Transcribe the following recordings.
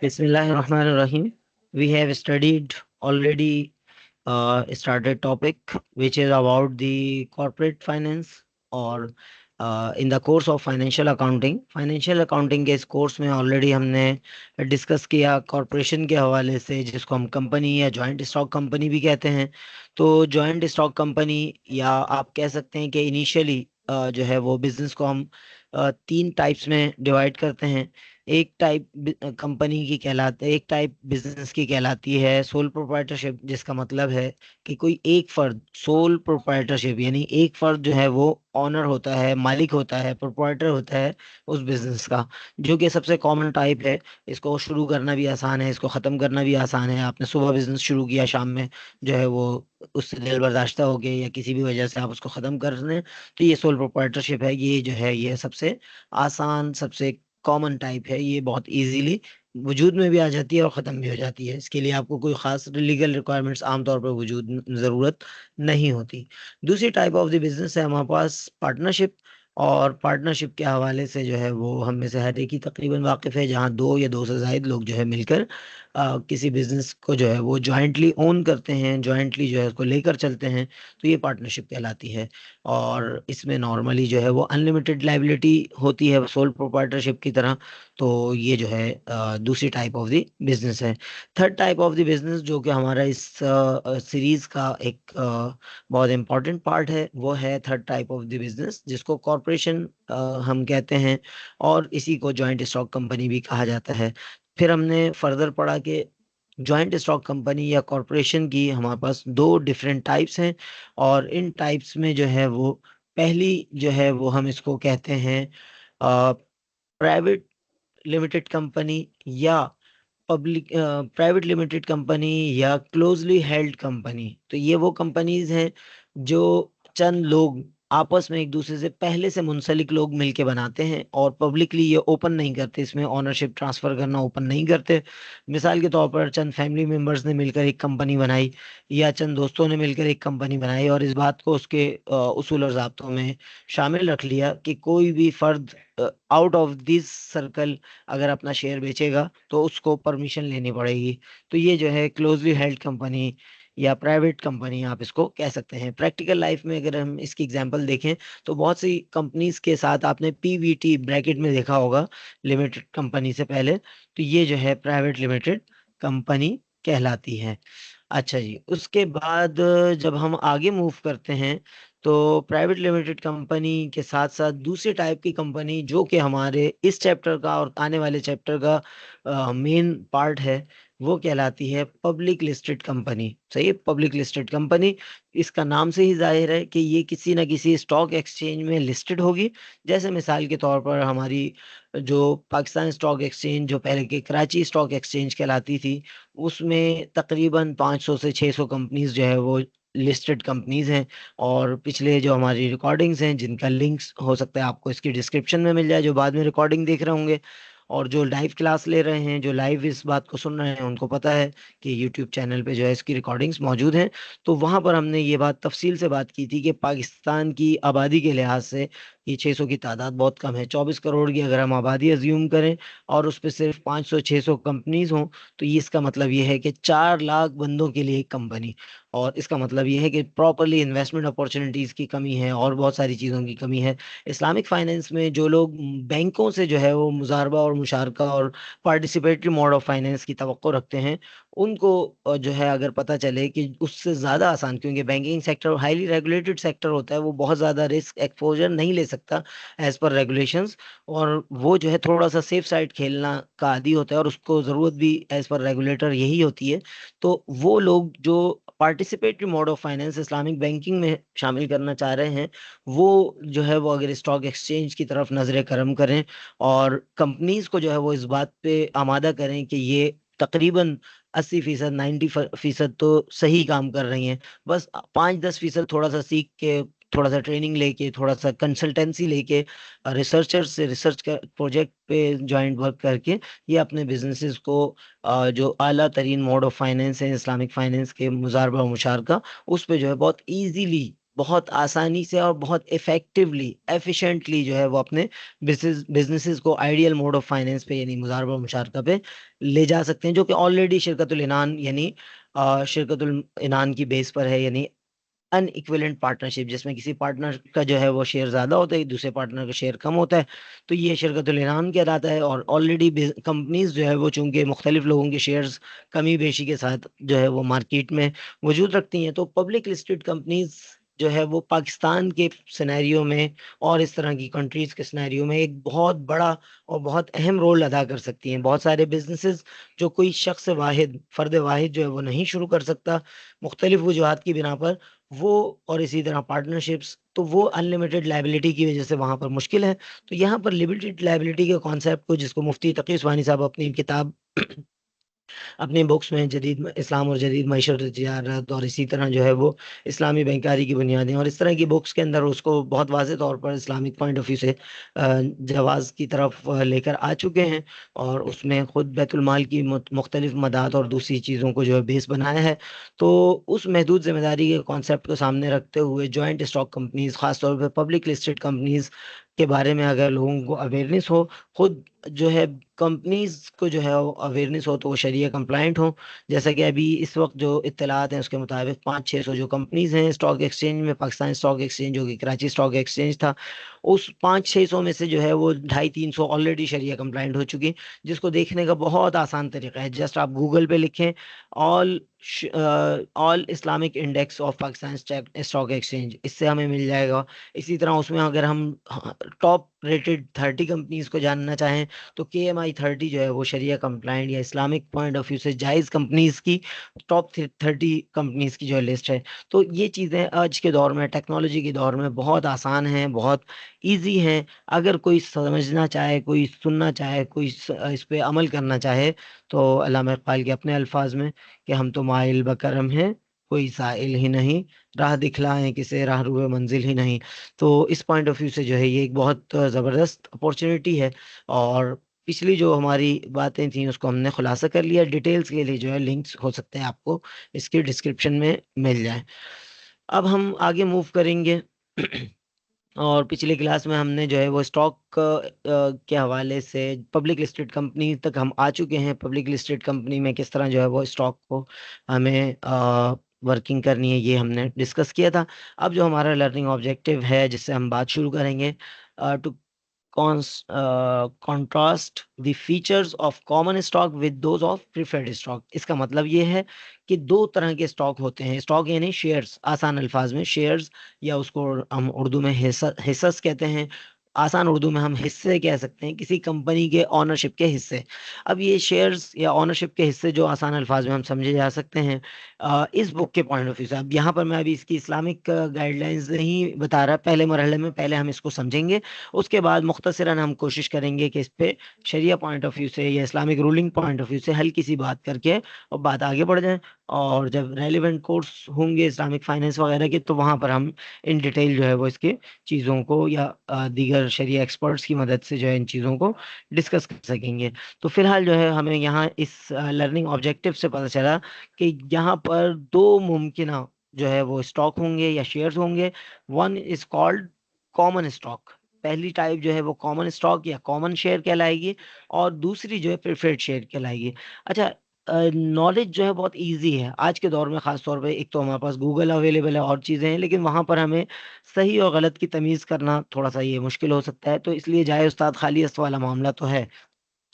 Bismillahirrahmanirrahim. We have studied already started topic which is about the corporate finance or in the course of financial accounting. Financial accounting के इस course में already हमने discuss किया corporation के हवाले से, जिसको हम कंपनी या जॉइंट स्टॉक कंपनी भी कहते हैं। तो जॉइंट स्टॉक कंपनी, या आप कह सकते हैं कि इनिशियली जो है वो बिजनेस को हम तीन टाइप्स में डिवाइड करते हैं। एक टाइप कंपनी की कहलाते एक टाइप बिजनेस की कहलाती है सोल प्रोप्राइटरशिप, जिसका मतलब है कि कोई एक फर्द, सोल प्रोप्राइटरशिप यानी एक फर्द जो है वो ऑनर होता है, मालिक होता है, प्रोप्राइटर होता है उस बिजनेस का, जो कि सबसे कॉमन टाइप है। इसको शुरू करना भी आसान है, इसको ख़त्म करना भी आसान है। आपने सुबह बिजनेस शुरू किया, शाम में जो है वो उससे दिल बर्दाश्त हो गए या किसी भी वजह से आप उसको ख़त्म कर रहे हैं, तो ये सोल प्रोप्राइटरशिप है। ये जो है ये सबसे आसान, सबसे कॉमन टाइप है। ये बहुत इजीली वजूद में भी आ जाती है और ख़त्म भी हो जाती है। इसके लिए आपको कोई ख़ास लीगल रिक्वायरमेंट्स आमतौर पर वजूद ज़रूरत नहीं होती। दूसरी टाइप ऑफ द बिजनेस है हमारे पास पार्टनरशिप। और पार्टनरशिप के हवाले से जो है वो हम में से हर एक ही तकरीबन वाकिफ़ है, जहाँ दो या दो से ज़ायद लोग जो है मिलकर किसी बिजनेस को जो है वो जॉइंटली ओन करते हैं, जॉइंटली जो है उसको लेकर चलते हैं, तो ये पार्टनरशिप कहलाती है। और इसमें नॉर्मली जो है वो अनलिमिटेड लाइबिलिटी होती है सोल प्रोप्राइटरशिप की तरह। तो ये जो है दूसरी टाइप ऑफ द बिजनेस है। Third type of the business जो कि हमारा इस सीरीज का एक बहुत इंपॉर्टेंट पार्ट है, वो है third type of the business, जिसको कॉरपोरेशन हम कहते हैं, और इसी को जॉइंट स्टॉक कंपनी भी कहा जाता है। फिर हमने फर्दर पढ़ा कि जॉइंट स्टॉक कंपनी या कॉरपोरेशन की हमारे पास दो डिफरेंट टाइप्स हैं। और इन टाइप्स में जो है वो पहली जो है वो हम इसको कहते हैं प्राइवेट लिमिटेड कंपनी, या पब्लिक प्राइवेट लिमिटेड कंपनी, या क्लोजली हेल्ड कंपनी। तो ये वो कंपनीज हैं जो चंद लोग आपस में एक दूसरे से पहले से मुंसलिक लोग मिलके बनाते हैं, और पब्लिकली ये ओपन नहीं करते, इसमें ओनरशिप ट्रांसफर करना ओपन नहीं करते। मिसाल के तौर पर चंद फैमिली मेंबर्स ने मिलकर एक कंपनी बनाई, या चंद दोस्तों ने मिलकर एक कंपनी बनाई, और इस बात को उसके उसूल और ज़ाब्तों में शामिल रख लिया कि कोई भी फर्द आउट ऑफ दिस सर्कल अगर अपना शेयर बेचेगा तो उसको परमिशन लेनी पड़ेगी। तो ये जो है क्लोजली हेल्ड कंपनी या प्राइवेट कंपनी आप इसको कह सकते हैं। प्रैक्टिकल लाइफ में अगर हम इसकी एग्जांपल देखें, तो बहुत सी कंपनीज के साथ आपने पीवीटी ब्रैकेट में देखा होगा, लिमिटेड कंपनी से पहले। तो ये जो है प्राइवेट लिमिटेड कंपनी कहलाती है। अच्छा जी, उसके बाद जब हम आगे मूव करते हैं, तो प्राइवेट लिमिटेड कंपनी के साथ साथ दूसरी टाइप की कंपनी जो कि हमारे इस चैप्टर का और आने वाले चैप्टर का मेन पार्ट है, वो कहलाती है पब्लिक लिस्टेड कंपनी। सही है, पब्लिक लिस्टेड कंपनी। इसका नाम से ही जाहिर है कि ये किसी न किसी स्टॉक एक्सचेंज में लिस्टेड होगी। जैसे मिसाल के तौर पर हमारी जो पाकिस्तान स्टॉक एक्सचेंज, जो पहले के कराची स्टॉक एक्सचेंज कहलाती थी, उसमें तकरीबन 500 से 600 कंपनीज जो है वो लिस्टेड कंपनीज हैं। और पिछले जो हमारी रिकॉर्डिंग्स हैं, जिनका लिंक्स हो सकता है आपको इसकी डिस्क्रिप्शन में मिल जाए, जो बाद में रिकॉर्डिंग देख रहे होंगे, और जो लाइव क्लास ले रहे हैं, जो लाइव इस बात को सुन रहे हैं, उनको पता है कि यूट्यूब चैनल पे जो है इसकी रिकॉर्डिंग्स मौजूद हैं। तो वहां पर हमने ये बात तफसील से बात की थी कि पाकिस्तान की आबादी के लिहाज से ये 600 की तादाद बहुत कम है। 24 करोड़ की अगर हम आबादी अज्यूम करें और उस पर सिर्फ 500 600 कंपनीज हों, तो ये इसका मतलब ये है कि 4 लाख बंदों के लिए एक कंपनी। और इसका मतलब ये है कि प्रॉपरली इन्वेस्टमेंट अपॉर्चुनिटीज़ की कमी है और बहुत सारी चीज़ों की कमी है। इस्लामिक फाइनेंस में जो लोग बैंकों से जो है वो मुजारबा और मुशारका और पार्टिसिपेटरी मोड ऑफ फाइनेंस की तवक्को रखते हैं, उनको जो है अगर पता चले कि उससे ज़्यादा आसान, क्योंकि banking sector highly regulated sector होता है, वो बहुत ज़्यादा रिस्क एक्सपोजर नहीं ले सकता एज पर रेगुलेशंस, और वो जो है थोड़ा सा सेफ साइड खेलना का आदी होता है, और उसको ज़रूरत भी एज पर रेगुलेटर यही होती है। तो वो लोग जो participatory mode of finance Islamic banking में शामिल करना चाह रहे हैं, वो जो है वो अगर स्टॉक एक्सचेंज की तरफ नजर करम करें, और कंपनीज को जो है वो इस बात पे आमादा करें कि ये तकरीबन 80% 90% तो सही काम कर रही हैं, बस 5-10% थोड़ा सा सीख के, थोड़ा सा ट्रेनिंग लेके, थोड़ा सा कंसल्टेंसी लेके, रिसर्चर से रिसर्च कर प्रोजेक्ट पे ज्वाइंट वर्क करके ये अपने बिजनेसेस को जो आला तरीन मोड ऑफ फाइनेंस है इस्लामिक फाइनेंस के, मुजारबा और मुशारका, उस पे जो है बहुत इजीली बहुत आसानी से और बहुत इफेक्टिवली एफिशिएंटली जो है वो अपने बिजनेसेस को आइडियल मोड ऑफ फाइनेंस पे यानी मुजारबा मुशारका पे ले जा सकते हैं, जो कि ऑलरेडी शिरकतुल इनान यानी शिरकतुल इनान की बेस पर है, यानी अनइक्विवेलेंट पार्टनरशिप, जिसमें किसी पार्टनर का जो है वो शेयर ज्यादा होता है, दूसरे पार्टनर का शेयर कम होता है। तो ये शिरकतुल इनान कहलाता है। और ऑलरेडी कंपनीज जो है वो चूंकि मुख्तलिफ लोगों के शेयर्स कमी बेशी के साथ जो है वो मार्केट में वजूद रखती हैं, तो पब्लिक लिस्टेड कंपनीज जो है वो पाकिस्तान के सिनेरियो में और इस तरह की कंट्रीज के सिनेरियो में एक बहुत बड़ा और बहुत अहम रोल अदा कर सकती हैं। बहुत सारे बिजनेसेस जो कोई शख्स वाहिद फर्द वाहिद जो है वो नहीं शुरू कर सकता मुख्तलिफ वजूहात की बिना पर, वो, और इसी तरह पार्टनरशिप्स, तो वो अनलिमिटेड लाइबिलिटी की वजह से वहां पर मुश्किल है। तो यहाँ पर लिमिटेड लाइबिलिटी के कॉन्सेप्ट को, जिसको मुफ्ती तकी उस्मानी साहब अपनी किताब अपने बुक्स में जदीद इस्लाम और जदीद मईशत तिजारत, और इसी तरह जो है वो इस्लामी बैंकारी की बुनियादें और इस तरह की बुक्स के अंदर उसको बहुत वाज़ेह तौर पर इस्लामिक पॉइंट ऑफ व्यू से जवाज़ की तरफ लेकर आ चुके हैं। और उसमें खुद बैतुल माल की मुख्तलिफ मदाद और दूसरी चीज़ों को जो है बेस बनाया है। तो उस महदूद जिम्मेदारी के कॉन्सेप्ट को सामने रखते हुए जॉइंट स्टॉक कंपनीज, खासतौर पर पब्लिक लिस्टेड कंपनीज के बारे में अगर लोगों को अवेयरनेस हो, खुद जो है कंपनीज को जो है अवेयरनेस हो, तो वो शरिया कंप्लाइंट हो। जैसा कि अभी इस वक्त जो इत्तलात हैं उसके मुताबिक 500-600 जो कंपनीज हैं स्टॉक एक्सचेंज में, पाकिस्तान स्टॉक एक्सचेंज जो कि कराची स्टॉक एक्सचेंज था, उस 500-600 में से जो है वो 250-300 ऑलरेडी शरिया कंप्लाइंट हो चुकी। जिसको देखने का बहुत आसान तरीका है, जस्ट आप गूगल पे लिखें all all Islamic index of Pakistan stock exchange, इससे हमें मिल जाएगा। इसी तरह उसमें अगर हम टॉप रेटेड 30 कंपनीज को जानना चाहें, तो KMI 30 जो है वो शरिया कंप्लाइंट या इस्लामिक पॉइंट ऑफ व्यू से जायज कंपनीज की टॉप 30 कंपनीज की जो लिस्ट है। तो ये चीज़ें आज के दौर में, टेक्नोलॉजी के दौर में बहुत आसान हैं, बहुत इजी हैं। अगर कोई समझना चाहे, कोई सुनना चाहे, कोई इस पे अमल करना चाहे, तो अल्लामा इकबाल के अपने अल्फाज में कि हम तो माइल बकरम हैं, कोई साइल ही नहीं, राह दिखलाएं किसे राह रुए मंजिल ही नहीं। तो इस पॉइंट ऑफ व्यू से जो है ये एक बहुत ज़बरदस्त अपॉर्चुनिटी है। और पिछली जो हमारी बातें थी उसको हमने खुलासा कर लिया। डिटेल्स के लिए जो है लिंक्स हो सकते हैं आपको इसके डिस्क्रिप्शन में मिल जाए। अब हम आगे मूव करेंगे। और पिछली क्लास में हमने जो है वो स्टॉक के हवाले से पब्लिक लिस्टेड कंपनी तक हम आ चुके हैं। पब्लिक लिस्टेड कंपनी में किस तरह जो है वो स्टॉक को हमें वर्किंग करनी है, ये हमने डिस्कस किया था। अब जो हमारा लर्निंग ऑब्जेक्टिव है, जिससे हम बात शुरू करेंगे, to contrast the features of common stock with those of preferred stock. इसका मतलब ये है कि दो तरह के स्टॉक होते हैं। स्टॉक यानी शेयर्स, आसान अल्फाज में शेयर्स, या उसको हम उर्दू में हिस्सस कहते हैं। आसान उर्दू में हम हिस्से कह सकते हैं, किसी कंपनी के ऑनरशिप के हिस्से। अब ये शेयर्स या ऑनरशिप के हिस्से जो आसान अल्फाज में हम समझे जा सकते हैं इस बुक के पॉइंट ऑफ व्यू से। अब यहाँ पर मैं अभी इसकी इस्लामिक गाइडलाइंस नहीं बता रहा, पहले मरहले में पहले हम इसको समझेंगे। उसके बाद मुख्तसरन हम कोशिश करेंगे कि इस पे शरिया पॉइंट ऑफ व्यू से या Islamic ruling point of view से हल्की सी बात करके और बात आगे बढ़ जाए। और जब रेलिवेंट कोर्स होंगे इस्लामिक फाइनेंस वगैरह के, तो वहां पर हम इन डिटेल जो है वो इसके चीज़ों को या दीगर शरिया एक्सपर्ट्स की मदद से जो है इन चीज़ों को डिस्कस कर सकेंगे। तो फिलहाल जो है हमें यहाँ इस लर्निंग ऑब्जेक्टिव से पता चला कि यहाँ पर दो मुमकिन जो है वो स्टॉक होंगे या शेयर्स होंगे। One is called common stock. पहली टाइप जो है वो कॉमन स्टॉक या कॉमन शेयर कहलाएगी, और दूसरी जो है प्रेफर्ड शेयर कहलाएगी। अच्छा, नॉलेज जो है बहुत इजी है आज के दौर में। खास तौर पे एक तो हमारे पास गूगल अवेलेबल है और चीज़ें हैं, लेकिन वहां पर हमें सही और गलत की तमीज़ करना थोड़ा सा ये मुश्किल हो सकता है। तो इसलिए जाए उस्ताद खाली अस्त वाला मामला तो है,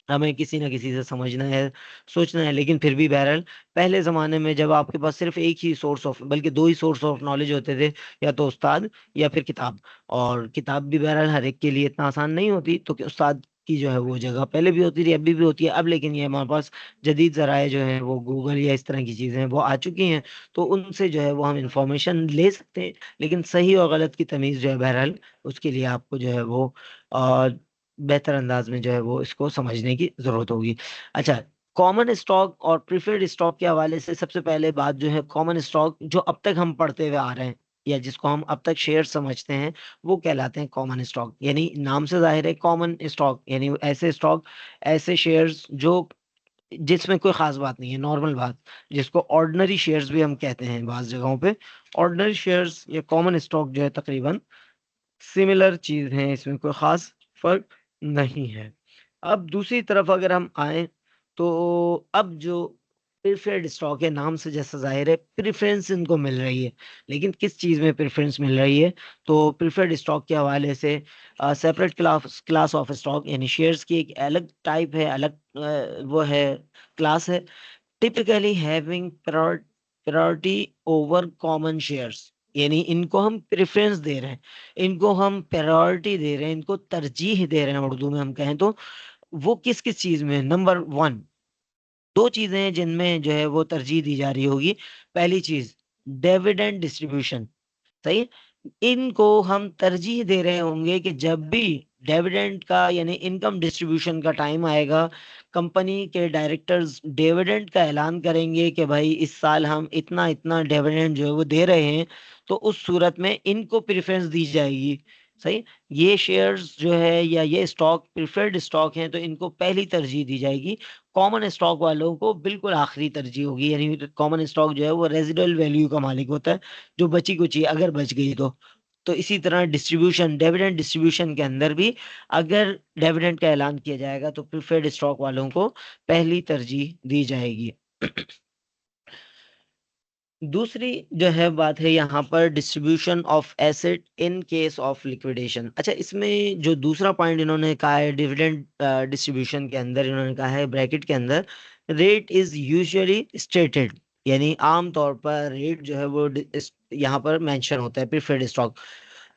हमें किसी ना किसी से समझना है, सोचना है। लेकिन फिर भी बहरहाल, पहले ज़माने में जब आपके पास सिर्फ एक ही सोर्स ऑफ, बल्कि दो ही सोर्स ऑफ नॉलेज होते थे, या तो उस्ताद या फिर किताब। और किताब भी बहरहाल हर एक के लिए इतना आसान नहीं होती, तो कि उस्ताद की जो है वो जगह पहले भी होती थी, अभी भी होती है। अब लेकिन ये हमारे पास जदीद ज़राए जो है वो गूगल या इस तरह की चीज़ें हैं वो आ चुकी हैं, तो उनसे जो है वो हम इंफॉर्मेशन ले सकते हैं। लेकिन सही और गलत की तमीज़ जो है बहरहाल, उसके लिए आपको जो है वो बेहतर अंदाज में जो है वो इसको समझने की जरूरत होगी। अच्छा, कॉमन स्टॉक और प्रिफर्ड स्टॉक के हवाले से सबसे पहले बात जो है, कॉमन स्टॉक जो अब तक हम पढ़ते हुए आ रहे हैं या जिसको हम अब तक शेयर समझते हैं, वो कहलाते हैं कॉमन स्टॉक। यानी नाम से जाहिर है, कॉमन स्टॉक यानी ऐसे स्टॉक, ऐसे शेयर्स जो जिसमें कोई खास बात नहीं है, नॉर्मल बात, जिसको ऑर्डिनरी शेयर्स भी हम कहते हैं बास जगहों पे। ऑर्डिनरी शेयर्स या कॉमन स्टॉक जो है तकरीबन सिमिलर चीज हैं, इसमें कोई खास फर्क नहीं है। अब दूसरी तरफ अगर हम आए, तो अब जो प्रिफर्ड स्टॉक है, नाम से जैसा जाहिर है प्रेफरेंस इनको मिल रही है। लेकिन किस चीज में प्रेफरेंस मिल रही है? तो प्रिफर्ड स्टॉक के हवाले से सेपरेट क्लास ऑफ स्टॉक, यानी शेयर्स की एक अलग टाइप है, अलग वो है, क्लास है। Typically having priority over common shares, यानी इनको हम प्रेफरेंस दे रहे हैं, इनको हम प्रायोरिटी दे रहे हैं, इनको तरजीह दे रहे हैं, उर्दू में हम कहें तो। वो किस किस चीज में? नंबर वन, दो चीजें हैं जिनमें जो है वो तरजीह दी जा रही होगी। पहली चीज, डिविडेंड डिस्ट्रीब्यूशन। सही है? इनको हम तरजीह दे रहे होंगे कि जब भी डिविडेंड का यानी इनकम डिस्ट्रीब्यूशन का टाइम आएगा, कंपनी के डायरेक्टर्स डिविडेंड का ऐलान करेंगे कि भाई इस साल हम इतना इतना डिविडेंड जो है वो दे रहे हैं, तो उस सूरत में इनको प्रेफरेंस दी जाएगी। सही। ये शेयर्स जो है या ये स्टॉक प्रिफर्ड स्टॉक हैं, तो इनको पहली तरजीह दी जाएगी। कॉमन स्टॉक वालों को बिल्कुल आखिरी तरजीह होगी, यानी कॉमन स्टॉक जो है वो रेजिडुअल वैल्यू का मालिक होता है, जो बची कुची अगर बच गई तो इसी तरह डिस्ट्रीब्यूशन, डिविडेंड डिस्ट्रीब्यूशन के अंदर भी अगर डिविडेंड का ऐलान किया जाएगा तो प्रिफर्ड स्टॉक वालों को पहली तरजीह दी जाएगी। दूसरी जो है बात है यहाँ पर distribution of asset in case of liquidation. अच्छा, इसमें जो दूसरा पॉइंट इन्होंने कहा है डिविडेंड डिस्ट्रीब्यूशन के अंदर, इन्होंने कहा है ब्रैकेट के अंदर, रेट इज यूजुअली स्टेटेड, यानी आम तौर पर रेट जो है वो यहाँ पर मेंशन होता है प्रिफर्ड स्टॉक।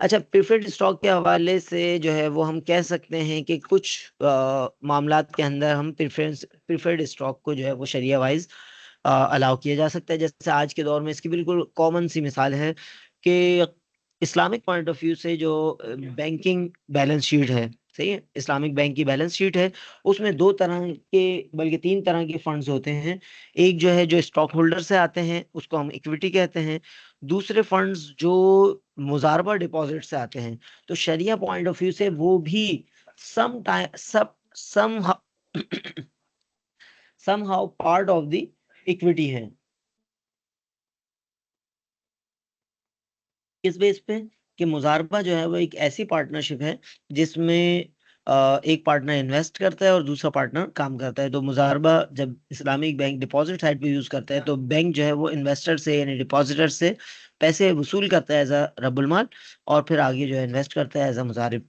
अच्छा, प्रेफर्ड स्टॉक के हवाले से जो है वो हम कह सकते हैं कि कुछ मामलात के अंदर हम प्रेफर्ड स्टॉक को जो है वो शरिया वाइज अलाउ किया जा सकता है। जैसे आज के दौर में इसकी बिल्कुल कॉमन सी मिसाल है कि इस्लामिक पॉइंट ऑफ व्यू से जो बैंकिंग बैलेंस शीट है, सही है, इस्लामिक बैंक की बैलेंस शीट है, उसमें दो तरह के, बल्कि तीन तरह के फंड्स होते हैं। एक जो है जो स्टॉक होल्डर से आते हैं, उसको हम इक्विटी कहते हैं। दूसरे फंड्स जो मुजारबा डिपॉजिट से आते हैं, तो शरिया पॉइंट ऑफ व्यू से वो भी सम टाइम सब सम somehow part of the equity है। किस बेस पे? कि मुजारबा जो है वो एक ऐसी पार्टनरशिप है जिसमें एक पार्टनर इन्वेस्ट करता है और दूसरा पार्टनर काम करता है। तो मुजारबा जब इस्लामिक बैंक डिपॉजिट साइड पे यूज करता है, तो बैंक जो है वो इन्वेस्टर से यानी डिपॉजिटर से पैसे वसूल करता है एज अ रब्बुल माल, और फिर आगे जो है इन्वेस्ट करता है एज अ मुजारिब।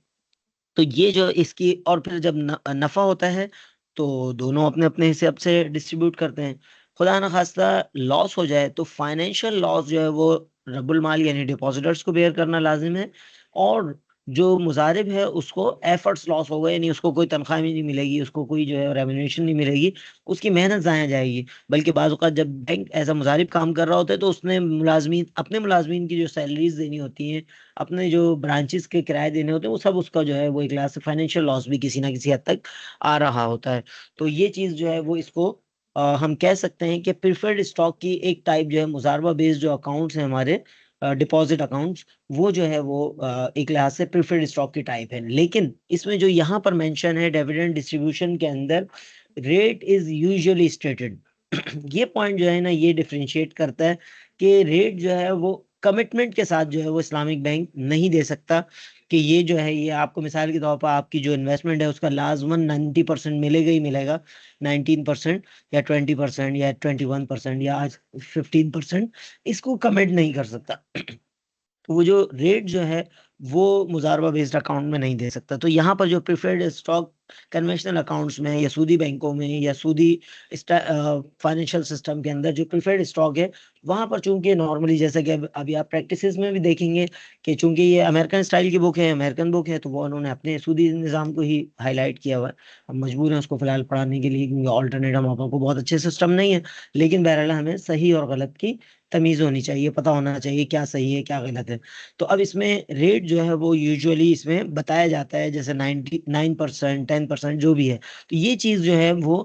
तो ये जो इसकी, और फिर जब नफा होता है तो दोनों अपने अपने हिसाब से डिस्ट्रीब्यूट करते हैं। खुदा ना खास्ता लॉस हो जाए तो फाइनेंशियल लॉस जो है वो रब्बुल माल यानी डिपॉजिटर्स को बेयर करना लाजिम है, और जो मुजारिब है उसको एफर्ट्स लॉस होगा, यानी उसको कोई तनख्वाह भी नहीं मिलेगी, उसको कोई जो है रेम्युनरेशन नहीं मिलेगी, उसकी मेहनत ज़ाया जाएगी। बल्कि बाज़ औक़ात जब बैंक एज अ मुजारिब काम कर रहा होता है तो उसने मुलाजमीन, अपने मुलाजमीन की जो सैलरीज देनी होती हैं, अपने जो ब्रांचेस के किराए देने होते हैं, वो सब उसका जो है वो एक लाख से फाइनेंशियल लॉस भी किसी ना किसी हद तक आ रहा होता है। तो ये चीज़ जो है वो इसको हम कह सकते हैं कि प्रिफर्ड स्टॉक की एक टाइप जो है, मुजारबा बेस्ड जो अकाउंट्स हैं हमारे, डिपॉजिट अकाउंट्स, वो जो है वो एक लिहाज से प्रिफर्ड स्टॉक की टाइप है। लेकिन इसमें जो यहाँ पर मेंशन है डिविडेंड डिस्ट्रीब्यूशन के अंदर, रेट इज यूजुअली स्टेटेड। ये पॉइंट जो है ना, ये डिफरेंशिएट करता है कि रेट जो है वो कमिटमेंट के साथ जो है वो इस्लामिक बैंक नहीं दे सकता कि ये जो है, ये आपको मिसाल के तौर पर आपकी जो इन्वेस्टमेंट है उसका लाजमन 90% मिलेगा ही मिलेगा, 19% या 20% या 21% या आज 15%, इसको कमिट नहीं कर सकता। तो वो जो रेट जो है वो मुजारबा बेस्ड अकाउंट में नहीं दे सकता। तो यहाँ पर जो प्रिफर्ड स्टॉक कन्वेंशनल अकाउंट्स में या सूदी बैंकों में या सूदी फाइनेंशियल सिस्टम के अंदर जो प्रिफर्ड स्टॉक है, वहां पर चूंकि नॉर्मली, जैसा कि अभी आप प्रैक्टिसेस में भी देखेंगे कि चूंकि ये अमेरिकन स्टाइल की बुक है, अमेरिकन बुक है, तो वो उन्होंने अपने सूदी निज़ाम को ही हाईलाइट किया हुआ है। हम मजबूर हैं उसको फिलहाल पढ़ाने के लिए, क्योंकि ऑल्टरनेट हम आपको बहुत अच्छे सिस्टम नहीं है। लेकिन बहरहाल हमें सही और गलत की तमीज होनी चाहिए, पता होना चाहिए क्या सही है क्या गलत है। तो अब इसमें रेट जो है वो यूजुअली इसमें बताया जाता है जैसे 99%, 10% जो भी है। तो ये चीज जो है वो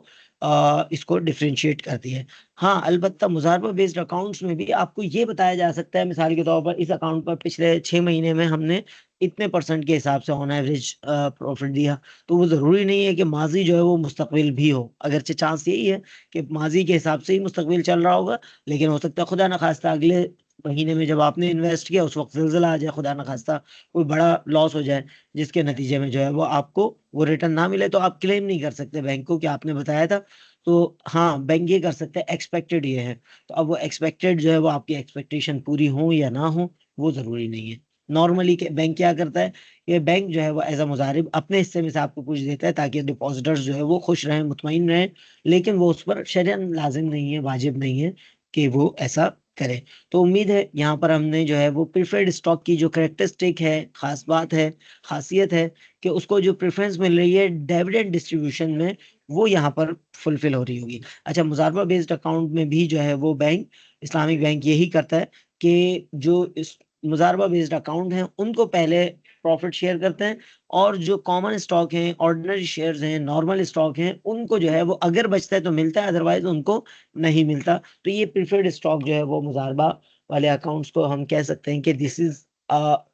इसको डिफरेंशिएट करती है। हाँ, अलबत्ता मुजारबा बेस्ड अकाउंट्स में भी आपको ये बताया जा सकता है, मिसाल के तौर पर इस अकाउंट पर पिछले 6 महीने में हमने इतने परसेंट के हिसाब से ऑन एवरेज प्रॉफिट दिया। तो वो जरूरी नहीं है कि माजी जो है वो मुस्तकबिल भी हो, अगरचे चांस यही है कि माजी के हिसाब से ही मुस्तकबिल चल रहा होगा, लेकिन हो सकता है खुदा ना खास्ता अगले महीने में जब आपने इन्वेस्ट किया उस वक्त जिलजिला आ जाए, खुदा ना खास्ता कोई बड़ा लॉस हो जाए, जिसके नतीजे में जो है वो आपको वो रिटर्न ना मिले, तो आप क्लेम नहीं कर सकते बैंक को कि आपने बताया था। तो हाँ, बैंक ये कर सकते हैं, एक्सपेक्टेड ये है। तो अब वो एक्सपेक्टेड जो है वो आपकी एक्सपेक्टेशन पूरी हो या ना हो, वो जरूरी नहीं है। नॉर्मली के बैंक क्या करता है, ये बैंक जो है वो एज अ मुजारिब अपने हिस्से में से आपको कुछ देता है ताकि डिपॉजिटर्स जो है वो खुश रहें, मुतमईन रहें, लेकिन वो उस पर शरअन लाजिम नहीं है, वाजिब नहीं है कि वो ऐसा करे। तो उम्मीद है यहाँ पर हमने जो है वो प्रिफर्ड स्टॉक की जो करेक्टरिस्टिक है, खास बात है, खासियत है, कि उसको जो प्रेफरेंस मिल रही है डिविडेंड डिस्ट्रीब्यूशन में, वो यहाँ पर फुलफिल हो रही होगी। अच्छा, मुजारबा बेस्ड अकाउंट में भी जो है वो बैंक, इस्लामिक बैंक यही करता है कि जो इस मुजारबा बेस्ड अकाउंट हैं उनको पहले प्रॉफिट शेयर करते हैं, और जो कॉमन स्टॉक हैं, ऑर्डिनरी शेयर्स हैं, नॉर्मल स्टॉक हैं, उनको जो है वो अगर बचता है तो मिलता है, अदरवाइज उनको नहीं मिलता। तो ये प्रिफर्ड स्टॉक जो है वो मुजारबा वाले अकाउंट्स को हम कह सकते हैं कि this is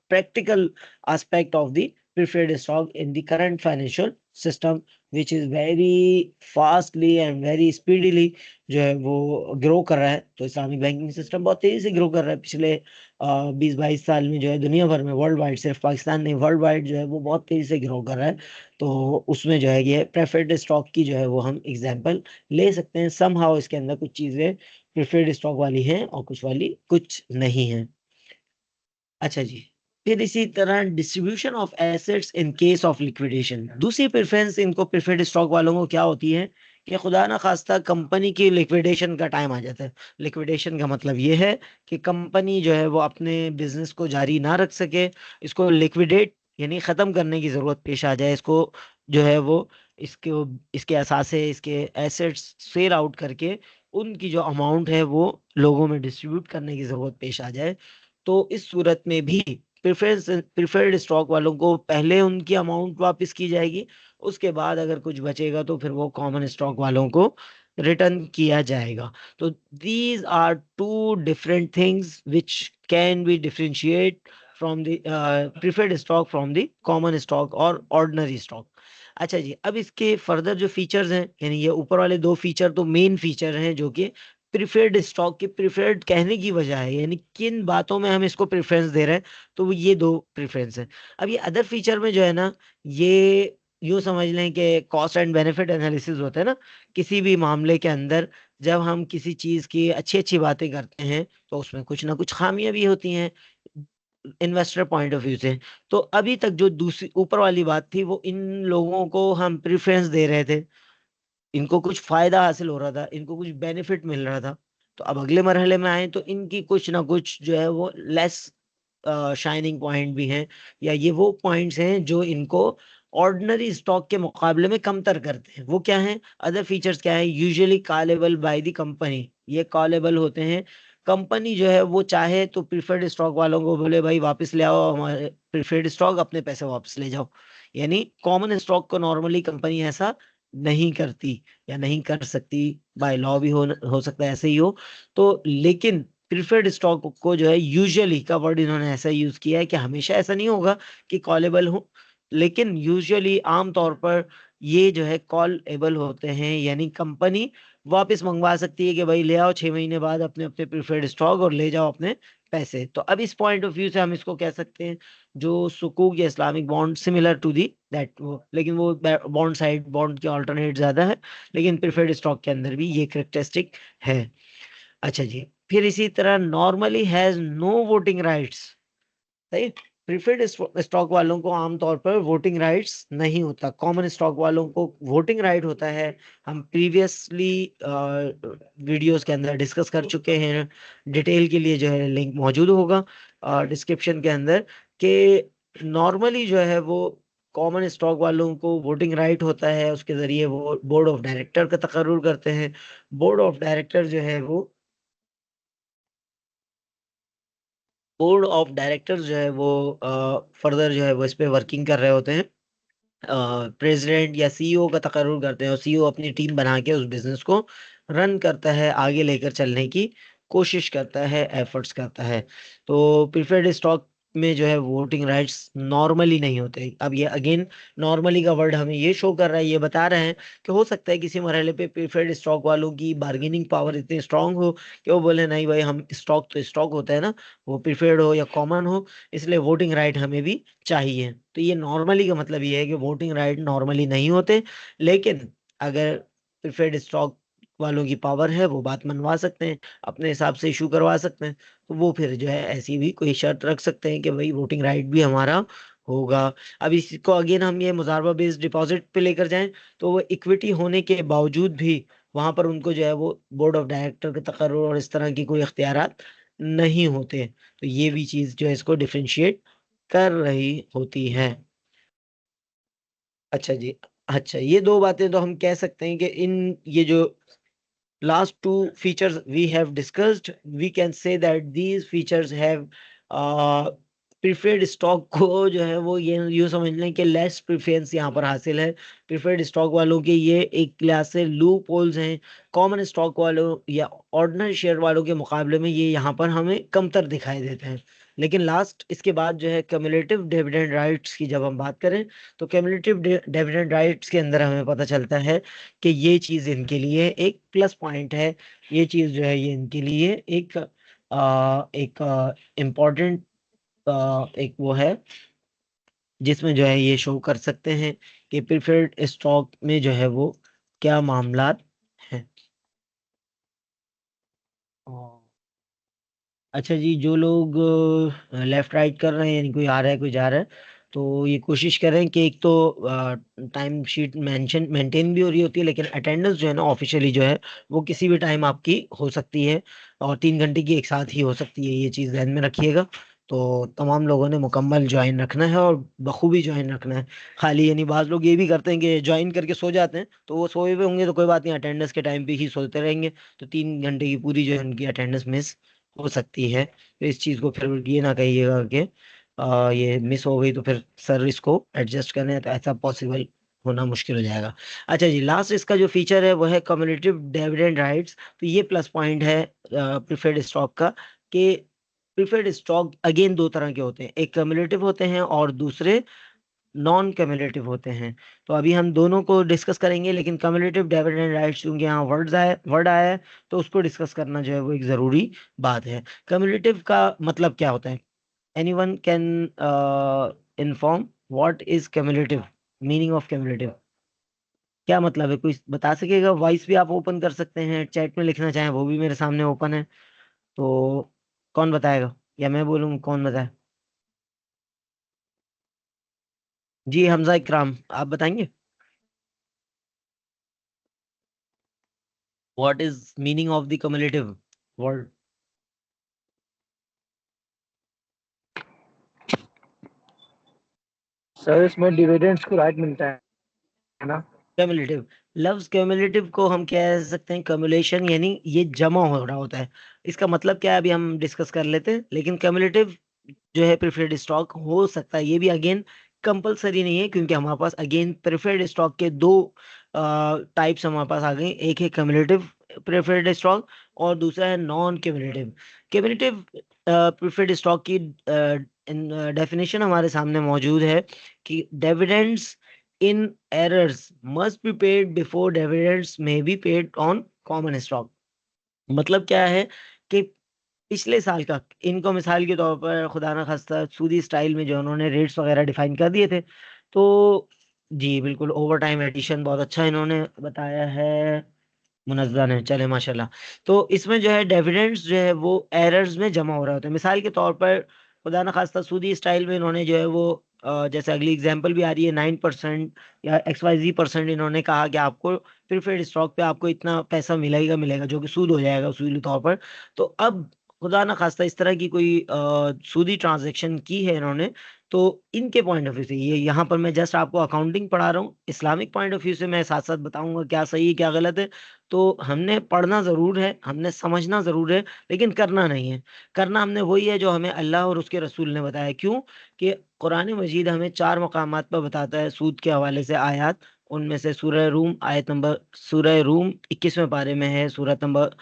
practical aspect of the preferred stock in the current financial system, which is very fastly and very speedily जो है वो ग्रो कर रहा है। तो इस्लामिक बैंकिंग सिस्टम बहुत तेजी से ग्रो कर रहा है पिछले 20-22 साल में, जो है दुनिया भर में, वर्ल्ड वाइड, सिर्फ पाकिस्तान नहीं, वर्ल्ड वाइड जो है वो बहुत तेजी से ग्रो कर रहा है। तो उसमें जो है ये प्रेफर्ड स्टॉक की जो है वो हम एग्जांपल ले सकते हैं। समहाउ इसके अंदर कुछ चीजें प्रेफर्ड स्टॉक वाली हैं और कुछ वाली कुछ नहीं है। अच्छा जी, फिर इसी तरह distribution of assets in case of liquidation, दूसरी प्रेफरेंस इनको प्रेफर्ड स्टॉक वालों को क्या होती है कि खुदा ना खास्ता कंपनी की लिक्विडेशन का टाइम आ जाता है। लिक्विडेशन का मतलब ये है कि कंपनी जो है वो अपने बिजनेस को जारी ना रख सके, इसको लिक्विडेट यानी खत्म करने की जरूरत पेश आ जाए, इसको जो है वो इसके इसके असासे, इसके एसेट्स सेल आउट करके उनकी जो अमाउंट है वो लोगों में डिस्ट्रीब्यूट करने की जरूरत पेश आ जाए। तो इस सूरत में भी प्रिफर्ड स्टॉक वालों को पहले उनकी अमाउंट वापस की जाएगी, उसके बाद अगर कुछ बचेगा तो फिर वो कॉमन स्टॉक वालों को रिटर्न किया जाएगा। तो these are two different things which can be differentiate from the preferred stock from the common stock और ऑर्डिनरी स्टॉक। अच्छा जी, अब इसके फर्दर जो फीचर्स हैं, यानी ये ऊपर वाले दो फीचर तो मेन फीचर हैं जो कि प्रिफर्ड स्टॉक के प्रिफर्ड कहने की वजह है, यानी किन बातों में हम इसको प्रेफरेंस दे रहे हैं, तो वो ये दो प्रेफरेंस है। अब ये अदर फीचर में जो है ना, ये यूं समझ लें कि कॉस्ट एंड बेनिफिट एनालिसिस होता है ना किसी भी मामले के अंदर। जब हम किसी चीज की अच्छी अच्छी बातें करते हैं तो उसमें कुछ ना कुछ खामियां भी होती हैं इन्वेस्टर पॉइंट ऑफ व्यू से। तो अभी तक जो दूसरी ऊपर वाली बात थी, वो इन लोगों को हम प्रेफरेंस दे रहे थे, इनको कुछ फायदा हासिल हो रहा था, इनको कुछ बेनिफिट मिल रहा था। तो अब अगले मरहले में आए तो इनकी कुछ ना कुछ जो है वो लेस शाइनिंग पॉइंट भी हैं, या ये वो पॉइंट्स हैं जो इनको ऑर्डिनरी स्टॉक के मुकाबले में कमतर करते हैं। वो क्या हैं, अदर फीचर्स क्या है, usually callable by the company, ये कॉलेबल होते हैं। कंपनी जो है वो चाहे तो प्रीफर्ड स्टॉक वालों को बोले भाई वापस ले आओ हमारे प्रीफर्ड स्टॉक, अपने पैसे वापस ले जाओ। यानी कॉमन स्टॉक को नॉर्मली कंपनी ऐसा नहीं करती या नहीं कर सकती, बाय लॉ भी हो सकता है ऐसे ही हो। तो लेकिन प्रिफर्ड स्टॉक को जो है, यूजुअली का वर्ड इन्होंने ऐसा यूज किया है कि हमेशा ऐसा नहीं होगा कि कॉलेबल हो, लेकिन यूजुअली आमतौर पर ये जो है कॉलेबल होते हैं, यानी कंपनी वापस मंगवा सकती है कि भाई ले आओ 6 महीने बाद अपने अपने प्रिफर्ड स्टॉक और ले जाओ अपने पैसे। तो अब इस पॉइंट ऑफ व्यू से हम इसको कह सकते हैं जो सुकूक या Islamic bond similar to the that वो, लेकिन वो बॉन्ड साइड बॉन्ड के ऑल्टरनेट ज्यादा है, लेकिन प्रिफर्ड स्टॉक के अंदर भी ये करेक्टरिस्टिक है। अच्छा जी, फिर इसी तरह normally has no voting rights. सही, प्रीफर्ड स्टॉक वालों को आमतौर पर वोटिंग राइट्स नहीं होता, कॉमन स्टॉक वालों को वोटिंग राइट होता है। हम प्रीवियसली वीडियोस के अंदर डिस्कस कर चुके हैं, डिटेल के लिए जो है लिंक मौजूद होगा डिस्क्रिप्शन के अंदर, कि नॉर्मली जो है वो कॉमन स्टॉक वालों को वोटिंग राइट होता है, उसके जरिए वो बोर्ड ऑफ डायरेक्टर का तकर्रुर करते हैं। बोर्ड ऑफ डायरेक्टर जो है वो बोर्ड ऑफ डायरेक्टर्स जो है वो फर्दर जो है वो इस पे वर्किंग कर रहे होते हैं। प्रेसिडेंट या सीईओ का तकर्रुर करते हैं और सीईओ अपनी टीम बना के उस बिजनेस को रन करता है, आगे लेकर चलने की कोशिश करता है, एफर्ट्स करता है। तो प्रिफर्ड स्टॉक में जो है वोटिंग राइट्स नॉर्मली नहीं होते। अब ये अगेन नॉर्मली का वर्ड हमें ये शो कर रहा है, ये बता रहे हैं कि हो सकता है किसी मरहले पे प्रिफर्ड स्टॉक वालों की बार्गेनिंग पावर इतनी स्ट्रांग हो कि वो बोले नहीं भाई, हम स्टॉक तो स्टॉक होता है ना, वो प्रिफर्ड हो या कॉमन हो, इसलिए वोटिंग राइट हमें भी चाहिए। तो ये नॉर्मली का मतलब ये है कि वोटिंग राइट नॉर्मली नहीं होते, लेकिन अगर प्रिफर्ड स्टॉक वालों की पावर है, वो बात मनवा सकते हैं, अपने हिसाब से इशू करवा सकते हैं। तो वो फिर जो है ऐसी भी कोई शर्त रख सकते हैं कि भाई वोटिंग राइट भी हमारा होगा। अब इसको अगेन हम ये मुजारबा बेस्ड डिपॉजिट पे लेकर जाएं, तो वो इक्विटी होने के बावजूद भी वहां पर उनको जो है वो बोर्ड ऑफ डायरेक्टर के तकर्रुर और इस तरह की कोई इख्तियारात नहीं होते। तो ये भी चीज जो है इसको डिफरेंशिएट कर रही होती है। अच्छा जी। अच्छा, ये दो बातें तो हम कह सकते हैं कि इन ये जो last two features we have discussed, we can say that these features have preferred stock को जो है वो ये यूं समझ लें कि लेस प्रेफरेंस यहाँ पर हासिल है। प्रीफर्ड स्टॉक वालों के ये एक क्लास से लूप होल्स हैं, कॉमन स्टॉक वालों या ऑर्डिनरी शेयर वालों के मुकाबले में ये यहाँ पर हमें कमतर दिखाई देते हैं। लेकिन लास्ट इसके बाद जो है कम्युलेटिव डिविडेंड राइट्स की जब हम बात करें, तो कम्युलेटिव डिविडेंड राइट्स के अंदर हमें पता चलता है कि ये चीज इनके लिए एक प्लस पॉइंट है। ये चीज जो है ये इनके लिए एक इम्पोर्टेंट एक वो है, जिसमें जो है ये शो कर सकते हैं कि प्रेफर्ड स्टॉक में जो है वो क्या मामलात हैं। अच्छा जी, जो लोग लेफ्ट राइट कर रहे हैं, यानी कोई आ रहा है कोई जा रहा है, तो ये कोशिश करें कि एक तो टाइम शीट मेंशन मेंटेन भी हो रही होती है, लेकिन अटेंडेंस जो है ना ऑफिशियली जो है वो किसी भी टाइम आपकी हो सकती है, और 3 घंटे की एक साथ ही हो सकती है, ये चीज़ ध्यान में रखिएगा। तो तमाम लोगों ने मुकम्मल ज्वाइन रखना है और बखूबी ज्वाइन रखना है। खाली यानी बाज लोग ये भी करते हैं कि ज्वाइन करके सो जाते हैं, तो वो सोए हुए होंगे तो कोई बात नहीं, अटेंडेंस के टाइम पे ही सोते रहेंगे, तो 3 घंटे की पूरी जो है उनकी अटेंडेंस मिस हो सकती है। तो इस चीज को फिर ये ना कहिएगा कि ये मिस हो गई तो फिर सर इसको एडजस्ट करने, तो ऐसा पॉसिबल होना मुश्किल हो जाएगा। अच्छा जी, लास्ट इसका जो फीचर है वो है कम्युलेटिव डिविडेंड राइट्स। तो ये प्लस पॉइंट है प्रीफर्ड स्टॉक का, कि प्रीफर्ड स्टॉक अगेन दो तरह के होते हैं, एक कम्युलेटिव होते हैं और दूसरे नॉन कम्युलेटिव होते हैं। तो अभी हम दोनों को डिस्कस करेंगे, लेकिन कम्युलेटिव डिविडेंड राइट्स क्योंकि यहाँ वर्ड आया है, तो उसको डिस्कस करना जो है वो एक जरूरी बात है। कम्युलेटिव का मतलब क्या होता है? Anyone can inform what is cumulative, meaning of cumulative क्या मतलब है? कोई बता सकेगा? वॉइस भी आप ओपन कर सकते हैं, चैट में लिखना चाहें वो भी मेरे सामने ओपन है। तो कौन बताएगा, या मैं बोलूँ, कौन बताए? जी हमजा इकराम, आप बताएंगे what is meaning of the cumulative word? Sir इसमें डिविडेंड्स को राइट मिलता है ना। क्यूमुलेटिव, लफ्ज क्यूमुलेटिव को हम कह सकते हैं कम्युलेशन, यानी ये जमा हो रहा होता है। इसका मतलब क्या है अभी हम डिस्कस कर लेते हैं, लेकिन क्यूमुलेटिव जो है प्रेफर्ड स्टॉक हो सकता है, ये भी अगेन कंपलसरी नहीं है, क्योंकि हमारे पास अगेन प्रेफर्ड स्टॉक के दो टाइप्स हमारे पास आ गए, एक है क्यूमुलेटिव प्रेफर्ड स्टॉक और दूसरा है non cumulative. Cumulative preferred stock की डेफिनेशन हमारे सामने मौजूद है कि dividends in errors must be paid before dividends may be paid on common stock। मतलब क्या है कि पिछले साल का इनको मिसाल के तौर पर खुदा ना खास्ता सूदी स्टाइल में जो उन्होंने रेट्स वगैरह डिफाइन कर दिए थे, तो जी बिल्कुल ओवर टाइम एडिशन बहुत अच्छा इन्होंने बताया है, मुनज़्ज़म है, चले माशाल्लाह। तो इसमें जो है डिविडेंड्स जो है वो एरर्स में जमा हो रहे होते हैं। मिसाल के तौर पर खुदा न खास्ता सूदी स्टाइल में इन्होंने जो है वो जैसे अगली एग्जांपल भी आ रही है, 9% या XYZ% इन्होंने कहा कि आपको प्रीफर्ड स्टॉक पे आपको इतना पैसा मिलेगा मिलेगा, जो कि सूद हो जाएगा उसूली तौर पर। तो अब खुदा ना खास्ता इस तरह की कोई सूदी ट्रांजैक्शन की है इन्होंने, तो इनके पॉइंट ऑफ व्यू से, ये यहाँ पर मैं जस्ट आपको अकाउंटिंग पढ़ा रहा हूँ, इस्लामिक पॉइंट ऑफ व्यू से मैं साथ साथ बताऊंगा क्या सही है क्या गलत है। तो हमने पढ़ना जरूर है, हमने समझना जरूर है, लेकिन करना नहीं है। करना हमने वही है जो हमें अल्लाह और उसके रसूल ने बताया। क्यों? कि कुरान मजीद हमें 4 मकामात पर बताता है सूद के हवाले से आयत। उनमें से सूरह रूम 21वें पारे में है, सूरत नंबर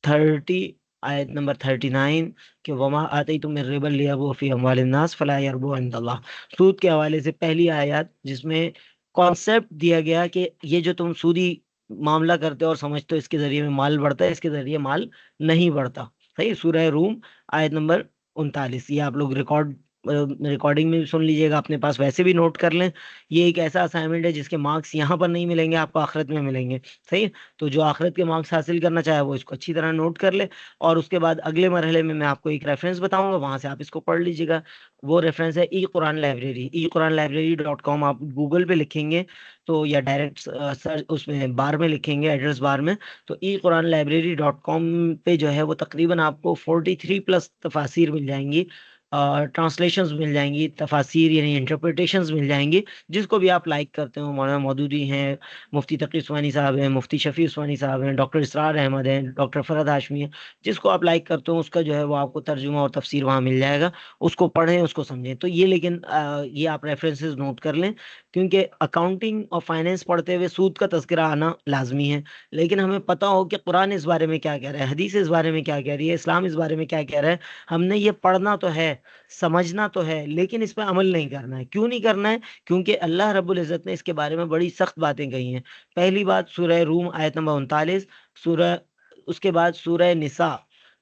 30, आयत नंबर 39, कि वमा आती तुम्हें रिबल लिया वो फी अमवालिन्नास फला यरबु इंदल्लाह। सूद के हवाले से पहली आयत जिसमें कॉन्सेप्ट दिया गया कि ये जो तुम सूदी मामला करते हो और समझते हो इसके जरिए में माल बढ़ता है, इसके जरिए माल नहीं बढ़ता। सही, सूरह रूम आयत नंबर 39। ये आप लोग रिकॉर्डिंग में भी सुन लीजिएगा, अपने पास वैसे भी नोट कर लें। ये एक ऐसा असाइनमेंट है जिसके मार्क्स यहाँ पर नहीं मिलेंगे, आपको आखिरत में मिलेंगे। सही है? तो जो आखिरत के मार्क्स हासिल करना चाहे वो इसको अच्छी तरह नोट कर ले। और उसके बाद अगले मरहले में मैं आपको एक रेफरेंस बताऊंगा, वहां से आप इसको पढ़ लीजिएगा। वो रेफरेंस है e Quran library, e Quran library dot com. आप गूगल पे लिखेंगे तो, या डायरेक्ट सर्च उसमें बार में लिखेंगे, एड्रेस बार में, तो e कुरान लाइब्रेरी.com पे जो है वो तकरीबन आपको 43+ तफासिर मिल जाएंगी, ट्रांसलेशंस मिल जाएंगी, तफासिर यानी इंटरप्रिटेशंस मिल जाएंगी। जिसको भी आप लाइक करते हो, मौलाना मौदूदी हैं, मुफ्ती तकी उस्मानी साहब हैं, मुफ्ती शफी उस्मानी साहब हैं, डॉक्टर इसरार अहमद हैं, डॉक्टर फरहद हाशमी हैं, जिसको आप लाइक करते हो उसका जो है वो आपको तर्जुमा और तफसीर वहाँ मिल जाएगा। उसको पढ़ें, उसको समझें। तो ये, लेकिन ये आप रेफरेंसेस नोट कर लें, क्योंकि अकाउंटिंग और फाइनेंस पढ़ते हुए सूद का तज़किरा आना लाजमी है। लेकिन हमें पता हो कि कुरान इस बारे में क्या कह रहा है, हदीस इस बारे में क्या कह रही है, इस्लाम इस बारे में क्या कह रहा है। हमने ये पढ़ना तो है, समझना तो है, लेकिन इस पर अमल नहीं करना है। क्यों नहीं करना है? क्योंकि अल्लाह रब्बुल इज़्ज़त ने इसके बारे में बड़ी सख्त बातें कही हैं। पहली बात सूरह रूम आयत नंबर 39, सूरह, उसके बाद सूरह निसा,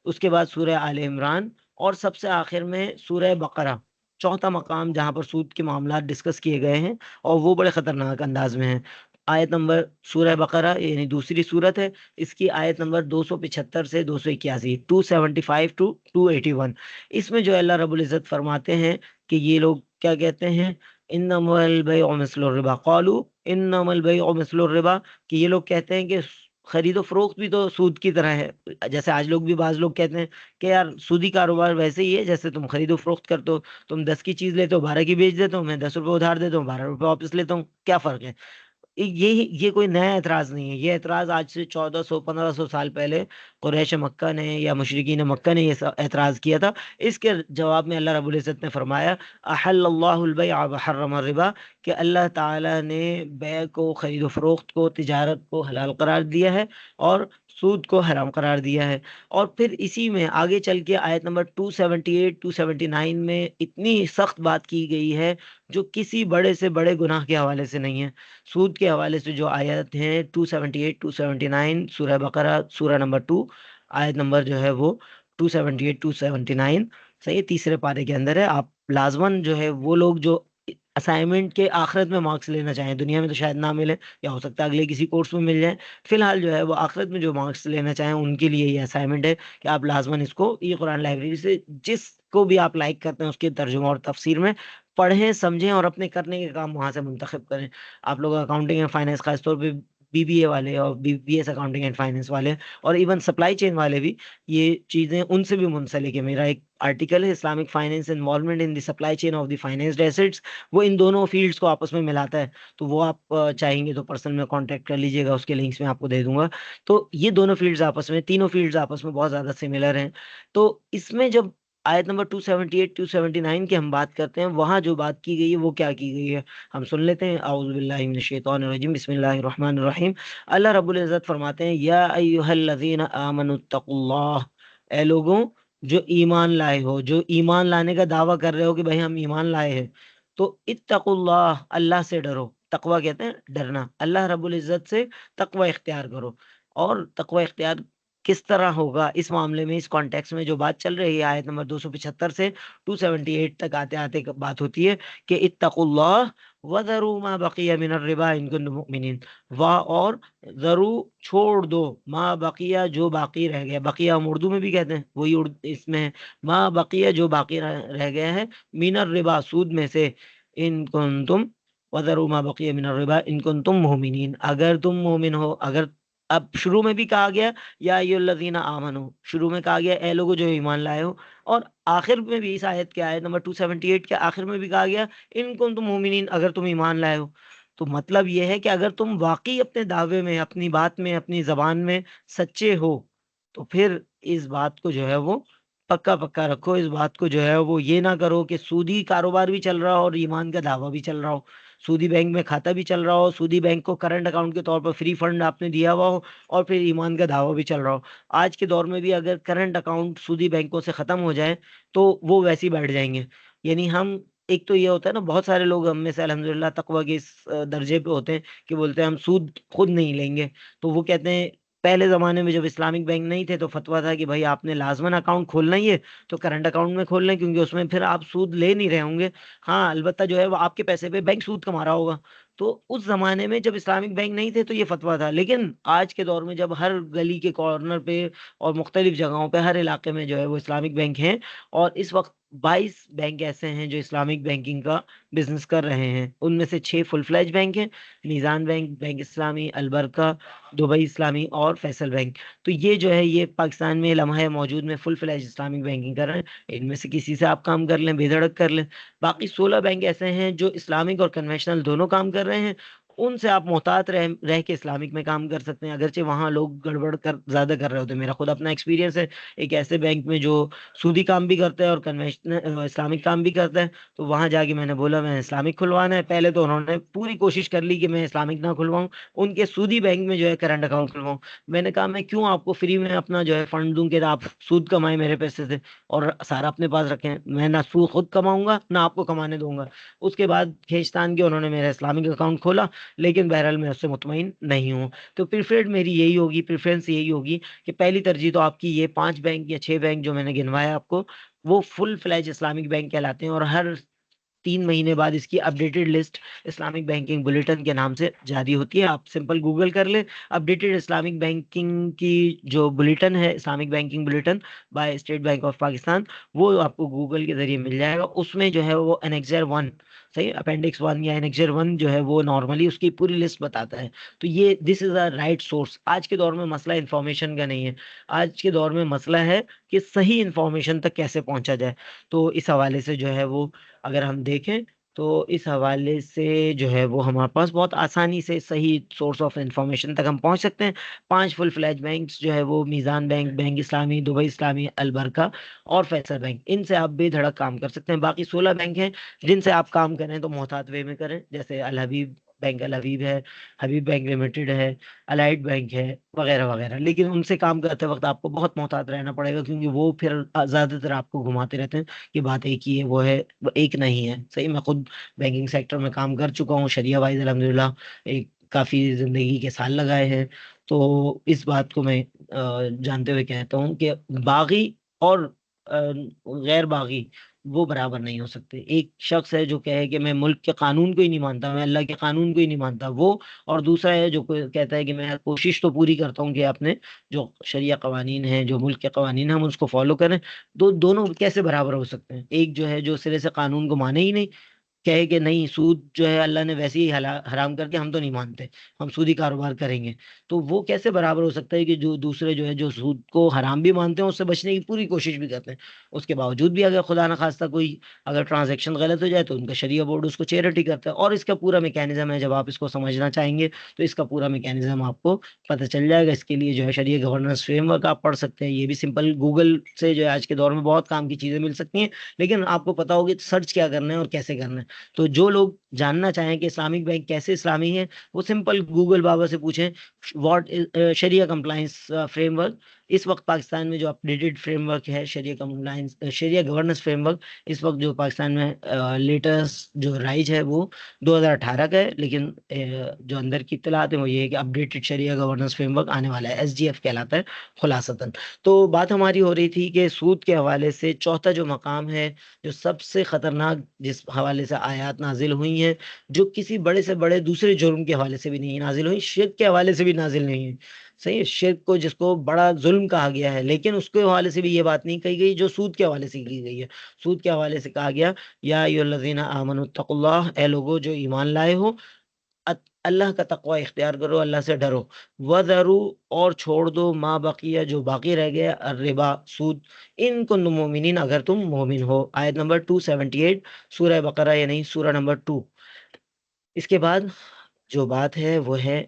उसके बाद सूरह आले इमरान, और सबसे आखिर में सूरह बकरा। चौथा मकाम जहां पर सूद के मामला डिस्कस किए गए हैं, और वो बड़े खतरनाक अंदाज में है। आयत नंबर, सूरह बकरा यानी दूसरी सूरत है, इसकी आयत नंबर 275 से 281, 275 टू 281। इसमें जो अल्लाह रब्बुल इज़्ज़त फरमाते हैं कि ये लोग क्या कहते हैं, इन्नमल बैउ मिस्लुर रिबा क़ालू इन्नमल बैउ मिस्लुर रिबा, कि ये लोग कहते हैं कि खरीदो फरोख्त भी तो सूद की तरह है। जैसे आज लोग भी, बाज लोग कहते हैं कि यार सूदी कारोबार वैसे ही है जैसे तुम खरीदो फरोख्त करते हो। तुम 10 की चीज लेते हो, 12 की बेच देते हो, मैं 10 रुपए उधार देता हूँ, 12 रुपए वापस लेता हूँ, क्या फर्क है? ये कोई नया एतराज नहीं है। ये एतराज आज से 1400-1500 साल पहले कुरैश मक्का ने या मुशरिकीन मक्का ने ये एतराज किया था। इसके जवाब में अल्लाह रब्बुल इज़्ज़त ने फरमाया, अहल्लल्लाहुल बैअ व हर्रम रिबा, कि अल्लाह ताला ने बै को, खरीदो फरोख्त को, तिजारत को हलाल करार दिया है, और सूद को हराम करार दिया है। और फिर इसी में आगे चल के आयत नंबर 278 279 में इतनी सख्त बात की गई है जो किसी बड़े से बड़े गुनाह के हवाले से नहीं है। सूद के हवाले से जो आयत हैं 278 279, सूरह बकरा सूरह नंबर 2, आयत नंबर जो है वो 278 279, सही है, तीसरे पारे के अंदर है। आप लाजमन जो है, वो लोग जो असाइनमेंट के आखिरत में मार्क्स लेना चाहें, दुनिया में तो शायद ना मिले, या हो सकता है अगले किसी कोर्स में मिल जाए, फिलहाल जो है वो आखिरत में जो मार्क्स लेना चाहें उनके लिए ये असाइनमेंट है कि आप लाजमन इसको ये कुरान लाइब्रेरी से, जिसको भी आप लाइक करते हैं उसके तर्जुमा और तफसीर में पढ़ें, समझें, और अपने करने के काम वहां से मुंतखब करें। आप लोग अकाउंटिंग एंड फाइनेंस, खासतौर पे बीबीए वाले और बीबीएस अकाउंटिंग एंड फाइनेंस वाले, और इवन सप्लाई चेन वाले भी, ये चीजें उनसे भी मुंसलिक है। मेरा एक आर्टिकल है, Islamic finance involvement in the supply chain of the financed assets, वो इन दोनों फील्ड्स को आपस में मिलाता है। तो वो आप चाहेंगे तो पर्सनल में कांटेक्ट कर लीजिएगा, उसके लिंक्स मैं आपको दे दूंगा। तो ये दोनों फील्ड्स आपस में, तीनों फील्ड्स आपस में बहुत ज्यादा सिमिलर हैं। तो इसमें जब आयत नंबर 278 279 की हम बात करते हैं, वहां जो बात की गई है वो क्या की गई है, हम सुन लेते हैं। औज़ु बिल्लाहि मिनश शैतानिर रजीम, बिस्मिल्लाहिर रहमानिर रहीम। अल्लाह रब्बुल इज़्ज़त फरमाते हैं, या अय्युहल्लज़ीना आमनुत्तकुल्लाह, ए लोगों जो ईमान लाए हो, जो ईमान लाने का दावा कर रहे हो कि भाई हम ईमान लाए हैं, तो इत्तकुल्लाह, अल्लाह से डरो। तकवा कहते हैं डरना, अल्लाह रब्बुल इज़्ज़त से तकवा इख्तियार करो। और तकवा इख्तियार किस तरह होगा इस मामले में, इस कॉन्टेक्स्ट में जो बात चल रही है, आयत नंबर 275 से 278 तक आते आते बात होती है कि इत्तकुल्लाह वज़रू मा बकिया मिनर रिबा इन कुंतुम मुमिनीन। वाह, और जरू, छोड़ दो, मा बकिया, जो बाकी रह गया, बकिया हम उर्दू में भी कहते हैं, वही उर्दू इसमें है, मा बकिया, जो बाकी रह गया है, मिनर रिबा, सूद में से, इन कुंतुम, वज़रू मा बकिया मिनर रिबा इन कुंतुम मुमिनीन, अगर तुम मोमिन हो, अगर अब शुरू में भी कहा गया या अय्युहल्लज़ीना आमनू, शुरू में कहा गया ए लोगो जो ईमान लाए हो, और आखिर में भी इस आयत के आयत नंबर 278 के आखिर में भी कहा गया इन कुंतुम मुमिनीन, अगर तुम ईमान लाए हो। तो मतलब यह है कि अगर तुम वाकई अपने दावे में, अपनी बात में, अपनी जबान में सच्चे हो, तो फिर इस बात को जो है वो पक्का पक्का रखो। इस बात को जो है वो ये ना करो कि सूदी कारोबार भी चल रहा हो और ईमान का दावा भी चल रहा हो, सूदी बैंक में खाता भी चल रहा हो, सूदी बैंक को करंट अकाउंट के तौर पर फ्री फंड आपने दिया हुआ हो, और फिर ईमान का दावा भी चल रहा हो। आज के दौर में भी अगर करंट अकाउंट सूदी बैंकों से खत्म हो जाए तो वो वैसे ही बैठ जाएंगे। यानी हम, एक तो ये होता है ना, बहुत सारे लोग हम में से अल्हम्दुलिल्लाह तकवा के इस दर्जे पे होते हैं कि बोलते हैं हम सूद खुद नहीं लेंगे। तो वो कहते हैं पहले जमाने में जब इस्लामिक बैंक नहीं थे तो फतवा था कि भाई आपने लाजमन अकाउंट खोलना ही है तो करंट अकाउंट में खोलना है, क्योंकि उसमें फिर आप सूद ले नहीं रहे होंगे। हाँ अलबत्ता जो है वो आपके पैसे पे बैंक सूद कमा रहा होगा। तो उस जमाने में जब इस्लामिक बैंक नहीं थे तो ये फतवा था। लेकिन आज के दौर में जब हर गली के कॉर्नर पे और मुख्तलिफ जगहों पे हर इलाके में जो है वो इस्लामिक बैंक हैं, और इस वक्त 22 बैंक ऐसे हैं जो इस्लामिक बैंकिंग का बिजनेस कर रहे हैं। उनमें से 6 फुल फ्लैज बैंक हैं, मीज़ान बैंक, बैंक इस्लामी, अलबरका, दुबई इस्लामी और फैसल बैंक। तो ये जो है ये पाकिस्तान में लम्हा मौजूद में फुल फ्लैज इस्लामिक बैंकिंग कर रहे हैं। इनमें से किसी से आप काम कर लें, बेधड़क कर लें। बाकी 16 बैंक ऐसे हैं जो इस्लामिक और कन्वेंशनल दोनों काम कर रहे हैं। उनसे आप मोहतात रह के इस्लामिक में काम कर सकते हैं, अगरचे वहां लोग गड़बड़ कर ज्यादा कर रहे होते हैं। मेरा खुद अपना एक्सपीरियंस है एक ऐसे बैंक में जो सूदी काम भी करता है और कन्वेंशनल इस्लामिक काम भी करता है। तो वहां जाके मैंने बोला मैं इस्लामिक खुलवाना है, पहले तो उन्होंने पूरी कोशिश कर ली कि मैं इस्लामिक ना खुलवाऊं, उनके सूदी बैंक में जो है करंट अकाउंट खुलवाऊं। मैंने कहा मैं क्यों आपको फ्री में अपना जो है फंड दूं कि आप सूद कमाए मेरे पैसे से और सारा अपने पास रखें। मैं ना सूद खुद कमाऊंगा ना आपको कमाने दूंगा। उसके बाद खींचतान के उन्होंने मेरा इस्लामिक अकाउंट खोला, लेकिन बहरहाल मैं उससे मुतमईन नहीं हूँ। तो प्रेफरेड मेरी यही होगी, प्रेफरेंस यही होगी कि पहली तरजीह तो आपकी ये 5 बैंक या 6 बैंक जो मैंने गिनवाया आपको, वो फुल फ्लैज इस्लामिक बैंक कहलाते हैं, और हर 3 महीने बाद इसकी updated list Islamic banking bulletin के नाम से जारी होती है। आप सिंपल गूगल कर ले अपडेटेड इस्लामिक बैंकिंग की जो बुलेटिन है, Islamic banking bulletin by state bank of Pakistan, वो आपको गूगल के जरिए मिल जाएगा। उसमें जो है वो एनेक्जर 1, सही अपेंडिक्स 1 या एनेक्जर 1 जो है वो नॉर्मली उसकी पूरी लिस्ट बताता है। तो ये this is a right source. आज के दौर में मसला इंफॉर्मेशन का नहीं है, आज के दौर में मसला है कि सही इंफॉर्मेशन तक कैसे पहुंचा जाए। तो इस हवाले से जो है वो अगर हम देखें तो इस हवाले से जो है वो हमारे पास बहुत आसानी से सही सोर्स ऑफ इंफॉर्मेशन तक हम पहुंच सकते हैं। 5 फुल फ्लैज बैंक्स जो है वो मीज़ान बैंक, बैंक इस्लामी, दुबई इस्लामी, अलबरका और फैसल बैंक, इनसे आप बेधड़क काम कर सकते हैं। बाकी 16 बैंक हैं जिनसे आप काम करें तो मोहतात वे में करें, जैसे अल हबीब बैंक, अल हबीब है, हबीब बैंक लिमिटेड है, अलाइड बैंक है, वगैरह वगैरह। लेकिन उनसे काम करते वक्त आपको बहुत मोहतात रहना पड़ेगा, क्योंकि वो फिर ज्यादातर आपको घुमाते रहते हैं कि बात एक ही है, वो है वो एक नहीं है। सही, मैं खुद बैंकिंग सेक्टर में काम कर चुका हूँ, शरिया वाइज अल्हम्दुलिल्लाह एक काफी जिंदगी के साल लगाए हैं। तो इस बात को मैं जानते हुए कहता हूँ कि बागी और गैर बागी वो बराबर नहीं हो सकते। एक शख्स है जो कहे कि मैं मुल्क के कानून को ही नहीं मानता, मैं अल्लाह के कानून को ही नहीं मानता, वो, और दूसरा है जो कहता है कि मैं कोशिश तो पूरी करता हूँ कि अपने जो शरिया कवानीन हैं, जो मुल्क के कवानीन हैं, हम उसको फॉलो करें। दोनों कैसे बराबर हो सकते हैं? एक जो है जो सिरे से कानून को माने ही नहीं, कहे कि नहीं सूद जो है अल्लाह ने वैसे ही हराम करके हम तो नहीं मानते, हम सूदी कारोबार करेंगे। तो वो कैसे बराबर हो सकता है कि जो दूसरे जो है जो सूद को हराम भी मानते हैं, उससे बचने की पूरी कोशिश भी करते हैं, उसके बावजूद भी अगर खुदा न खास्ता कोई अगर ट्रांजैक्शन गलत हो जाए तो उनका शरिया बोर्ड उसको चैरिटी करता है। और इसका पूरा मैकेनिज्म है, जब आप इसको समझना चाहेंगे तो इसका पूरा मैकेनिज्म आपको पता चल जाएगा। इसके लिए जो है शरिया गवर्नेंस फ्रेमवर्क आप पढ़ सकते हैं, ये भी सिंपल गूगल से जो है आज के दौर में बहुत काम की चीजें मिल सकती हैं। लेकिन आपको पता होगी सर्च क्या करना है और कैसे करना है। तो जो लोग जानना चाहें कि इस्लामिक बैंक कैसे इस्लामी है, वो सिंपल गूगल बाबा से पूछें व्हाट शरिया कंप्लायंस फ्रेमवर्क। इस वक्त पाकिस्तान में जो अपडेटेड फ्रेमवर्क है शरिया कंप्लायंस, शरिया गवर्नेंस फ्रेमवर्क, इस वक्त जो पाकिस्तान में लेटेस्ट जो राइज है वो 2018 का है। लेकिन जो अंदर की इत्तलात है वो ये है कि अपडेटेड शरिया गवर्नेंस फ्रेमवर्क आने वाला है, एसजीएफ कहलाता है खुलासतन। तो बात हमारी हो रही थी कि सूद के हवाले से चौथा जो मकाम है, जो सबसे खतरनाक जिस हवाले से आयात नाजिल हुई हैं, जो किसी बड़े से बड़े दूसरे जुर्म के हवाले से भी नहीं नाजिल हुई, शिर्क के हवाले से भी नाजिल नहीं है। सही है, शिर्क को जिसको बड़ा जुल्म कहा गया है, लेकिन उसके हवाले से भी ये बात नहीं कही गई जो सूद के हवाले से की गई है। सूद के हवाले से कहा गया या अय्युहल्लज़ीना आमनुत्तकुल्लाह, ए लोगो जो ईमान लाए हो, अल्लाह का तकवा इख्तियार करो, अल्लाह से डरो। वज़रू, और छोड़ दो, माँ बकिया, जो बाकी रह गया, रिबा, सूद, इन कुन्तुम मोमिनीन, अगर तुम मोमिन हो। आयत नंबर 278, सूरह बकरा, या नहीं, सूरह नंबर 2। इसके बाद जो बात है वो है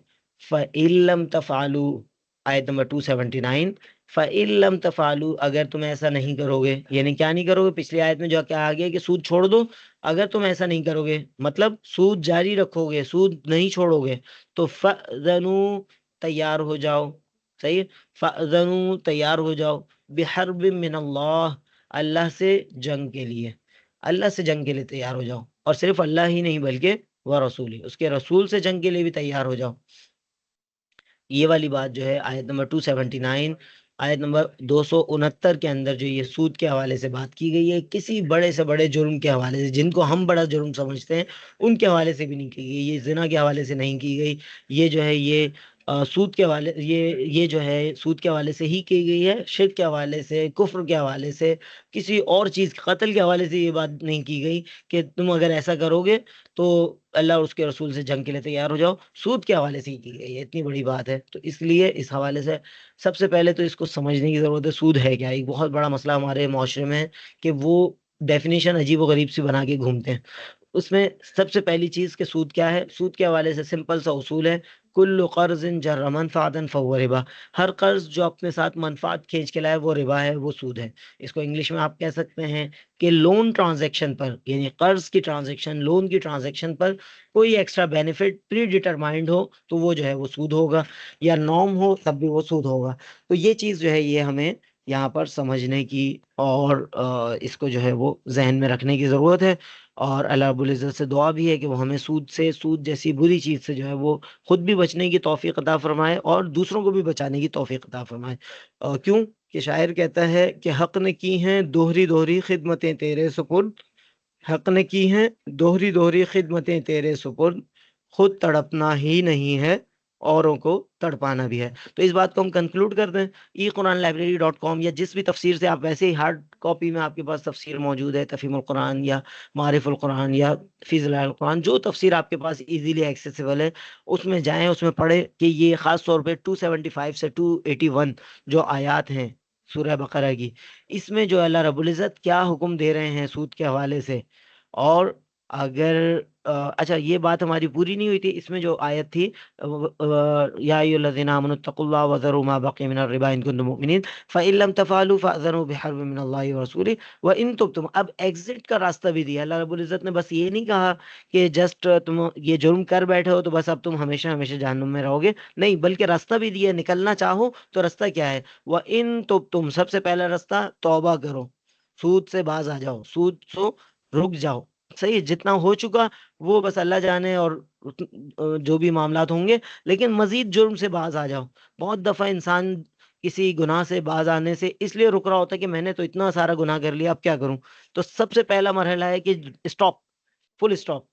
फ़इल्लम तफ़ालू, आयत नंबर 279। फ़इल्लम तफ़ालू, अगर तुम ऐसा नहीं करोगे, यानी क्या नहीं करोगे, पिछली आयत में जो क्या आ गया कि सूद छोड़ दो, अगर तुम ऐसा नहीं करोगे मतलब सूद जारी रखोगे, सूद नहीं छोड़ोगे, तो फ़अज़नु, तैयार हो जाओ। सही है, फ़अज़नु, तैयार हो जाओ, बिहर्बिम मिनल्लाह, अल्लाह से जंग के लिए, अल्लाह से जंग के लिए तैयार हो जाओ। और सिर्फ अल्लाह ही नहीं बल्कि व रसूली, उसके रसूल से जंग के लिए भी तैयार हो जाओ। ये वाली बात जो है आयत नंबर 279, आयत नंबर 269 के अंदर जो ये सूद के हवाले से बात की गई है, किसी बड़े से बड़े जुर्म के हवाले से, जिनको हम बड़ा जुर्म समझते हैं, उनके हवाले से भी नहीं की गई, ये जिना के हवाले से नहीं की गई। ये जो है ये सूद के हवाले, ये जो है सूद के हवाले से ही की गई है, शिर्क के हवाले से, कुफ्र के हवाले से, किसी और चीज, कत्ल के हवाले से ये बात नहीं की गई कि तुम अगर ऐसा करोगे तो अल्लाह और उसके रसूल से जंग के लिए तैयार हो जाओ। सूद के हवाले से ही की गई है, इतनी बड़ी बात है। तो इसलिए इस हवाले से सबसे पहले तो इसको समझने की जरूरत है, सूद है क्या। एक बहुत बड़ा मसला हमारे मुआशरे में है कि वो डेफिनेशन अजीब व गरीब सी बना के घूमते हैं। उसमें सबसे पहली चीज के सूद क्या है, सूद के हवाले से सिंपल सा उसूल है, कुल्लु कर्ज़िन जर्र मनफ़अतन फहुव रिबा। हर कर्ज जो अपने साथ मनफात खींच के लाए वो रिबा है, वो सूद है। इसको इंग्लिश में आप कह सकते हैं कि लोन ट्रांजैक्शन पर, यानी कर्ज की ट्रांजैक्शन, लोन की ट्रांजैक्शन पर कोई एक्स्ट्रा बेनिफिट प्री डिटरमाइंड हो तो वो जो है वो सूद होगा, या नॉर्म हो तब भी वो सूद होगा। तो ये चीज जो है ये हमें यहाँ पर समझने की और इसको जो है वो जहन में रखने की जरूरत है। और अल्लाह रब्बुल इज़्ज़त से दुआ भी है कि वो हमें सूद से, सूद जैसी बुरी चीज से जो है वो खुद भी बचने की तौफीक अता फरमाए और दूसरों को भी बचाने की तौफीक अता फरमाए। क्यों कि शायर कहता है कि हक ने की हैं दोहरी दोहरी खिदमतें तेरे सुपुर्द, हक ने की हैं दोहरी दोहरी खिदमतें तेरे सुपुर्द, खुद तड़पना ही नहीं है, औरों को तड़पाना भी है। तो इस बात को हम कंक्लूड कर दें, ई कुरान लाइब्रेरी .com या जिस भी तफसीर से आप, वैसे ही हार्ड कॉपी में आपके पास तफसीर मौजूद है, तफहीमुल कुरान या मारिफुल कुरान या फिज़लाल कुरान, जो तफसीर आपके पास इजीली एक्सेसिबल है, उसमें जाएं, उसमें पढ़ें कि ये खास तौर पे 275 से 281 जो आयात हैं सूरह बकरा की, इसमें जो अल्लाह रब्बुल इज़्ज़त क्या हुक्म दे रहे हैं सूद के हवाले से। और अगर अच्छा, ये बात हमारी पूरी नहीं हुई थी, इसमें जो आयत थी या अय्युहल्लज़ीना आमनुत्तकुल्लाह वज़रू मा बक़िया मिनर रिबा इन कुंतुम मुमिनीन फ़इन लम तफ़अलू फ़अज़नु बिहर्बिन मिनल्लाहि व रसूलिहि व इन तुब्तुम। अब एग्जिट का रास्ता भी दिया अल्लाह रब्बुल इज़्ज़त ने, बस ये नहीं कहा कि जस्ट तुम ये जुर्म कर बैठे हो तो बस अब तुम हमेशा हमेशा जहन्नुम में रहोगे, नहीं, बल्कि रास्ता भी दिया, निकलना चाहो तो रास्ता क्या है, व इन तुब्तुम, सबसे पहला रास्ता तौबा करो, सूद से बाज आ जाओ, सूद सो रुक जाओ। सही है, जितना हो चुका वो बस अल्लाह जाने, और जो भी मामलात होंगे, लेकिन मजीद जुर्म से बाज आ जाओ। बहुत दफा इंसान किसी गुनाह से बाज आने से इसलिए रुक रहा होता है कि मैंने तो इतना सारा गुनाह कर लिया, अब क्या करूं। तो सबसे पहला मरहला है कि स्टॉप, फुल स्टॉप,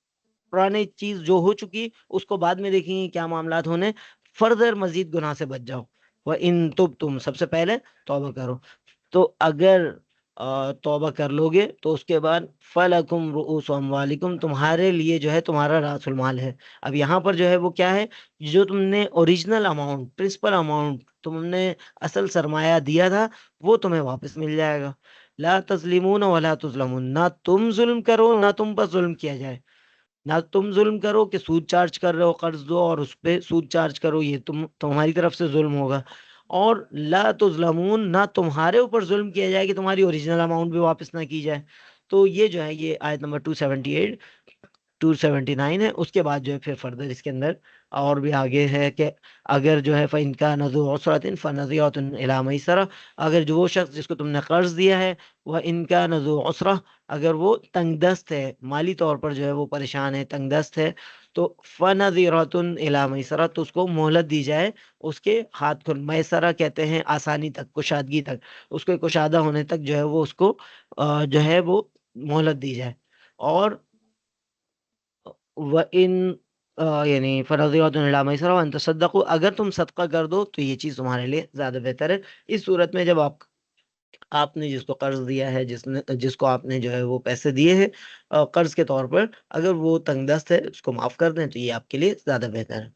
पुरानी चीज जो हो चुकी उसको बाद में देखेंगे क्या मामलात होने, फर्दर मजीद गुनाह से बच जाओ। वह इन तुम सबसे पहले तौबा करो। तो अगर तौबा कर लोगे तो उसके बाद फलकुम रुऊस अमवालिकुम, तुम्हारे लिए जो है तुम्हारा रासुल माल है। अब यहाँ पर जो है वो क्या है, जो तुमने ओरिजिनल अमाउंट, प्रिंसिपल अमाउंट, तुमने असल सरमाया दिया था, वो तुम्हें वापस मिल जाएगा। ला तस्लिमून वला तुज़लमून, ना तुम जुल्म करो ना तुम पर जुल्म किया जाए। ना तुम जुल्म करो कि सूद चार्ज कर रहे हो, कर्ज दो और उस पे सूद चार्ज करो, ये तुम्हारी तरफ से जुल्म होगा। और ला तुज़लमून, ना तुम्हारे ऊपर जुल्म किया जाए कि तुम्हारी ओरिजिनल अमाउंट भी वापस ना की जाए। तो ये जो है ये आयत नंबर 278 279 है। उसके बाद जो है फिर फर्दर इसके अंदर और भी आगे है कि अगर जो है फ़इनका नज़ु उसरतिन फ़नज़ियतुन इला मयसरा, अगर जो वो शख्स जिसको तुमने कर्ज दिया है, वह इनका नज़ु उसरा, अगर वो तंगदस्त है, माली तौर पर जो है वो परेशान है, तंगदस्त है, तो फ़नज़िरतुन इला मयसरा, तो उसको मोहलत दी जाए, उसके हाथ खुल, मयसरा कहते हैं आसानी तक, कुशादगी तक, उसके कुशादा होने तक जो है वो उसको जो है वो मोहलत दी जाए। और व इन यानी फरज़ियतुन इला मयसरा व अन तसद्दक़ू, अगर तुम सदका कर दो तो ये चीज़ तुम्हारे लिए ज़्यादा बेहतर है। इस सूरत में जब आप आपने जिसको कर्ज दिया है, जिसको आपने जो है वो पैसे दिए हैं कर्ज के तौर पर, अगर वो तंगदस्त है उसको माफ कर दें तो ये आपके लिए ज्यादा बेहतर है।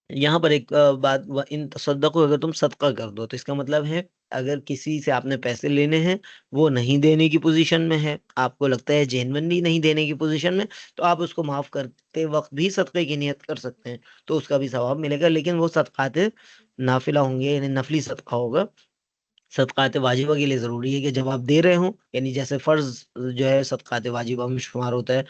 यहाँ पर एक बात, इन तसद्दुक़ को अगर तुम सदका कर दो तो इसका मतलब है, अगर किसी से आपने पैसे लेने हैं, वो नहीं देने की पोजीशन में है, आपको लगता है जेन्युइनली नहीं देने की पोजीशन में, तो आप उसको माफ करते वक्त भी सदक़े की नियत कर सकते हैं, तो उसका भी सवाब मिलेगा, लेकिन वो सदक़ात नाफिला होंगे, यानी नफली सदका होगा। सदक़ात वाजिबा के लिए ज़रूरी है कि जब आप दे रहे हो, यानी जैसे फ़र्ज़ जो है सदक़ात वाजिबा में शुमार होता है,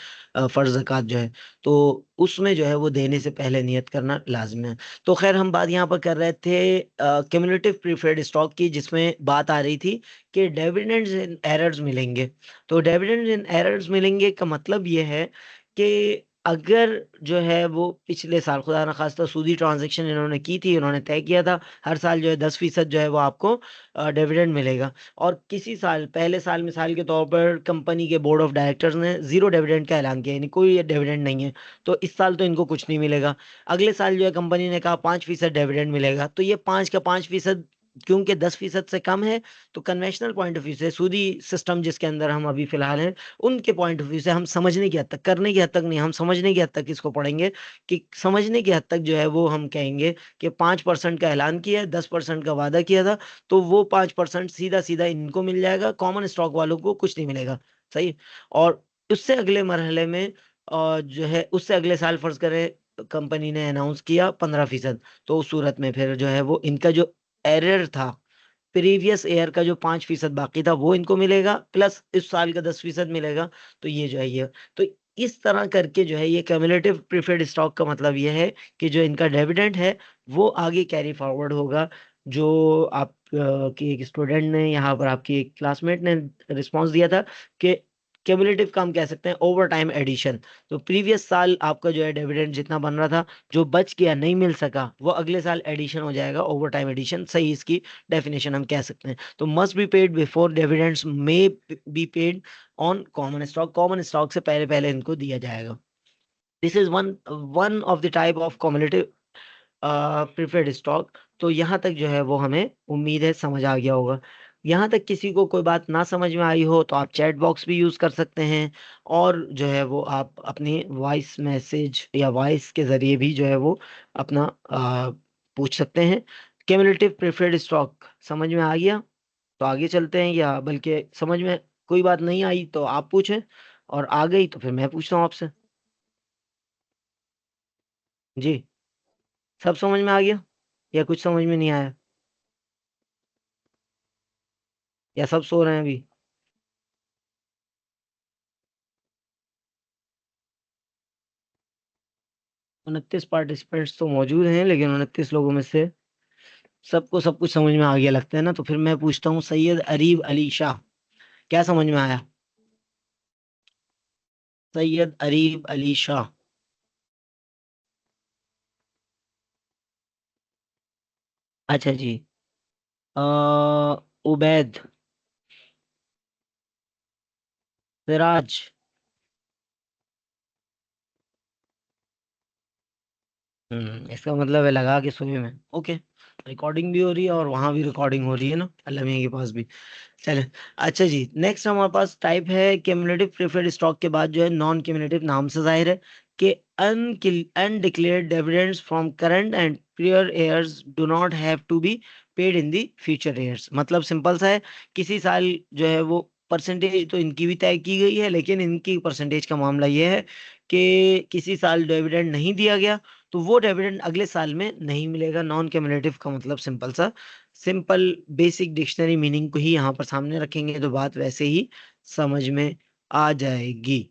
फ़र्ज़ ज़कात जो है, तो उसमें जो है वो देने से पहले नियत करना लाज़िम है। तो ख़ैर हम बात यहाँ पर कर रहे थे क्युमुलेटिव प्रेफ़र्ड स्टॉक की, जिसमें बात आ रही थी कि डिविडेंड्स एंड एरर्स मिलेंगे। तो डिविडेंड्स एंड एरर्स मिलेंगे का मतलब ये है कि अगर जो है वो पिछले साल खुदा ना ख़ास्ता सूदी ट्रांज़ैक्शन इन्होंने की थी, उन्होंने तय किया था, हर साल जो है 10% जो है वो आपको डिविडेंड मिलेगा, और किसी साल, पहले साल मिसाल के तौर पर कंपनी के बोर्ड ऑफ डायरेक्टर्स ने ज़ीरो डिविडेंड का ऐलान किया, यानी कोई डिविडेंड नहीं है, तो इस साल तो इनको कुछ नहीं मिलेगा। अगले साल जो है कंपनी ने कहा 5% डिविडेंड मिलेगा, तो ये 5 का 5% क्योंकि 10% से कम है, तो कन्वेंशनल पॉइंट ऑफ व्यू से, सूदी सिस्टम जिसके अंदर हम अभी फिलहाल हैं, उनके पॉइंट ऑफ व्यू से हम समझने की हद तक, करने की हद तक नहीं, हम समझने की हद तक इसको पढ़ेंगे, कि समझने की हद तक जो है वो हम कहेंगे कि 5% का ऐलान किया है, 10% का वादा किया था, तो वो 5% सीधा-सीधा इनको मिल जाएगा, कॉमन स्टॉक वालों को कुछ नहीं मिलेगा, सही है? और उससे अगले मरहले में जो है उससे अगले साल फ़र्ज़ करें कंपनी ने अनाउंस किया 15%, तो उस सूरत में फिर जो है वो इनका जो एरर था, प्रीवियस ईयर का जो 5% बाकी था वो इनको मिलेगा, प्लस इस साल का 10% मिलेगा, तो ये जो है ये, तो इस तरह करके जो है ये क्युमुलेटिव प्रेफर्ड स्टॉक का मतलब ये है कि जो इनका डिविडेंड है, वो आगे कैरी फॉरवर्ड होगा। जो आप की एक स्टूडेंट ने यहाँ पर, आपकी एक क्लासमेट ने रिस्पॉन्स दिया था कि क्युमुलेटिव का हम कह सकते हैं ओवर टाइम एडिशन। तो प्रीवियस साल आपका जो है डिविडेंड जितना बन रहा था, जो बच गया, नहीं मिल सका, वो अगले साल एडिशन हो जाएगा, ओवर टाइम एडिशन, सही इसकी डेफिनेशन हम कह सकते हैं। तो must be paid before dividends may be paid on common stock, common stock से पहले पहले इनको दिया जाएगा। This is one one of the type of cumulative preferred stock. तो यहाँ तक जो है वो हमें उम्मीद है समझ आ गया होगा। यहाँ तक किसी को कोई बात ना समझ में आई हो तो आप चैट बॉक्स भी यूज़ कर सकते हैं, और जो है वो आप अपनी वॉइस मैसेज या वॉइस के ज़रिए भी जो है वो अपना पूछ सकते हैं। क्यूमुलेटिव प्रेफर्ड स्टॉक समझ में आ गया? तो आगे चलते हैं, या बल्कि समझ में कोई बात नहीं आई तो आप पूछें, और आ गई तो फिर मैं पूछता हूँ आपसे। जी, सब समझ में आ गया या कुछ समझ में नहीं आया, या सब सो रहे हैं अभी? 29 पार्टिसिपेंट्स तो मौजूद हैं, लेकिन 29 लोगों में से सबको सब कुछ समझ में आ गया लगता है ना, तो फिर मैं पूछता हूँ सैयद अरीब अली शाह, क्या समझ में आया? सैयद अरीब अली शाह। अच्छा जी। अ उबैद, सिराज। इसका मतलब है लगा के सोए में, ओके। रिकॉर्डिंग भी हो रही है और वहां भी रिकॉर्डिंग हो रही है ना, अल्लाह मियां के पास भी। चले, अच्छा जी, नेक्स्ट हमारे पास टाइप है क्यूमुलेटिव प्रेफर्ड स्टॉक के बाद जो है नॉन क्यूमुलेटिव, नाम से जाहिर है कि undeclared dividends from current and prior years do not have to be paid in the future years. मतलब सिंपल सा है, किसी साल जो है वो परसेंटेज तो इनकी भी तय की गई है, लेकिन इनकी परसेंटेज का मामला ये है कि किसी साल डिविडेंड नहीं दिया गया, तो वो डिविडेंड अगले साल में नहीं मिलेगा। नॉन क्यूमुलेटिव का मतलब सिंपल सा, सिंपल बेसिक डिक्शनरी मीनिंग को ही यहाँ पर सामने रखेंगे तो बात वैसे ही समझ में आ जाएगी।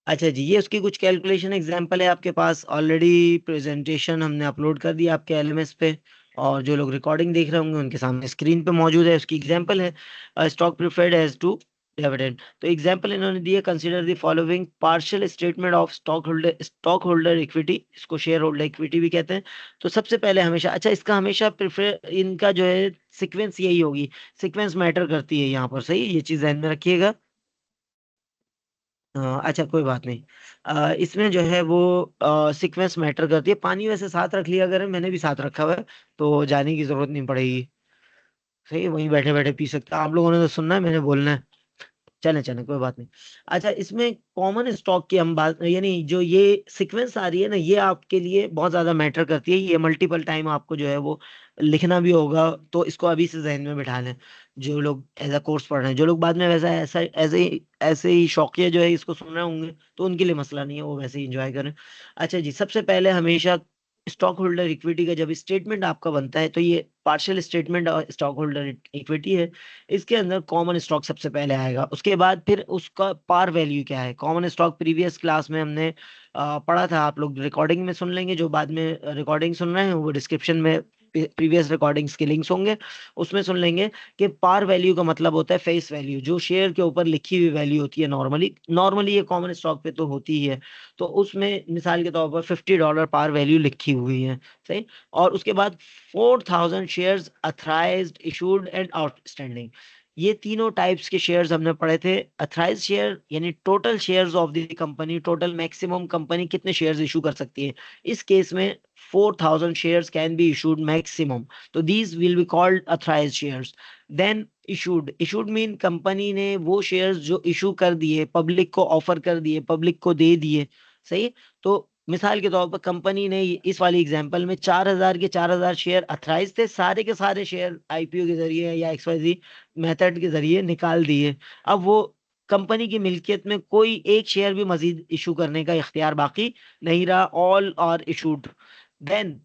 अच्छा जी, ये उसकी कुछ कैलकुलेशन एग्जांपल है आपके पास, ऑलरेडी प्रेजेंटेशन हमने अपलोड कर दी आपके एलएमएस पे, और जो लोग रिकॉर्डिंग देख रहे होंगे उनके सामने स्क्रीन पे मौजूद है, उसकी एग्जांपल है stock preferred as to dividend. तो एग्जांपल इन्होंने दिया, consider the following partial statement of stock holder equity, इसको शेयर होल्डर इक्विटी भी कहते हैं। तो सबसे पहले हमेशा, अच्छा इसका हमेशा प्रिफर, इनका जो है सीक्वेंस यही होगी, सीक्वेंस मैटर करती है यहाँ पर, सही, ये चीज ध्यान में रखिएगा। अच्छा कोई बात नहीं। इसमें जो है वो सीक्वेंस मैटर करती है। पानी वैसे साथ रख लिया अगर, मैंने भी साथ रखा हुआ है, तो जाने की जरूरत नहीं पड़ेगी। सही है, वहीं बैठे बैठे पी सकते हैं। आप लोगों ने तो सुनना है, मैंने बोलना है। चले चले कोई बात नहीं। अच्छा, इसमें कॉमन स्टॉक की हम बात, यानी जो ये सीक्वेंस आ रही है ना, ये आपके लिए बहुत ज्यादा मैटर करती है। ये मल्टीपल टाइम आपको जो है वो लिखना भी होगा, तो इसको अभी से जहन में बिठा लें। जो लोग एज अ कोर्स पढ़ रहे हैं, जो लोग बाद में वैसा ऐसा ऐसे ही शौकिया जो है इसको सुन रहे होंगे, तो उनके लिए मसला नहीं है, वो वैसे ही इंजॉय करें। अच्छा जी, सबसे पहले हमेशा स्टॉक होल्डर इक्विटी का जब स्टेटमेंट आपका बनता है, तो ये पार्शियल स्टेटमेंट और स्टॉक होल्डर इक्विटी है। इसके अंदर कॉमन स्टॉक सबसे पहले आएगा, उसके बाद फिर उसका पार वैल्यू क्या है। कॉमन स्टॉक प्रीवियस क्लास में हमने पढ़ा था, आप लोग रिकॉर्डिंग में सुन लेंगे। जो बाद में रिकॉर्डिंग सुन रहे हैं, वो डिस्क्रिप्शन में प्रीवियस रिकॉर्डिंग्स के लिंक्स होंगे, उसमें सुन लेंगे। कि पार वैल्यू का मतलब होता है फेस वैल्यू, जो शेयर के ऊपर लिखी हुई वैल्यू होती है। नॉर्मली नॉर्मली ये कॉमन स्टॉक पे तो होती ही है। तो उसमें मिसाल के तौर पर $50 पार वैल्यू लिखी हुई है। सही। और उसके बाद 4000 shares authorised, issued and outstanding. ये तीनों टाइप्स के शेयर्स हमने पढ़े थे। अथराइज शेयर यानी total shares of the company, total maximum company कितने शेयर्स इशू कर सकती है। इस केस में 4000 shares can be issued maximum. तो these will be called authorise shares. Then issued, issued mean company ने वो शेयर्स जो इशू कर दिए, पब्लिक को ऑफर कर दिए, पब्लिक को दे दिए। सही। तो मिसाल के तौर पर कंपनी ने इस वाली एग्जांपल में 4000 के 4000 शेयर अथराइज थे, सारे के सारे शेयर आईपीओ के जरिए या XYZ मेथड के जरिए निकाल दिए। अब वो कंपनी की मिल्कियत में कोई एक शेयर भी मजीद इशू करने का इख्तियार बाकी नहीं रहा। All are issued. Then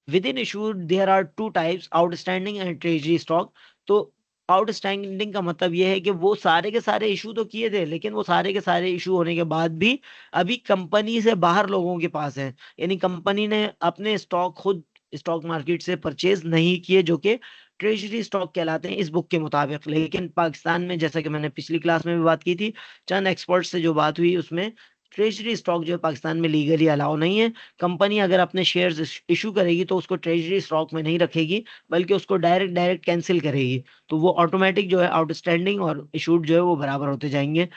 within issued there are two types, outstanding and treasury stock. तो आउटस्टैंडिंग का मतलब यह है कि वो सारे के सारे इशू तो किए थे, लेकिन वो सारे के सारे इशू होने के बाद भी अभी कंपनी से बाहर लोगों के पास है। यानी कंपनी ने अपने स्टॉक खुद स्टॉक मार्केट से परचेज नहीं किए, जो कि ट्रेजरी स्टॉक कहलाते हैं इस बुक के मुताबिक। लेकिन पाकिस्तान में, जैसा कि मैंने पिछली क्लास में भी बात की थी, चंद एक्सपर्ट से जो बात हुई, उसमें ट्रेजरी स्टॉक जो है पाकिस्तान में लीगली अलाउ नहीं है। कंपनी अगर अपने शेयर्स इशू करेगी तो उसको ट्रेजरी स्टॉक में नहीं रखेगी, बल्कि उसको डायरेक्ट डायरेक्ट कैंसिल करेगी। तो वो ऑटोमेटिक जो है आउटस्टैंडिंग और इशूड जो है वो बराबर होते जाएंगे।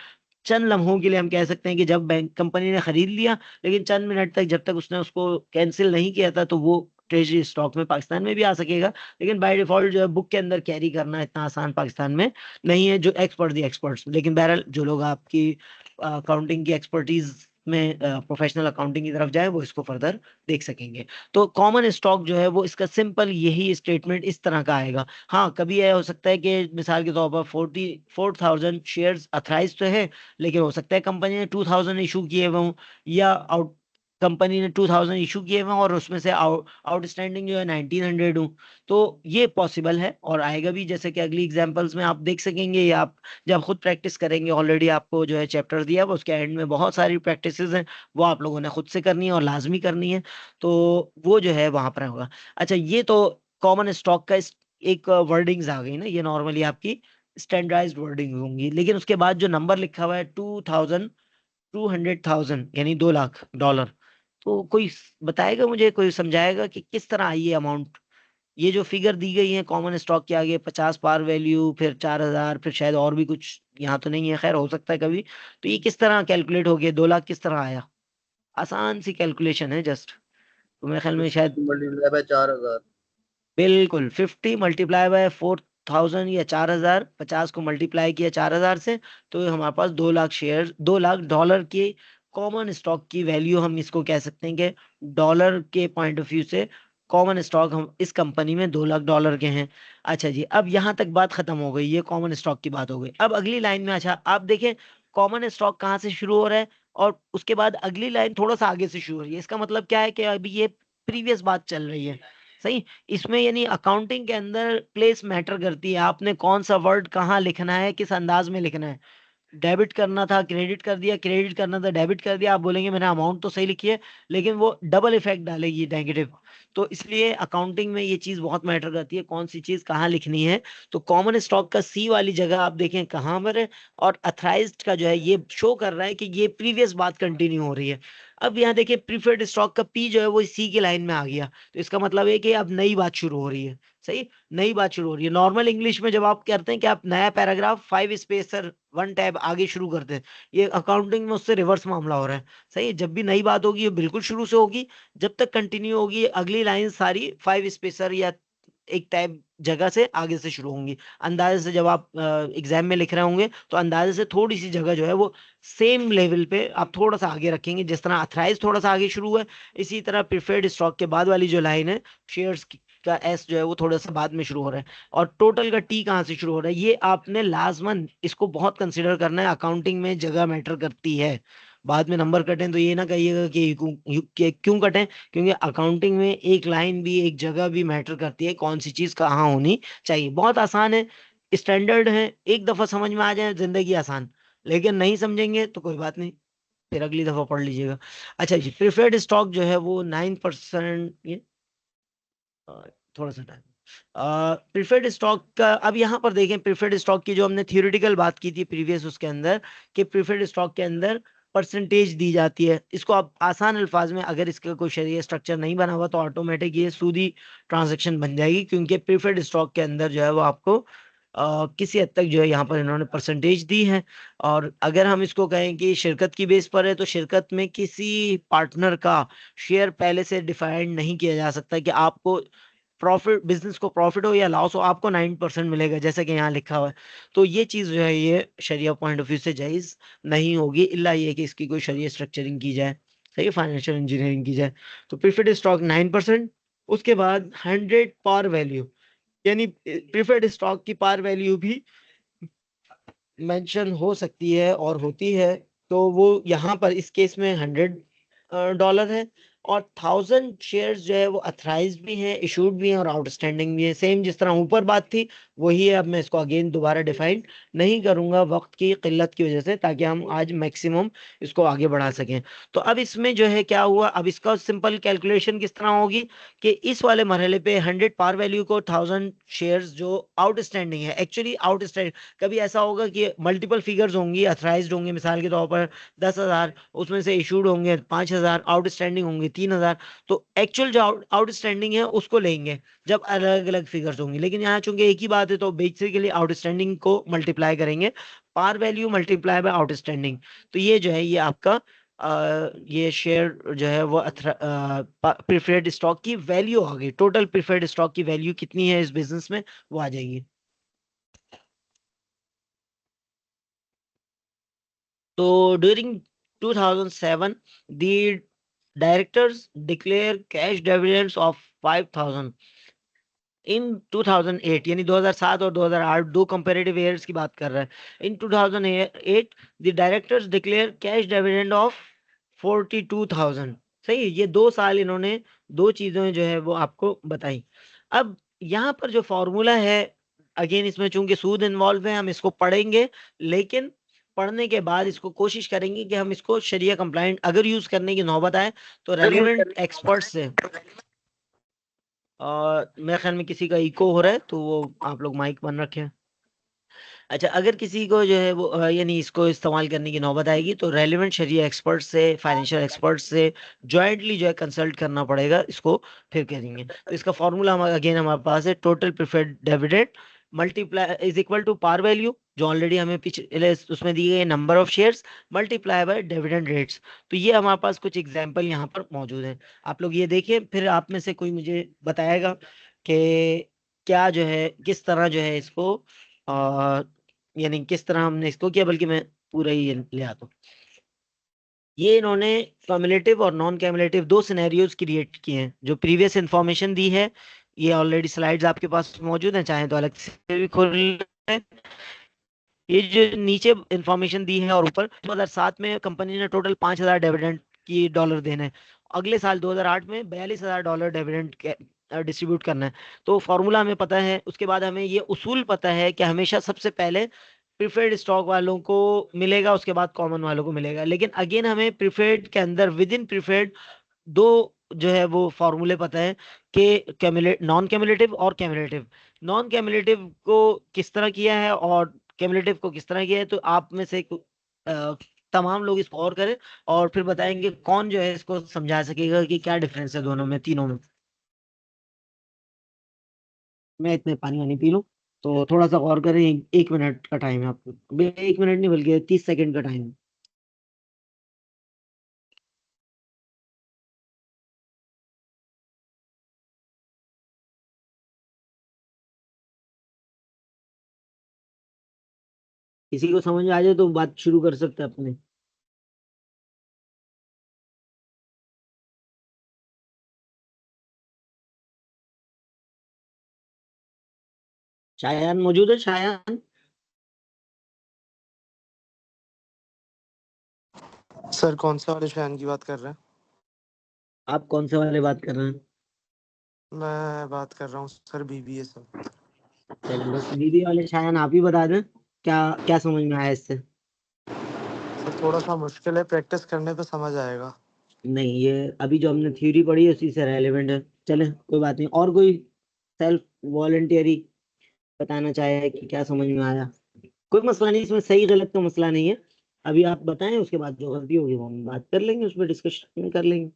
चंद लम्हों के लिए हम कह सकते हैं कि जब बैंक कंपनी ने खरीद लिया, लेकिन चंद मिनट तक जब तक उसने उसको कैंसिल नहीं किया था, तो वो ट्रेजरी स्टॉक में पाकिस्तान में भी आ सकेगा। लेकिन बाय डिफॉल्ट जो है बुक के अंदर कैरी करना इतना आसान पाकिस्तान में नहीं है। जो एक्सपर्ट दी एक्सपर्ट्स, लेकिन बहरहाल जो लोग आपकी अकाउंटिंग की एक्सपर्टीज में, प्रोफेशनल अकाउंटिंग की तरफ जाए, वो इसको फर्दर देख सकेंगे। तो कॉमन स्टॉक जो है वो इसका सिंपल यही स्टेटमेंट इस तरह का आएगा। हाँ, कभी यह हो सकता है कि मिसाल के तौर पर 44,000 शेयर्स अथराइज तो है, लेकिन हो सकता है कंपनी ने 2000 इशू किए हुए हों, या आउट कंपनी ने 2000 इशू किए हुए हों और उसमें से आउटस्टैंडिंग जो है 1900 हूँ। तो ये पॉसिबल है और आएगा भी, जैसे कि अगली एग्जांपल्स में आप देख सकेंगे, या आप जब खुद प्रैक्टिस करेंगे। ऑलरेडी आपको जो है चैप्टर दिया हुआ, उसके एंड में बहुत सारी प्रैक्टिसेस हैं, वो आप लोगों ने खुद से करनी है और लाजमी करनी है। तो वो जो है वहां पर होगा। अच्छा, ये तो कॉमन स्टॉक का एक वर्डिंग्स आ गई ना, ये नॉर्मली आपकी स्टैंडर्डाइज्ड वर्डिंग होंगी। लेकिन उसके बाद जो नंबर लिखा हुआ है 200,000 यानी $2 लाख। तो कोई बताएगा मुझे, कोई समझाएगा कि किस तरह आई ये अमाउंट। ये जो फिगर दी गई है कॉमन स्टॉक के आगे, 50 पार वैल्यू, फिर 4000, फिर शायद और भी कुछ यहाँ तो नहीं है, खैर हो सकता है कभी। तो ये किस तरह कैलकुलेट हो गया, 2 लाख किस तरह आया। आसान सी कैलकुलेशन है जस्ट। तो मेरे ख्याल में शायद 50 मल्टीप्लाई बाय 4000। बिल्कुल 50 × 4,000 या 4000, 50 को मल्टीप्लाई किया 4000 से, तो हमारे पास 2 लाख शेयर, $2 लाख के कॉमन स्टॉक की वैल्यू, हम इसको कह सकते हैं कि डॉलर के पॉइंट ऑफ व्यू से कॉमन स्टॉक हम इस कंपनी में $2 लाख के हैं। अच्छा जी, अब यहाँ तक बात खत्म हो गई, ये कॉमन स्टॉक की बात हो गई। अब अगली लाइन में, अच्छा आप देखें, कॉमन स्टॉक कहाँ से शुरू हो रहा है, और उसके बाद अगली लाइन थोड़ा सा आगे से शुरू हो रही है। इसका मतलब क्या है कि अभी ये प्रीवियस बात चल रही है। सही। इसमें यानी अकाउंटिंग के अंदर प्लेस मैटर करती है, आपने कौन सा वर्ड कहाँ लिखना है, किस अंदाज में लिखना है। डेबिट करना था क्रेडिट कर दिया, क्रेडिट करना था डेबिट कर दिया, आप बोलेंगे मैंने अमाउंट तो सही लिखी है, लेकिन वो डबल इफेक्ट डालेगी नेगेटिव। तो इसलिए अकाउंटिंग में ये चीज बहुत मैटर करती है, कौन सी चीज कहाँ लिखनी है। तो कॉमन स्टॉक का सी वाली जगह आप देखें कहाँ पर है, और अथराइज्ड का जो है ये शो कर रहा है कि ये प्रीवियस बात कंटिन्यू हो रही है। अब यहाँ देखिए, प्रीफर्ड स्टॉक का पी जो है वो सी की लाइन में आ गया, तो इसका मतलब है कि अब नई बात शुरू हो रही है। सही। नई बात शुरू हो रही है। नॉर्मल इंग्लिश में जब आप करते हैं कि आप नया पैराग्राफ 5 स्पेस वन टैब आगे शुरू करते हैं। ये अकाउंटिंग में उससे रिवर्स मामला हो रहा है। सही है, जब भी नई बात होगी ये बिल्कुल शुरू से होगी, जब तक कंटिन्यू होगी अगली लाइन सारी फाइव स्पेसर या एक टाइप जगह से आगे से शुरू होंगी। अंदाजे से जब आप एग्जाम में लिख रहे होंगे तो अंदाजे से थोड़ी सी जगह जो है वो सेम लेवल पे आप थोड़ा सा आगे रखेंगे। जिस तरह अथराइज थोड़ा सा आगे शुरू है, इसी तरह प्रिफर्ड स्टॉक के बाद वाली जो लाइन है शेयर्स का एस जो है वो थोड़ा सा बाद में शुरू हो रहा है। और टोटल का टी कहाँ से शुरू हो रहा है, ये आपने लाजमन इसको बहुत कंसिडर करना है। अकाउंटिंग में जगह मैटर करती है। बाद में नंबर कटें तो ये ना कहिएगा कि क्यों कटें, क्योंकि अकाउंटिंग में एक लाइन भी एक जगह भी मैटर करती है, कौन सी चीज कहाँ होनी चाहिए। बहुत आसान है, स्टैंडर्ड है, एक दफा समझ में आ जाए जिंदगी आसान। लेकिन नहीं समझेंगे तो कोई बात नहीं, फिर अगली दफा पढ़ लीजिएगा। अच्छा जी, प्रिफर्ड स्टॉक जो है वो 9%, ये अ, थोड़ा सा टाइम। प्रिफर्ड स्टॉक का अब यहाँ पर देखें, प्रिफर्ड स्टॉक की जो हमने थियोरेटिकल बात की थी प्रीवियस उसके अंदर, कि प्रिफर्ड स्टॉक के अंदर परसेंटेज दी जाती है। इसको आप आसान अल्फाज में, अगर इसका कोई शरीय स्ट्रक्चर नहीं बना हुआ तो ऑटोमेटिक ये सूदी ट्रांजैक्शन बन जाएगी, क्योंकि प्रिफर्ड स्टॉक के अंदर जो है वो आपको किसी हद तक जो है यहाँ पर इन्होंने परसेंटेज दी है। और अगर हम इसको कहें कि शिरकत की बेस पर है, तो शिरकत में किसी पार्टनर का शेयर पहले से डिफाइंड नहीं किया जा सकता कि आपको प्रॉफिट, बिजनेस को प्रॉफिट हो या लॉस हो, आपको 9% मिलेगा जैसा कि यहाँ लिखा हुआ है। तो ये चीज जो है ये शरिया पॉइंट ऑफ व्यू से जायज नहीं होगी, इल्ला ये कि इसकी कोई शरिया स्ट्रक्चरिंग की जाए, सही, फाइनेंशियल इंजीनियरिंग की जाए। तो प्रीफर्ड स्टॉक 9%। उसके बाद 100 पार वैल्यू, यानी प्रीफर्ड स्टॉक की पार वैल्यू भी मेंशन हो सकती है और होती है। तो वो यहाँ पर इस केस में $100 है। और 1000 शेयर्स जो है वो अथराइज भी हैं, इशूड भी हैं और आउटस्टैंडिंग भी है। सेम जिस तरह ऊपर बात थी वही है। अब मैं इसको अगेन दोबारा डिफाइन नहीं करूंगा वक्त की किल्लत की वजह से, ताकि हम आज मैक्सिमम इसको आगे बढ़ा सकें। तो अब इसमें जो है क्या हुआ, अब इसका सिंपल कैलकुलेशन किस तरह होगी कि इस वाले मरहले पे 100 पार वैल्यू को 1000 शेयर्स जो आउटस्टैंडिंग है, एक्चुअली आउटस्टैंडिंग, कभी ऐसा होगा कि मल्टीपल फिगर्स होंगी, अथराइज्ड होंगे मिसाल के तौर पर 10,000, उसमें से इशूड होंगे 5,000, आउटस्टैंडिंग होंगे 3,000। तो एक्चुअल जो आउटस्टैंडिंग है उसको लेंगे जब अलग अलग फिगर्स होंगी। लेकिन यहाँ चूंकि एक ही बात है तो बेसिकली आउटस्टैंडिंग को मल्टीप्लाई करेंगे, par value multiply by outstanding. तो ये जो है ये आपका ये शेयर जो है वो प्रिफर्ड स्टॉक की वैल्यू आ गई। टोटल प्रिफर्ड स्टॉक की वैल्यू कितनी है इस बिजनेस में वो आ जाएगी। So during 2007, the directors declare cash dividends of 5,000। इन 2008, यानी 2007 और 2008 दो कंपेरेटिव ईयर्स की बात कर रहा है। इन 2008 the directors declare cash dividend of 42,000। सही है, ये 2 साल इन्होंने दो चीजें जो है वो आपको बताई। अब यहाँ पर जो फॉर्मूला है, अगेन इसमें चूंकि सूद इन्वॉल्व है हम इसको पढ़ेंगे, लेकिन पढ़ने के बाद इसको कोशिश करेंगे कि हम इसको शरिया कंप्लाइंट अगर यूज करने की नौबत आए तो रेलिवेंट एक्सपर्ट से। और मेरे ख्याल में किसी का इको हो रहा है तो वो आप लोग माइक बंद रखें। अच्छा, अगर किसी को जो है वो यानी इसको इस्तेमाल करने की नौबत आएगी तो रेलिवेंट शरिया एक्सपर्ट से, फाइनेंशियल एक्सपर्ट से जॉइंटली जो है कंसल्ट करना पड़ेगा इसको, फिर करेंगे। तो इसका फॉर्मूला अगेन हमारे पास है, total preferred dividend multiply is equal to par value जो ऑलरेडी हमें पिछले उसमें दी गई, number of shares multiply by dividend rates. तो ये हमारे पास कुछ एग्जांपल यहाँ पर मौजूद हैं, आप लोग ये देखिए, फिर आप में से कोई मुझे बताएगा कि क्या जो है किस तरह जो है इसको यानी किस तरह हमने इसको किया, बल्कि मैं पूरा ही ये ले आता हूँ। ये इन्होंने कम्युलेटिव और नॉन कम्युलेटिव दो सिनेरियोज क्रिएट किए हैं। जो प्रीवियस इंफॉर्मेशन दी है ये ऑलरेडी स्लाइड्स आपके पास मौजूद हैं, चाहे तो अलग से भी खोल लें। ये जो नीचे इंफॉर्मेशन दी है और ऊपर 2007 में कंपनी ने टोटल 5,000 डिविडेंड की डॉलर देने हैं। अगले साल 2008 में $42,000 डिविडेंड डिस्ट्रीब्यूट करना है। तो फॉर्मूला हमें पता है, उसके बाद हमें ये उसूल पता है कि हमेशा सबसे पहले प्रिफर्ड स्टॉक वालों को मिलेगा, उसके बाद कॉमन वालों को मिलेगा। लेकिन अगेन हमें प्रिफर्ड के अंदर विद इन प्रिफर्ड दो जो है वो फॉर्मूले पता है कि नॉन कैमुलेटिव और कैमुलेटिव। नॉन कैमुलेटिव को किस तरह किया है और कैमुलेटिव को किस तरह किया है, तो आप में से तमाम लोग इसको और करें और फिर बताएंगे कौन जो है इसको समझा सकेगा कि क्या डिफरेंस है दोनों में, तीनों में। मैं इतने पानी वानी पी लूं। तो थोड़ा सा गौर करें, 1 मिनट का टाइम है आपको, 1 मिनट नहीं बल्कि 30 सेकंड का टाइम है। किसी को समझ में आ जाए तो बात शुरू कर सकते हैं अपने। शायान मौजूद है? शायान, सर कौन से वाले फैन की बात कर रहे हैं? आप कौन से वाले बात कर रहे हैं? मैं बात कर रहा हूँ सर बीबीए सर। चलिए, बस दीदी वाले शायान आप ही बता दें, क्या क्या समझ में आया इससे। सर थोड़ा सा मुश्किल है, प्रैक्टिस करने पे समझ आएगा। नहीं, ये अभी जो हमने थ्योरी पढ़ी है उसी से रेलेवेंट है। चले, कोई बात नहीं। और कोई सेल्फ वॉलंटियरी बताना चाहे कि क्या समझ में आया? कोई मसला नहीं, इसमें सही गलत का मसला नहीं है। अभी आप बताएं, उसके बाद जो गलती होगी वो हम बात कर लेंगे, उस पर डिस्कशन कर लेंगे।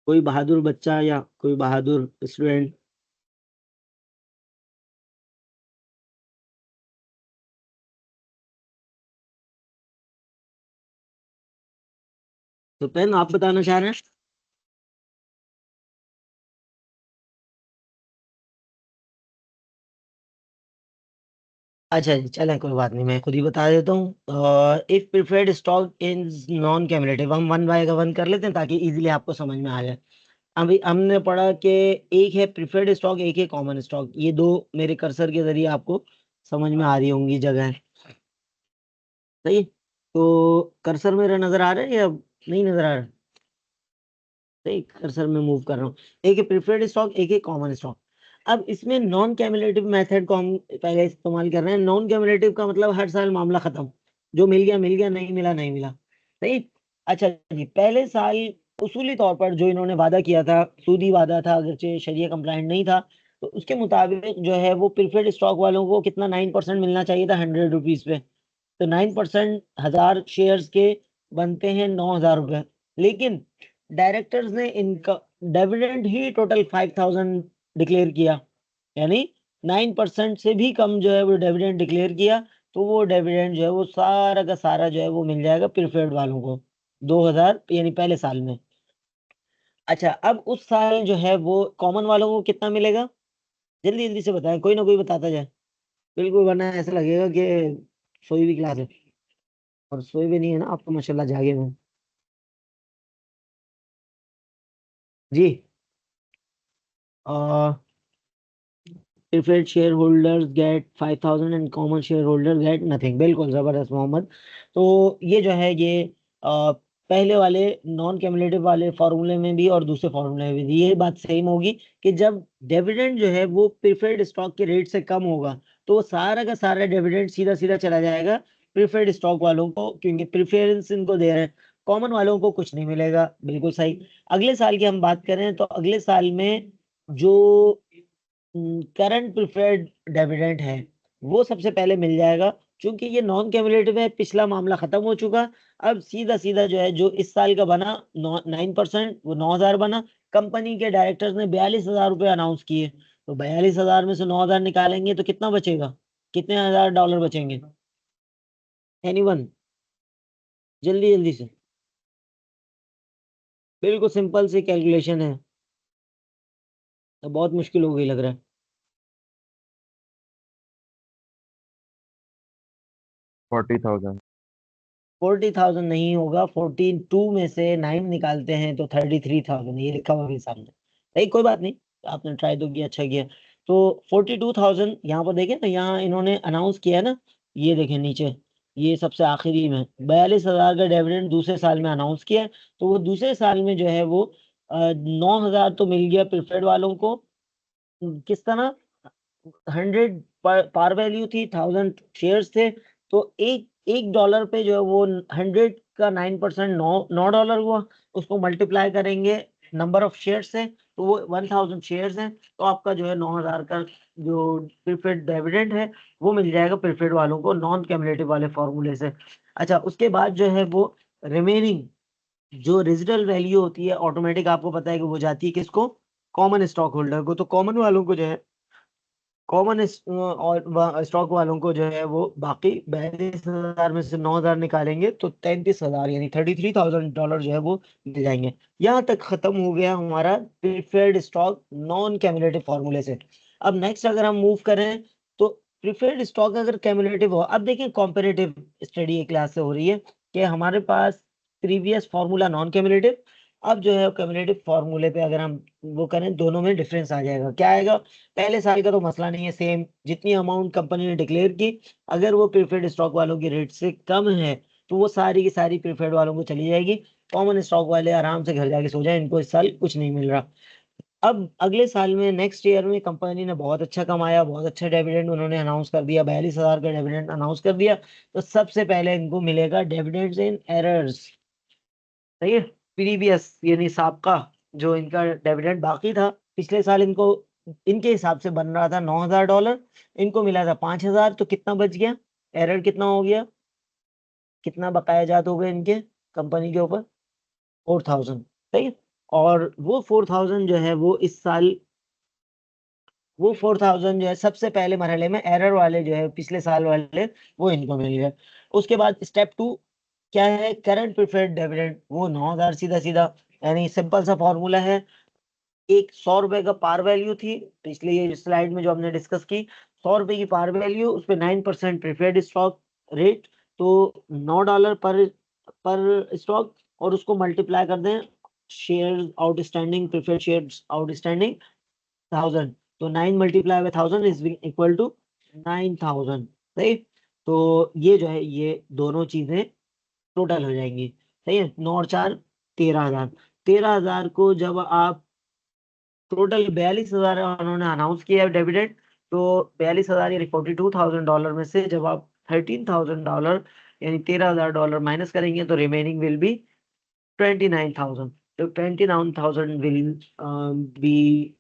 कोई बहादुर बच्चा या कोई बहादुर स्टूडेंट? तो पेन आप बताना चाह रहे हैं? अच्छा जी, चलें, कोई बात नहीं, मैं खुद ही बता देता हूँ। If preferred stock is non cumulative, हम वन बाय वन कर लेते हैं ताकि इजीली आपको समझ में आ जाए। अभी हमने पढ़ा कि एक है प्रिफर्ड स्टॉक, एक है कॉमन स्टॉक। ये दो मेरे कर्सर के जरिए आपको समझ में आ रही होंगी जगह। सही है? तो कर्सर मेरा नजर आ रहा है या नहीं नजर आ रहा है? सही, कर्सर में मूव कर रहा हूँ। एक है प्रिफर्ड स्टॉक, एक है कॉमन स्टॉक। अब इसमें नॉन कैमुलेटिव मेथड को हम पहले इस्तेमाल कर रहे हैं। नॉन कैमुलेटिव का मतलब हर साल मामला खत्म, जो मिल गया, नहीं मिला नहीं मिला। सही। अच्छा जी, पहले साल उसूली तौर पर जो इन्होंने वादा किया था, सूदी वादा था, अगरचे शरिया कंप्लाइंट नहीं था, तो उसके मुताबिक जो है वो प्रिफर्ड स्टॉक वालों को कितना 9% मिलना चाहिए था 100 रुपीज पे। तो 9%, 1000 शेयर्स के बनते हैं 9,000 रुपए। लेकिन डायरेक्टर्स ने इनका डिविडेंड ही टोटल 5,000 डिक्लेयर किया, यानी 9% से भी कम जो है वो डिविडेंड डिक्लेयर किया। तो वो डिविडेंड जो है वो सारा का सारा जो है वो मिल जाएगा प्रिफर्ड वालों को, 2,000, यानी पहले साल में। अच्छा, अब उस साल जो है वो कॉमन वालों को कितना मिलेगा? जल्दी जल्दी से बताएं, कोई ना कोई बताता जाए। बिल्कुल, वरना ऐसा लगेगा कि सोई भी क्लास है। और सोए भी नहीं है ना आप तो, माशाल्लाह जागे हुए हैं। जी। Preferred share holders get 5,000 and common share holder get nothing. बिल्कुल जबरदस्त मोहम्मद। तो ये जो है ये पहले वाले नॉन कैमुलेटिव वाले फॉर्मूले में भी और दूसरे फॉर्मूले में भी ये बात सेम होगी कि जब डिविडेंड जो है वो प्रेफर्ड स्टॉक के रेट से कम होगा, तो वो सारा का सारा डिविडेंड सीधा सीधा चला जाएगा प्रेफर्ड स्टॉक वालों को, क्योंकि प्रेफरेंस इनको दे रहे हैं। कॉमन वालों को कुछ नहीं मिलेगा। बिल्कुल सही। अगले साल की हम बात करें तो अगले साल में जो करंट प्रिफर्ड डिविडेंड है वो सबसे पहले मिल जाएगा। क्योंकि ये नॉन कैमुलेटिव है, पिछला मामला खत्म हो चुका। अब सीधा सीधा जो है जो इस साल का बना 9% वो 9,000 बना। कंपनी के डायरेक्टर्स ने 42,000 रुपये अनाउंस किए, तो 42,000 में से 9,000 निकालेंगे तो कितना बचेगा? कितने हजार डॉलर बचेंगे? एनीवन? जल्दी जल्दी से। बिल्कुल सिंपल सी कैलकुलेशन है, तो बहुत मुश्किल हो गई लग रहा है। 40,000। 40,000 नहीं होगा। 42 में से 9 निकालते हैं तो 33,000, ये लिखा हुआ भी सामने। नहीं, कोई बात नहीं, आपने ट्राई तो किया, अच्छा किया। तो 42,000 यहाँ पर देखें ना, यहाँ इन्होंने अनाउंस किया है ना, ये देखें नीचे, ये सबसे आखिरी में 42,000 का डिविडेंड दूसरे साल में अनाउंस किया है। तो वो दूसरे साल में जो है वो 9,000 तो मिल गया प्रिफर्ड वालों को। किस तरह? 100 पार वैल्यू थी, 1,000 शेयर्स थे। तो एक एक डॉलर पे जो है वो 100 का 9%, 9 डॉलर हुआ। उसको मल्टीप्लाई करेंगे नंबर ऑफ शेयर से, तो वो 1,000 शेयर्स हैं। तो आपका जो है 9,000 का जो प्रीफेड डिविडेंड है वो मिल जाएगा प्रीफेड वालों को नॉन कैमुलेटिव वाले फॉर्मूले से। अच्छा, उसके बाद जो है वो रिमेनिंग जो रेजिडल वैल्यू होती है ऑटोमेटिक, आपको पता है कि वो जाती है किसको? कॉमन स्टॉक होल्डर को, तो कॉमन वालों को जो है कॉमन और स्टॉक वालों को जो है वो बाकी 42,000 में से 9,000 निकालेंगे तो 33,000 यानी $33,000 जो है वो मिल जाएंगे। यहाँ तक खत्म हो गया हमारा प्रिफर्ड स्टॉक नॉन कैमुलेटिव फॉर्मूले से। अब नेक्स्ट अगर हम मूव करें तो प्रिफर्ड स्टॉक अगर कैमुलेटिव हो, अब देखिए कॉम्पेरेटिव स्टडी एक क्लास से हो रही है कि हमारे पास प्रीवियस फॉर्मूला नॉन कैमुलेटिव, अब जो है कैमुलेटिव फॉर्मूले पे अगर हम वो करें दोनों में डिफरेंस आ जाएगा। क्या आएगा? पहले साल का तो मसला नहीं है, सेम जितनी अमाउंट कंपनी ने डिक्लेयर की, अगर वो प्रीफर्ड स्टॉक वालों की रेट से कम है तो वो सारी की सारी प्रीफर्ड वालों को चली जाएगी। कॉमन स्टॉक वाले आराम से घर जाके सो जाए, इनको इस साल कुछ नहीं मिल रहा। अब अगले साल में नेक्स्ट ईयर में कंपनी ने बहुत अच्छा कमाया, बहुत अच्छा डिविडेंड उन्होंने अनाउंस कर दिया, 42,000 का डिविडेंड अनाउंस कर दिया, तो सबसे पहले इनको मिलेगा डिविडेंड्स इन एरर्स। सही है, प्रीवियस यानी साबका जो इनका डिविडेंड बाकी था पिछले साल, इनको इनके हिसाब से बन रहा था $9,000, इनको मिला था 5,000, तो कितना बच गया? एरर कितना हो गया? कितना बकाया जात हो गए इनके कंपनी के ऊपर? 4,000। सही है, और वो 4,000 जो है वो 4,000 जो है सबसे पहले मरहले में एरर वाले जो है पिछले साल वाले, वो इनको मिल गए। उसके बाद स्टेप 2 क्या है? करंट प्रिफर्ड डिविडेंड, वो 9,000 सीधा सीधा, यानी सिंपल सा फॉर्मूला है। एक 100 रुपए का पार वैल्यू थी पिछले ये स्लाइड में जो हमने डिस्कस की, 100 रुपए की पार वैल्यू, उस पे 9% प्रिफर्ड स्टॉक रेट, तो $9 पर स्टॉक, और उसको मल्टीप्लाई कर दें share outstanding, preferred shares outstanding 1,000, तो 9 multiply by 1,000 is equal to 9,000। सही, तो ये जो है ये दोनों चीजें टोटल हो जाएंगी। सही है, 9 और 4 13,000। 13,000 को जब आप टोटल 42,000 उन्होंने अनाउंस किया है डिविडेंड, तो 42,000 यानी $42,000 में से जब आप $13,000 यानी $13,000 माइनस करेंगे तो रिमेनिंग विल बी 29,000। तो 29,000 will be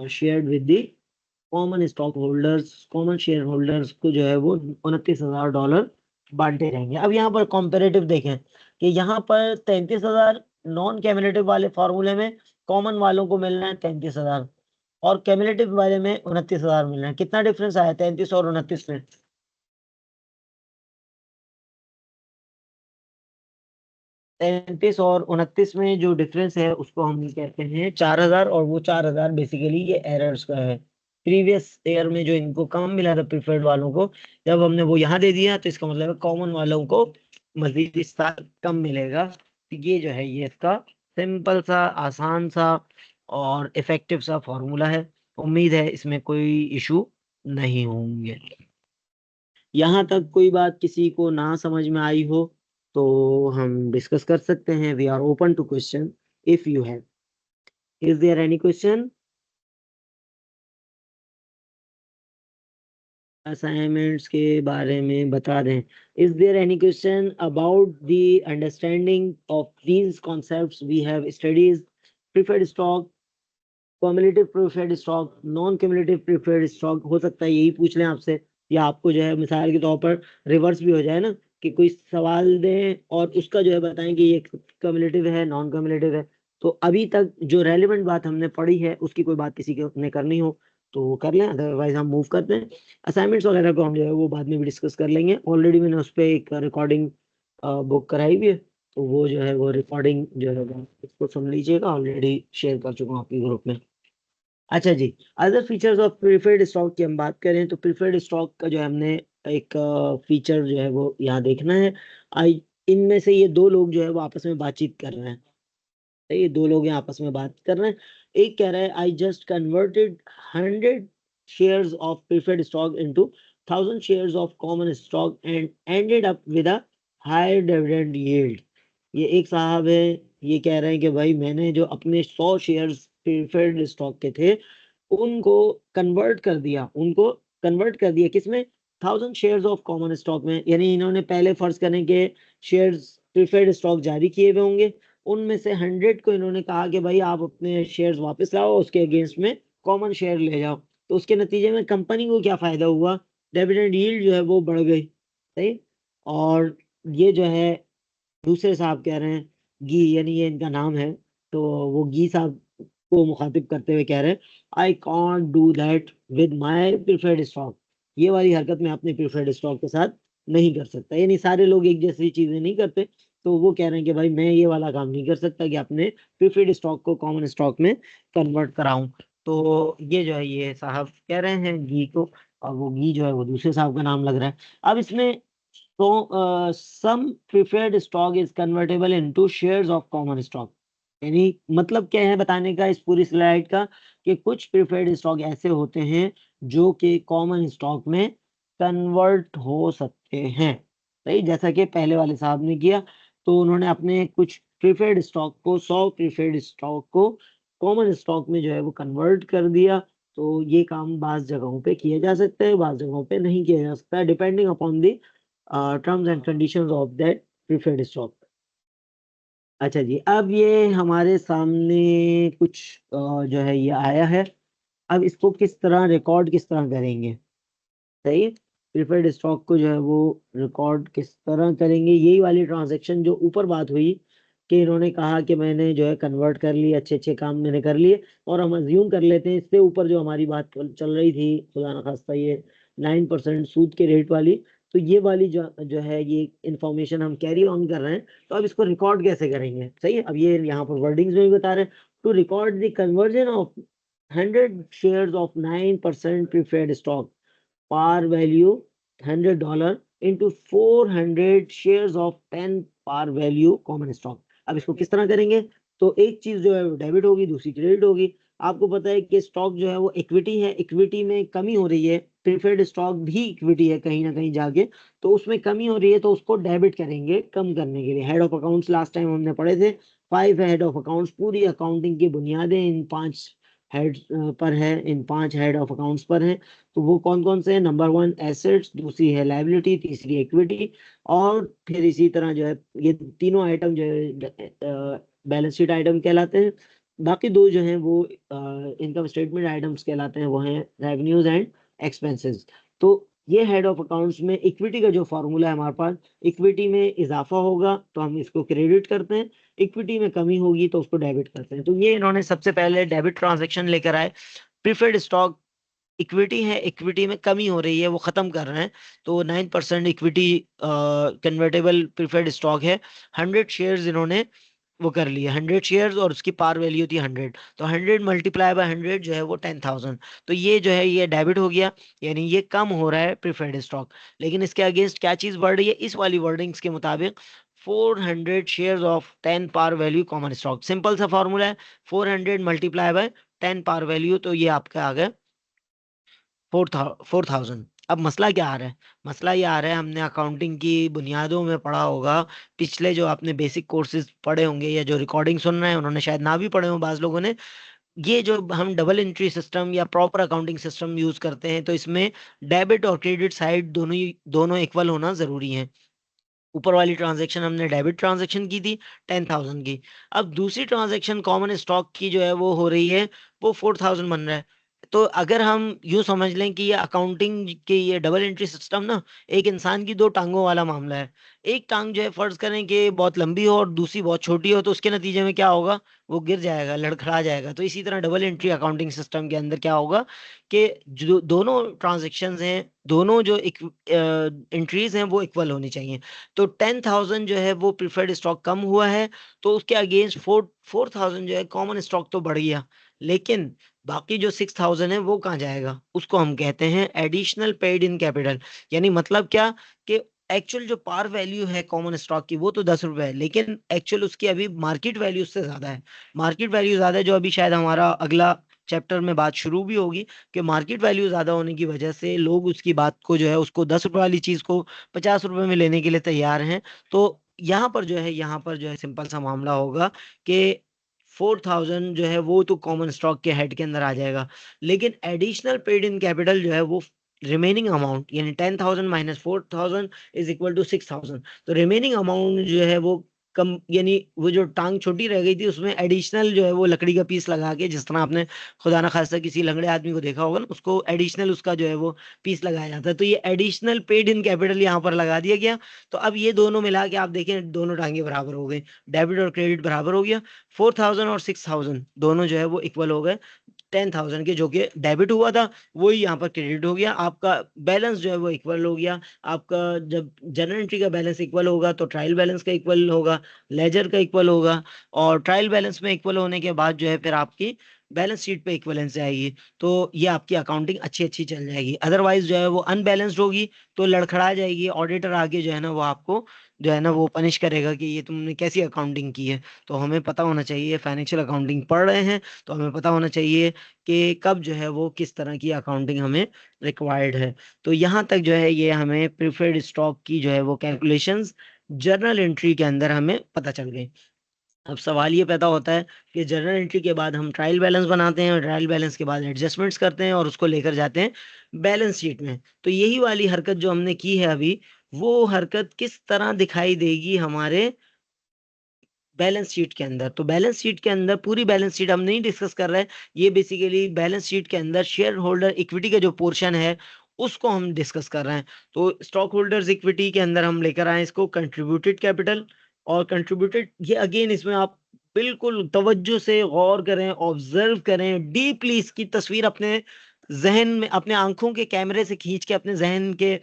shared with the common stock holders, common share holders को जो है वो $29,000 बांटे जाएंगे। अब यहाँ पर कॉम्पेरेटिव देखें कि यहाँ पर 33,000 नॉन कैमुलेटिव वाले फॉर्मूले में कॉमन वालों को मिल रहा है 33,000, और कैमुलेटिव वाले में 29,000 मिल रहा है। कितना डिफरेंस आया 33 और 29 में? 33 और 29 में जो डिफरेंस है उसको हम कहते हैं 4,000, और वो 4,000 बेसिकली ये एरर्स का है। प्रीवियस ईयर में जो इनको कम मिला था प्रिफर्ड वालों को, जब हमने वो यहाँ दे दिया तो इसका मतलब है कॉमन वालों को मजीद इस साल कम मिलेगा। तो ये जो है ये इसका सिंपल सा, आसान सा और इफेक्टिव सा फॉर्मूला है। उम्मीद है इसमें कोई इशू नहीं होंगे। यहाँ तक कोई बात किसी को ना समझ में आई हो तो हम डिस्कस कर सकते हैं। We are open to question if you have. Is there any question? Assignments के बारे में बता दें। Is there any question about the understanding of these concepts we have studies? Preferred stock, cumulative preferred stock, non cumulative preferred stock, हो सकता है यही पूछ लें आपसे, या आपको जो है मिसाल के तौर पर रिवर्स भी हो जाए ना, कि कोई सवाल दें और उसका जो है बताएं कि ये क्युमुलेटिव है नॉन क्युमुलेटिव है। तो अभी तक जो रेलिवेंट बात हमने पढ़ी है उसकी कोई बात किसी को ने करनी हो तो कर लें, अदरवाइज हम मूव करते हैं। असाइनमेंट्स वगैरह को हम जो है वो बाद में भी डिस्कस कर लेंगे। ऑलरेडी मैंने उस पर एक रिकॉर्डिंग बुक कराई हुई है, तो वो जो है वो रिकॉर्डिंग जो है वो इसको सुन लीजिएगा, ऑलरेडी शेयर कर चुका हूँ आपके ग्रुप में। अच्छा जी, other features of preferred stock की हम बात करें तो प्रीफर्ड स्टॉक का जो है हमने एक फीचर जो है वो यहाँ देखना है। आई इनमें से ये दो लोग जो है वो आपस में बातचीत कर रहे हैं। तो ये दो लोग यहाँ आपस में बात कर रहे हैं। एक कह रहा है I just converted 100 shares of preferred stock into 1,000 shares of common stock and ended up with a higher dividend yield. ये एक साहब है, ये कह रहे हैं कि भाई मैंने जो अपने 100 शेयर्स प्रीफर्ड स्टॉक के थे उनको कन्वर्ट कर दिया किसमें? 1,000 शेयर्स ऑफ कॉमन स्टॉक में। यानी इन्होंने पहले फर्ज करें कि शेयर्स प्रीफर्ड स्टॉक जारी किए हुए होंगे, उनमें से 100 को इन्होंने कहा कि भाई आप अपने शेयर्स वापस लाओ, उसके अगेंस्ट में कॉमन शेयर ले जाओ। तो उसके नतीजे में कंपनी को क्या फायदा हुआ? डिविडेंड यील्ड जो है वो बढ़ गई। सही, और ये जो है दूसरे साहब कह रहे हैं, गी यानी ये इनका नाम है, तो वो गी साहब को मुखातिब करते हुए कह रहे हैं I can't do that with my preferred stock. ये वाली हरकत मैं अपने प्रिफर्ड स्टॉक के साथ नहीं कर सकता। यानी सारे लोग एक जैसी चीजें नहीं करते, तो वो कह रहे हैं कि भाई मैं ये वाला काम नहीं कर सकता कि अपने प्रिफर्ड स्टॉक को कॉमन स्टॉक में कन्वर्ट कराऊं। तो ये जो है ये साहब कह रहे हैं घी को, और वो घी जो है वो दूसरे साहब का नाम लग रहा है। अब इसमें तो some preferred stock is convertible into shares of common stock. यानी मतलब क्या है बताने का इस पूरी स्लाइड का, कि कुछ प्रिफर्ड स्टॉक ऐसे होते हैं जो कि कॉमन स्टॉक में कन्वर्ट हो सकते हैं। सही, जैसा कि पहले वाले साहब ने किया, तो उन्होंने अपने कुछ प्रिफर्ड स्टॉक को 100 प्रिफर्ड स्टॉक को कॉमन स्टॉक में जो है वो कन्वर्ट कर दिया। तो ये काम बाज जगहों पे किया जा सकता है, बाज जगहों पे नहीं किया जा सकता, depending upon the terms and conditions of that preferred stock. अच्छा जी, अब ये हमारे सामने कुछ जो है ये आया है। अब इसको किस तरह रिकॉर्ड किस तरह करेंगे? सही है, प्रिफर्ड स्टॉक को जो है वो रिकॉर्ड किस तरह करेंगे? यही वाली ट्रांजैक्शन जो ऊपर बात हुई कि इन्होंने कहा कि मैंने जो है कन्वर्ट कर लिए, अच्छे अच्छे काम मैंने कर लिए, और हम अज्यूम कर लेते हैं इससे ऊपर जो हमारी बात चल रही थी, खुदा ना खास्ता, ये 9% सूद के रेट वाली। तो ये वाली जो है ये इंफॉर्मेशन हम कैरी ऑन कर रहे हैं। तो अब इसको रिकॉर्ड कैसे करेंगे? सही है, अब ये यहाँ पर वर्डिंग्स में भी बता रहे हैं, to record the conversion of 100 shares of 9% preferred stock par value $100 into 400 shares of 10 par value common stock। अब इसको किस तरह करेंगे? तो एक चीज जो है वो डेबिट होगी, दूसरी क्रेडिट होगी। आपको पता है कि स्टॉक जो है वो इक्विटी है, इक्विटी में कमी हो रही है, प्रिफर्ड स्टॉक भी इक्विटी है कहीं ना कहीं जाके, तो उसमें कमी हो रही है, तो उसको डेबिट करेंगे कम करने के लिए। Head of accounts last time हमने पढ़े थे, 5 हेड ऑफ अकाउंट्स, पूरी अकाउंटिंग की बुनियादें इन 5 हेड पर है, इन 5 हेड ऑफ अकाउंट्स पर हैं। तो वो कौन कौन से हैं? नंबर 1 एसेट्स, दूसरी है लाइबिलिटी, तीसरी इक्विटी, और फिर इसी तरह जो है ये तीनों आइटम जो है बैलेंस शीट आइटम कहलाते हैं। बाकी दो जो हैं वो इनकम स्टेटमेंट आइटम्स कहलाते हैं, वो हैं रेवेन्यूज एंड एक्सपेंसेस। तो ये हेड ऑफ अकाउंट्स में इक्विटी का जो फॉर्मूला है हमारे पास, इक्विटी में इजाफा होगा तो हम इसको क्रेडिट करते हैं, इक्विटी में कमी होगी तो उसको डेबिट करते हैं। तो ये इन्होंने सबसे पहले डेबिट ट्रांजेक्शन लेकर आए। प्रीफर्ड स्टॉक इक्विटी है, इक्विटी में कमी हो रही है, वो खत्म कर रहे हैं। तो 9% इक्विटी कन्वर्टेबल प्रीफर्ड स्टॉक है, 100 शेयर्स इन्होंने वो कर लिए, 100 शेयर्स, और उसकी पार वैल्यू थी 100। तो 100 मल्टीप्लाई बाय 100 जो है वो 10,000। तो ये जो है ये डेबिट हो गया, यानी ये कम हो रहा है प्रीफर्ड स्टॉक। लेकिन इसके अगेंस्ट क्या चीज बढ़ रही है? इस वाली वर्डिंग्स के मुताबिक 400 shares of 10 par value common stock. Simple सा फॉर्मूला है, 400 मल्टीप्लाई बाय 10 पार वैल्यू, तो ये आपका आ गया 4,000। अब मसला क्या आ रहा है? मसला ये आ रहा है, हमने अकाउंटिंग की बुनियादों में पढ़ा होगा, पिछले जो आपने बेसिक कोर्सेज पढ़े होंगे या जो रिकॉर्डिंग सुन रहे हैं उन्होंने शायद ना भी पढ़े हो बाज लोगों ने, ये जो हम डबल एंट्री सिस्टम या प्रॉपर अकाउंटिंग सिस्टम यूज करते हैं, तो इसमें डेबिट और क्रेडिट साइड दोनों इक्वल होना जरूरी है। ऊपर वाली ट्रांजैक्शन हमने डेबिट ट्रांजैक्शन की थी 10,000 की। अब दूसरी ट्रांजैक्शन कॉमन स्टॉक की जो है वो हो रही है, वो 4,000 बन रहा है। तो अगर हम यूं समझ लें कि ये अकाउंटिंग के ये डबल एंट्री सिस्टम ना एक इंसान की दो टांगों वाला मामला है। एक टांग जो है फर्ज करें कि बहुत लंबी हो और दूसरी बहुत छोटी हो, तो उसके नतीजे में क्या होगा? वो गिर जाएगा, लड़खड़ा जाएगा। तो इसी तरह डबल एंट्री अकाउंटिंग सिस्टम के अंदर क्या होगा कि जो दोनों ट्रांजेक्शन हैं, दोनों जो एंट्रीज हैं वो इक्वल होनी चाहिए। तो 10,000 जो है वो प्रिफर्ड स्टॉक कम हुआ है, तो उसके अगेंस्ट 4,000 जो है कॉमन स्टॉक तो बढ़ गया, लेकिन बाकी जो 6,000 है वो कहाँ जाएगा? उसको हम कहते हैं एडिशनल पेड इन कैपिटल। यानी मतलब क्या कि एक्चुअल जो पार वैल्यू है कॉमन स्टॉक की वो तो 10 रुपए है, लेकिन एक्चुअल उसकी अभी मार्केट वैल्यू उससे ज्यादा है। मार्केट वैल्यू ज्यादा है, जो अभी शायद हमारा अगला चैप्टर में बात शुरू भी होगी, कि मार्केट वैल्यू ज्यादा होने की वजह से लोग उसकी बात को जो है उसको 10 रुपए वाली चीज को 50 रुपए में लेने के लिए तैयार हैं। तो यहाँ पर जो है सिंपल सा मामला होगा कि 4,000 जो है वो तो कॉमन स्टॉक के हेड के अंदर आ जाएगा, लेकिन एडिशनल पेड इन कैपिटल जो है वो रिमेनिंग अमाउंट, यानी 10,000 माइनस 4,000 इज इक्वल टू 6,000। तो रिमेनिंग अमाउंट जो है वो कम, यानी वो जो टांग छोटी रह गई थी उसमें एडिशनल जो है वो लकड़ी का पीस लगा के, जिस तरह आपने खुदा ना खास्ता किसी लंगड़े आदमी को देखा होगा ना, उसको एडिशनल उसका जो है वो पीस लगाया जाता है। तो ये एडिशनल पेड इन कैपिटल यहाँ पर लगा दिया गया। तो अब ये दोनों मिला के आप देखें दोनों टांगे बराबर हो गए, डेबिट और क्रेडिट बराबर हो गया। 4000 और 6000 दोनों जो है वो इक्वल हो गए। 10,000 के जो कि डेबिट हुआ था वही यहाँ पर क्रेडिट हो गया। आपका बैलेंस जो है वो इक्वल हो गया। आपका जब जनरल एंट्री का बैलेंस इक्वल होगा तो ट्रायल बैलेंस का इक्वल होगा, लेजर का इक्वल होगा, और ट्रायल बैलेंस में इक्वल होने के बाद जो है फिर आपकी बैलेंस शीट पे इक्वलेंस आएगी। तो ये आपकी अकाउंटिंग अच्छी अच्छी चल जाएगी। अदरवाइज जो है वो अनबैलेंस्ड होगी तो लड़खड़ा जाएगी, ऑडिटर आगे जो है ना वो आपको जो है ना वो पनिश करेगा कि ये तुमने कैसी अकाउंटिंग की है। तो हमें पता होना चाहिए, फाइनेंशियल अकाउंटिंग पढ़ रहे हैं तो हमें पता होना चाहिए कि कब जो है वो किस तरह की अकाउंटिंग हमें रिक्वायर्ड है। तो यहाँ तक जो है ये हमें प्रिफर्ड स्टॉक की जो है वो कैलकुलेशंस जर्नल एंट्री के अंदर हमें पता चल गई। अब सवाल ये पैदा होता है कि जर्नल एंट्री के बाद हम ट्रायल बैलेंस बनाते हैं, और ट्रायल बैलेंस के बाद एडजस्टमेंट्स करते हैं और उसको लेकर जाते हैं बैलेंस शीट में। तो यही वाली हरकत जो हमने की है अभी, वो हरकत किस तरह दिखाई देगी हमारे बैलेंस शीट के अंदर। तो बैलेंस शीट के अंदर पूरी बैलेंस शीट हम नहीं डिस्कस कर रहे हैं, ये बेसिकली बैलेंस शीट के अंदर शेयर होल्डर इक्विटी का जो पोर्शन है उसको हम डिस्कस कर रहे हैं। तो स्टॉक होल्डर्स इक्विटी के अंदर हम लेकर आए इसको कंट्रीब्यूटेड कैपिटल। और कंट्रीब्यूटेड ये अगेन इसमें आप बिल्कुल तवज्जो से गौर करें, ऑब्जर्व करें डीपली, इसकी तस्वीर अपने जहन में, अपने आंखों के कैमरे से खींच के अपने जहन के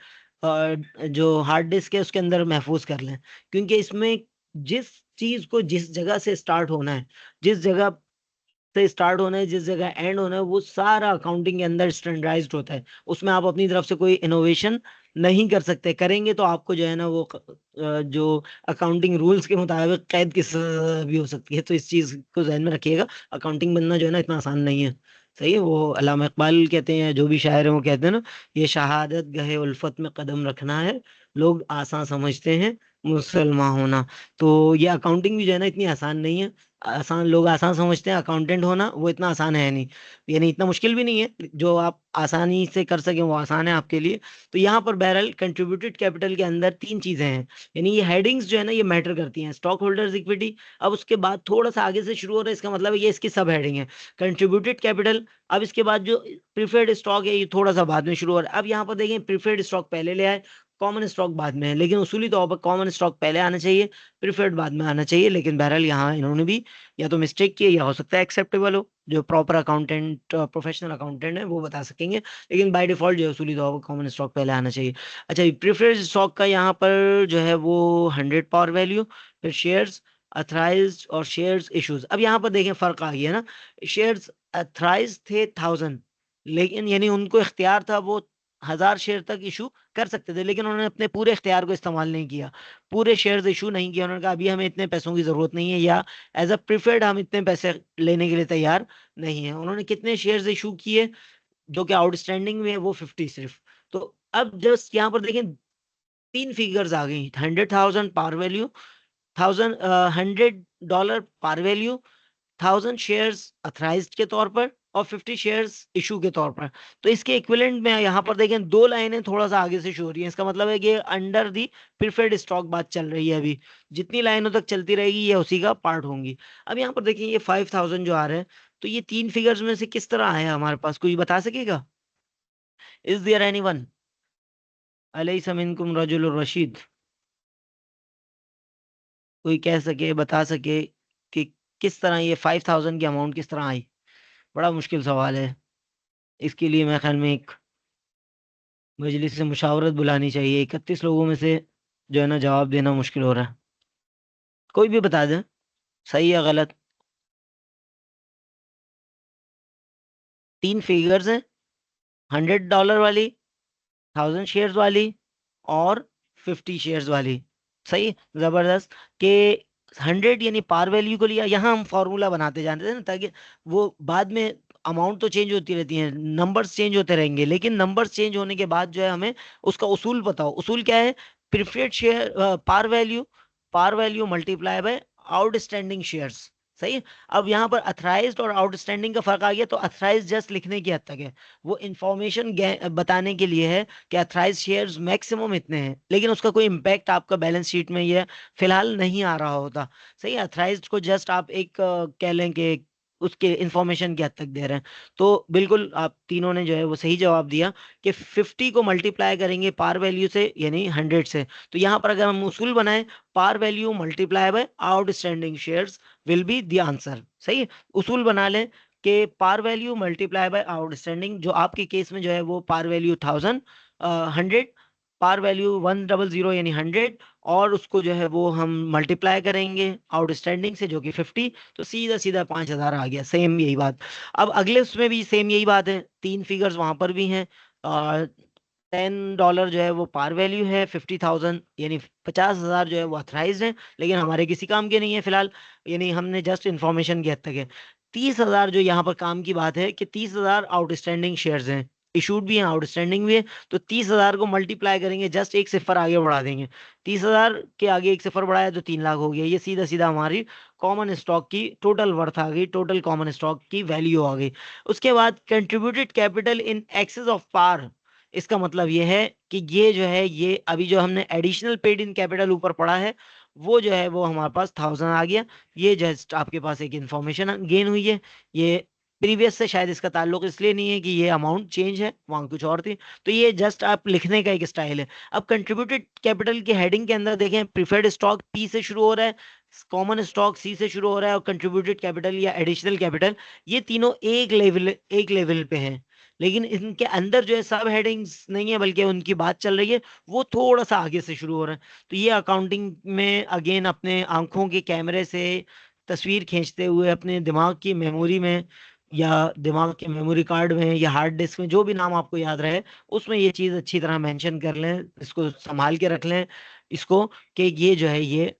जो हार्ड डिस्क है उसके अंदर महफूज कर लें। क्योंकि इसमें जिस चीज को जिस जगह से स्टार्ट होना है, जिस जगह से स्टार्ट होना है, जिस जगह एंड होना है, वो सारा अकाउंटिंग के अंदर स्टैंडर्डाइज्ड होता है। उसमें आप अपनी तरफ से कोई इनोवेशन नहीं कर सकते। करेंगे तो आपको जो है ना वो जो अकाउंटिंग रूल्स के मुताबिक कैद की सजा भी हो सकती है। तो इस चीज को ध्यान में रखिएगा, अकाउंटिंग बनना जो है ना इतना आसान नहीं है। सही है, वो अल्लामा इकबाल कहते हैं, जो भी शायर है वो कहते हैं ना, ये शहादत गहे उल्फत में कदम रखना है, लोग आसान समझते हैं मुसलमान होना। तो ये अकाउंटिंग भी जो है ना इतनी आसान नहीं है। आसान लोग आसान समझते हैं, अकाउंटेंट होना वो इतना आसान है नहीं, यानी इतना मुश्किल भी नहीं है। जो आप आसानी से कर सकें वो आसान है आपके लिए। तो यहाँ पर बहरहाल कंट्रीब्यूटेड कैपिटल के अंदर तीन चीजें हैं, यानी ये हेडिंग्स जो है ना ये मैटर करती हैं। स्टॉक होल्डर्स इक्विटी, अब उसके बाद थोड़ा सा आगे से शुरू हो रहा है, इसका मतलब है ये इसकी सब हेडिंग है कंट्रीब्यूटेड कैपिटल। अब इसके बाद जो प्रीफर्ड स्टॉक है ये थोड़ा सा बाद में शुरू हो रहा है। अब यहाँ पर देखें प्रीफर्ड स्टॉक पहले ले आए, कॉमन स्टॉक बाद में है, लेकिन उसूली तौर पर कॉमन स्टॉक पहले आना चाहिए, प्रीफर्ड बाद में आना चाहिए। लेकिन बहरहाल यहाँ इन्होंने भी या तो मिस्टेक की है या हो सकता है एक्सेप्टेबल हो, जो प्रॉपर अकाउंटेंट प्रोफेशनल अकाउंटेंट है वो बता सकेंगे। लेकिन बाय डिफॉल्ट जो है उसूली तौर पर कॉमन स्टॉक पहले आना चाहिए। अच्छा, प्रेफर्ड स्टॉक का यहाँ पर जो है वो 100 पावर वैल्यू, फिर शेयर्स अथराइज्ड और शेयर्स इश्यूज। अब यहाँ पर देखें फर्क आ गया ना, शेयर्स अथराइज थे 1000, लेकिन यानी उनको इख्तियार था वो 1000 शेयर तक इशू कर सकते थे, लेकिन उन्होंने अपने पूरे इख्तियार को इस्तेमाल नहीं किया, पूरे शेयर्स इशू नहीं किया। उन्होंने कहा अभी हमें इतने पैसों की जरूरत नहीं है, या एज अ प्रिफर्ड हम इतने पैसे लेने के लिए तैयार नहीं है। उन्होंने कितने शेयर्स इशू किए जो कि आउटस्टैंडिंग में है वो 50 सिर्फ। तो अब जस्ट यहाँ पर देखें तीन फिगर्स आ गई, 100,000 par value, 100 dollar par value, 1000 shares authorised के तौर पर और 50 शेयर्स इशू के तौर पर। तो इसके इक्विवेलेंट में यहाँ पर देखें दो लाइनें थोड़ा सा आगे से शो हो रही हैं। इसका मतलब है कि अंडर दी प्रीफर्ड स्टॉक बात चल रही है। अभी जितनी लाइनों तक चलती रहेगी ये उसी का पार्ट होंगी। अब यहाँ पर देखिए ये 5000 जो आ रहे हैं, तो ये तीन फिगर्स में से किस तरह आया हमारे पास, कोई बता सकेगा? इज देयर एनीवन अलैसा मिनकुम रजुलुर रशीद? कोई कह सके, बता सके कि किस तरह ये 5000 की अमाउंट किस तरह आई? बड़ा मुश्किल सवाल है, इसके लिए मेरे ख्याल में एक मजलिस से मुशावरत बुलानी चाहिए। 31 लोगों में से जो है ना जवाब देना मुश्किल हो रहा है। कोई भी बता दे, सही या गलत। तीन फिगर्स हैं, $100 वाली, 1000 शेयर्स वाली और 50 शेयर्स वाली। सही, जबरदस्त। के 100 यानी पार वैल्यू को लिया, यहाँ हम फॉर्मूला बनाते जाते थे ना, ताकि वो बाद में अमाउंट तो चेंज होती रहती है, नंबर्स चेंज होते रहेंगे, लेकिन नंबर्स चेंज होने के बाद जो है हमें उसका उसूल पता हो। उसूल क्या है? Preferred share par value, par value multiply by outstanding shares. सही है। अब यहाँ पर अथराइज्ड और आउटस्टैंडिंग का फर्क आ गया, तो अथराइज्ड जस्ट लिखने की हद तक है, वो इंफॉर्मेशन बताने के लिए है कि अथराइज्ड शेयर्स मैक्सिमम इतने हैं, लेकिन उसका कोई इम्पैक्ट आपका बैलेंस शीट में ये फिलहाल नहीं आ रहा होता। सही है। अथराइज्ड को जस्ट आप एक कह लें कि उसके इंफॉर्मेशन की हद तक दे रहे हैं। तो बिल्कुल आप तीनों ने जो है वो सही जवाब दिया कि 50 को मल्टीप्लाई करेंगे पार वैल्यू से, यानी 100 से। तो यहाँ पर अगर हम उसूल बनाएं, par value multiply by outstanding shares will be the answer. सही है। उसूल बना लें कि par value multiply by outstanding, जो आपके केस में जो है वो पार वैल्यू 1000, 100, पार वैल्यू 100 यानी 100, और उसको जो है वो हम मल्टीप्लाई करेंगे आउटस्टैंडिंग से जो कि 50, तो सीधा सीधा 5000 आ गया। सेम यही बात अब अगले उसमें भी सेम यही बात है, तीन फिगर्स वहां पर भी हैं। $10 जो है वो पार वैल्यू है, 50,000 यानी 50,000 जो है वो अथराइज है, लेकिन हमारे किसी काम के नहीं है फिलहाल, यानी हमने जस्ट इंफॉर्मेशन की हद तक है। 30,000 जो यहाँ पर काम की बात है कि 30,000 आउटस्टैंडिंग शेयर्स हैं, इशूड भी है आउटस्टैंडिंग भी है। तो 30,000 को मल्टीप्लाई करेंगे, जस्ट एक सिफर आगे बढ़ा देंगे, 30,000 के आगे एक सिफर बढ़ाया तो 3 लाख हो गया। ये सीधा सीधा हमारी कॉमन स्टॉक की टोटल वर्थ आ गई, टोटल कॉमन स्टॉक की वैल्यू आ गई। उसके बाद contributed capital in excess of par, इसका मतलब ये है कि ये जो है ये अभी जो हमने एडिशनल पेड इन कैपिटल ऊपर पड़ा है, वो जो है वो हमारे पास 1000 आ गया। ये जस्ट आपके पास एक इंफॉर्मेशन गेन हुई है। ये प्रीवियस से शायद इसका ताल्लुक इसलिए नहीं है कि ये अमाउंट चेंज है, वहां कुछ और थी। तो ये जस्ट आप लिखने का एक स्टाइल है। अब कंट्रीब्यूटेड कैपिटल की हेडिंग के अंदर देखें, प्रीफर्ड स्टॉक पी से शुरू हो रहा है, कॉमन स्टॉक सी से शुरू हो रहा है, और कंट्रीब्यूटेड कैपिटल या एडिशनल कैपिटल, ये तीनों एक लेवल पे हैं। लेकिन इनके अंदर जो है सब हेडिंग्स नहीं है, बल्कि उनकी बात चल रही है वो थोड़ा सा आगे से शुरू हो रहा है। तो ये अकाउंटिंग में अगेन अपने आंखों के कैमरे से तस्वीर खींचते हुए अपने दिमाग की मेमोरी में, या दिमाग के मेमोरी कार्ड में, या हार्ड डिस्क में, जो भी नाम आपको याद रहे, उसमें ये चीज़ अच्छी तरह मेंशन कर लें, इसको संभाल के रख लें इसको, कि ये जो है ये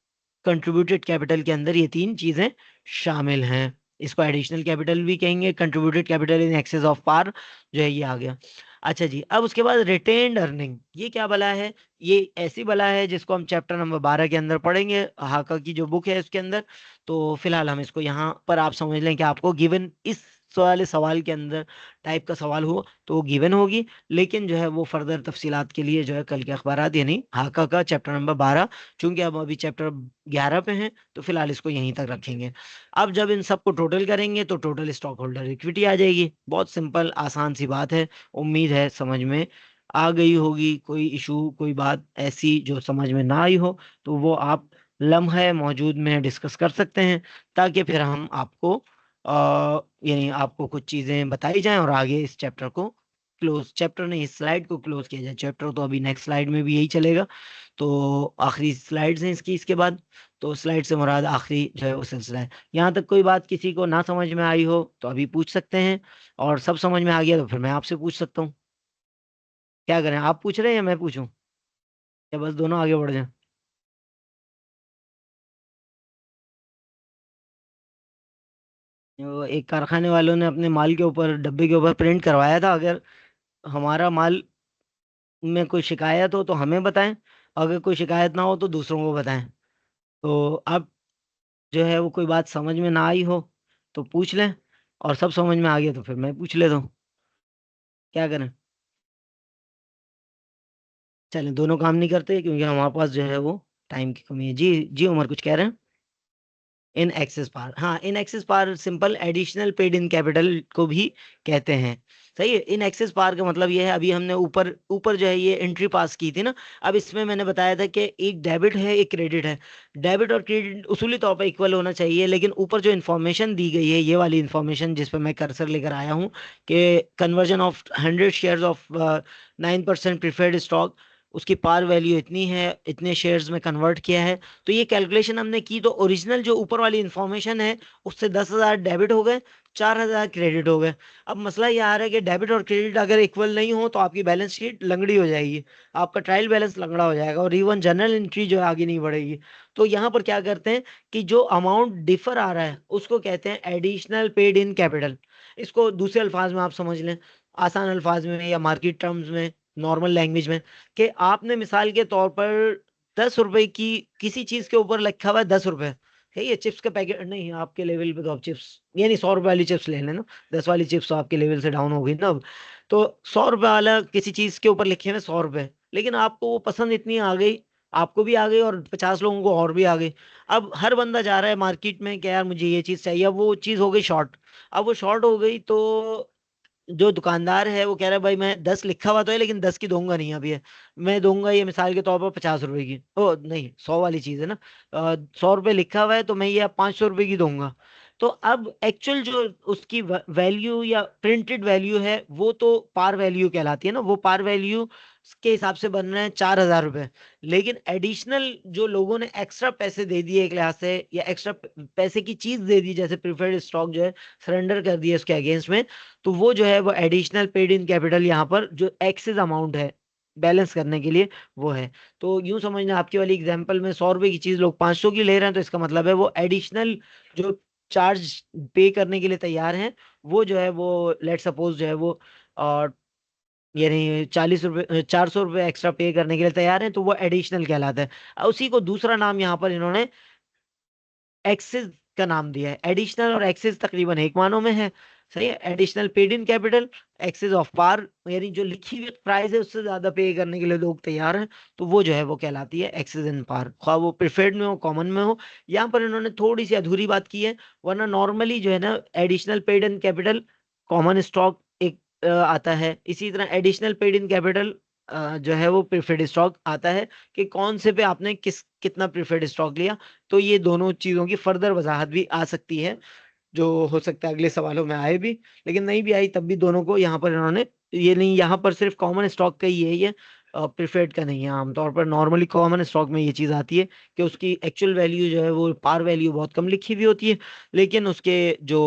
कंट्रीब्यूटेड कैपिटल के अंदर ये तीन चीज़ें शामिल हैं। इसको एडिशनल कैपिटल भी कहेंगे, contributed capital in excess of par जो है ये आ गया। अच्छा जी, अब उसके बाद रिटेन्ड अर्निंग, ये क्या बला है? ये ऐसी बला है जिसको हम चैप्टर नंबर 12 के अंदर पढ़ेंगे, हाका की जो बुक है उसके अंदर। तो फिलहाल हम इसको यहाँ पर आप समझ लें कि आपको गिवन इस वाले सवाल के अंदर टाइप का सवाल हो तो वो गिवन होगी, लेकिन जो है वो फर्दर तफसीलात के लिए जो है कल के अखबारात यानी हाका का चैप्टर नंबर 12, चूंकि अब अभी चैप्टर 11 पे हैं, तो फिलहाल इसको यहीं तक रखेंगे। अब जब इन सबको टोटल करेंगे तो टोटल स्टॉक होल्डर इक्विटी आ जाएगी। बहुत सिंपल आसान सी बात है, उम्मीद है समझ में आ गई होगी। कोई इशू, कोई बात ऐसी जो समझ में ना आई हो, तो वो आप लम्हे मौजूद में डिस्कस कर सकते हैं, ताकि फिर हम आपको यानी आपको कुछ चीज़ें बताई जाएं और आगे इस चैप्टर को क्लोज, चैप्टर नहीं इस स्लाइड को क्लोज किया जाए। चैप्टर तो अभी नेक्स्ट स्लाइड में भी यही चलेगा, तो आखिरी स्लाइड्स हैं इसकी, इसके बाद तो स्लाइड से मुराद आखिरी जो है वो सिलसिला है। यहाँ तक कोई बात किसी को ना समझ में आई हो तो अभी पूछ सकते हैं, और सब समझ में आ गया तो फिर मैं आपसे पूछ सकता हूँ। क्या करें, आप पूछ रहे हैं या मैं पूछूं, या बस दोनों आगे बढ़ जाएं? वो एक कारखाने वालों ने अपने माल के ऊपर, डब्बे के ऊपर प्रिंट करवाया था, अगर हमारा माल में कोई शिकायत हो तो हमें बताएं, अगर कोई शिकायत ना हो तो दूसरों को बताएं। तो अब जो है वो कोई बात समझ में ना आई हो तो पूछ लें, और सब समझ में आ गया तो फिर मैं पूछ लेता हूँ। क्या करें? चलें, दोनों काम नहीं करते क्योंकि हमारे पास जो है वो टाइम की कमी है। जी जी, उमर कुछ कह रहे हैं? इन एक्सेस पार, हाँ, in excess par simple additional paid in capital को भी कहते हैं। सही है। इन एक्सेस पार का मतलब ये है, अभी हमने ऊपर ऊपर जो है ये एंट्री पास की थी ना, अब इसमें मैंने बताया था कि एक डेबिट है एक क्रेडिट है। डेबिट और क्रेडिट उसूली तौर पर इक्वल होना चाहिए, लेकिन ऊपर जो इन्फॉर्मेशन दी गई है, ये वाली इन्फॉर्मेशन जिस पर मैं कर्सर लेकर आया हूँ, कि conversion of 100 shares of 9% preferred stock, उसकी पार वैल्यू इतनी है, इतने शेयर्स में कन्वर्ट किया है। तो ये कैलकुलेशन हमने की, तो ओरिजिनल जो ऊपर वाली इंफॉर्मेशन है उससे 10,000 डेबिट हो गए, 4,000 क्रेडिट हो गए। अब मसला ये आ रहा है कि डेबिट और क्रेडिट अगर इक्वल नहीं हो तो आपकी बैलेंस शीट लंगड़ी हो जाएगी, आपका ट्रायल बैलेंस लंगड़ा हो जाएगा, और इवन जनरल एंट्री जो है आगे नहीं बढ़ेगी। तो यहाँ पर क्या करते हैं कि जो अमाउंट डिफर आ रहा है उसको कहते हैं एडिशनल पेड इन कैपिटल। इसको दूसरे अल्फाज में आप समझ लें, आसान अल्फाज में या मार्केट टर्म्स में, नॉर्मल लैंग्वेज में, कि आपने मिसाल के तौर पर 10 रुपए की किसी चीज के ऊपर लिखा हुआ है 10 रुपए, है ये चिप्स का पैकेट नहीं, आपके लेवल पे तो आप चिप्स, यानी 100 रुपए वाली चिप्स ले लेना, 10 वाली चिप्स तो आपके लेवल से डाउन हो गई ना अब। तो 100 रुपए वाला किसी चीज के ऊपर लिखे हुए 100 रुपए, लेकिन आपको वो पसंद इतनी आ गई, आपको भी आ गई और 50 लोगों को और भी आ गई। अब हर बंदा जा रहा है मार्केट में कि यार मुझे ये चीज चाहिए, अब वो चीज हो गई शॉर्ट। अब वो शॉर्ट हो गई तो जो दुकानदार है वो कह रहा है भाई मैं 10 लिखा हुआ तो है लेकिन 10 की दूंगा नहीं अभी है, मैं दूंगा ये मिसाल के तौर पर 50 रुपए की, ओ नहीं 100 वाली चीज है ना, 100 रुपए लिखा हुआ है तो मैं ये 500 रुपए की दूंगा। तो अब एक्चुअल जो उसकी वैल्यू या प्रिंटेड वैल्यू है वो तो पार वैल्यू कहलाती है ना, वो पार वैल्यू के हिसाब से बन रहे हैं 4,000 रुपए। लेकिन एडिशनल जो लोगों ने एक्स्ट्रा पैसे दे दिए एक लिहाज से, या एक्स्ट्रा पैसे की चीज दे दी जैसे प्रिफर्ड स्टॉक जो है सरेंडर कर दिया उसके अगेंस्ट में, तो वो जो है वो एडिशनल पेड इन कैपिटल यहाँ पर जो एक्सेस अमाउंट है बैलेंस करने के लिए वो है। तो यूं समझना आपकी वाली एग्जांपल में 100 रुपए की चीज लोग 500 की ले रहे हैं, तो इसका मतलब है वो एडिशनल जो चार्ज पे करने के लिए तैयार हैं, वो जो है वो लेट सपोज जो है वो और यानी 40 रुपए 400 रुपए एक्स्ट्रा पे करने के लिए तैयार हैं, तो वो एडिशनल कहलाता है। उसी को दूसरा नाम यहाँ पर इन्होंने एक्सेस का नाम दिया है। एडिशनल और एक्सेस तकरीबन एक मानों में है, सही है। Additional paid in capital, excess of par, यानी जो लिखी हुई प्राइस है उससे ज्यादा पे करने के लिए लोग तैयार हैं, तो वो जो है वो कहलाती है एक्सेस इन पार, ख्वाह वो प्रिफर्ड में हो कॉमन में हो। यहाँ पर इन्होंने थोड़ी सी अधूरी बात की है, वरना नॉर्मली जो है ना additional paid in capital common stock एक आता है, इसी तरह एडिशनल पेड इन कैपिटल जो है वो प्रिफर्ड स्टॉक आता है, कि कौन से पे आपने कितना प्रिफर्ड स्टॉक लिया। तो ये दोनों चीजों की फर्दर वजाहत भी आ सकती है, जो हो सकता है अगले सवालों में आए भी, लेकिन नहीं भी आई तब भी दोनों को यहाँ पर इन्होंने, ये नहीं यहाँ पर सिर्फ कॉमन स्टॉक का ही है ये, प्रिफर्ड का नहीं है। आमतौर पर नॉर्मली कॉमन स्टॉक में ये चीज आती है कि उसकी एक्चुअल वैल्यू जो है वो पार वैल्यू बहुत कम लिखी हुई होती है, लेकिन उसके जो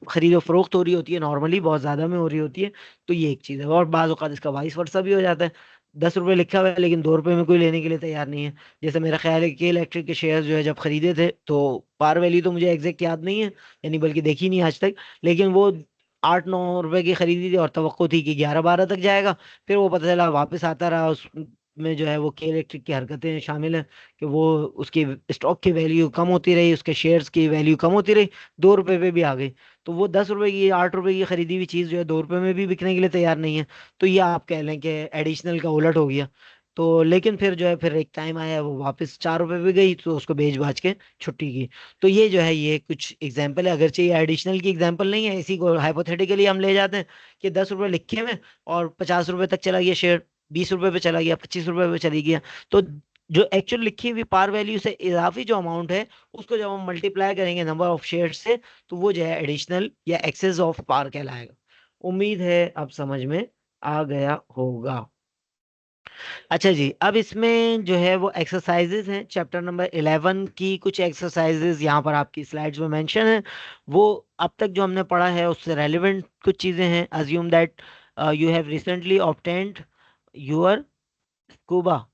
खरीदो फरोख्त हो रही होती है नॉर्मली बहुत ज्यादा में हो रही होती है। तो ये एक चीज है, और बाज औक़ात इसका वाइस वर्सा भी हो जाता है, 10 रुपए लिखा हुआ है लेकिन 2 रुपए में कोई लेने के लिए तैयार नहीं है। जैसे मेरा ख्याल है कि इलेक्ट्रिक के शेयर जो है जब खरीदे थे तो पार वैल्यू तो मुझे एग्जैक्ट याद नहीं है, यानी बल्कि देखी नहीं आज तक, लेकिन वो 8-9 रुपए की खरीदी थी और तवक्को थी कि 11-12 तक जाएगा। फिर वो पता चला वापस आता रहा, उसमें जो है वो के इलेक्ट्रिक की हरकतें शामिल है कि वो उसकी स्टॉक की वैल्यू कम होती रही, उसके शेयर्स की वैल्यू कम होती रही, 2 रुपए पे भी आ गई। तो वो 10 रुपए की 8 रुपए की खरीदी हुई चीज जो है 2 रुपए में भी बिकने के लिए तैयार नहीं है। तो ये आप कह लें कि एडिशनल का उलट हो गया। तो लेकिन फिर जो है फिर एक टाइम आया वो वापस 4 रुपए पे गई, तो उसको बेच बाच के छुट्टी की। तो ये जो है ये कुछ एग्जाम्पल है, अगरचे ये एडिशनल की एग्जाम्पल नहीं है, इसी को हाइपोथेटिकली हम ले जाते हैं कि 10 रुपए लिखे में और 50 रुपए तक चला गया शेयर, 20 रुपए पे चला गया, 25 रुपए पे चली गया। तो जो एक्चुअल लिखी हुई पार वैल्यू से इजाफी जो अमाउंट है उसको जब हम मल्टीप्लाई करेंगे नंबर ऑफ शेयर से, तो वो जो है एडिशनल या एक्सेस ऑफ पार कहलाएगा। उम्मीद है अब समझ में आ गया होगा। अच्छा जी, अब इसमें जो है वो एक्सरसाइजेज हैं चैप्टर नंबर 11 की, कुछ एक्सरसाइजेज यहाँ पर आपकी स्लाइड्स में मेंशन है। वो अब तक जो हमने पढ़ा है उससे रेलिवेंट कुछ चीज़ें हैं। Assume that you have recently obtained your scuba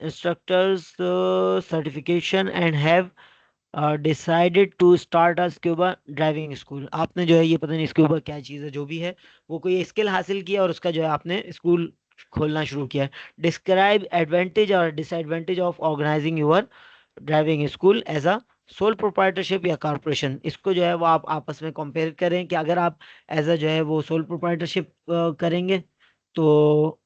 instructors certification and have decided to start a scuba driving school. आपने जो है ये पता नहीं स्क्यूबा क्या चीज़ है, जो भी है वो कोई स्किल हासिल किया और उसका जो है आपने स्कूल खोलना शुरू किया है। डिस्क्राइब एडवांटेज और disadvantage of organizing your driving school as a sole proprietorship या कारपोरेशन। इसको जो है वो आप आपस में कंपेयर करें कि अगर आप एज अ जो है वो सोल प्रोप्राइटरशिप करेंगे, तो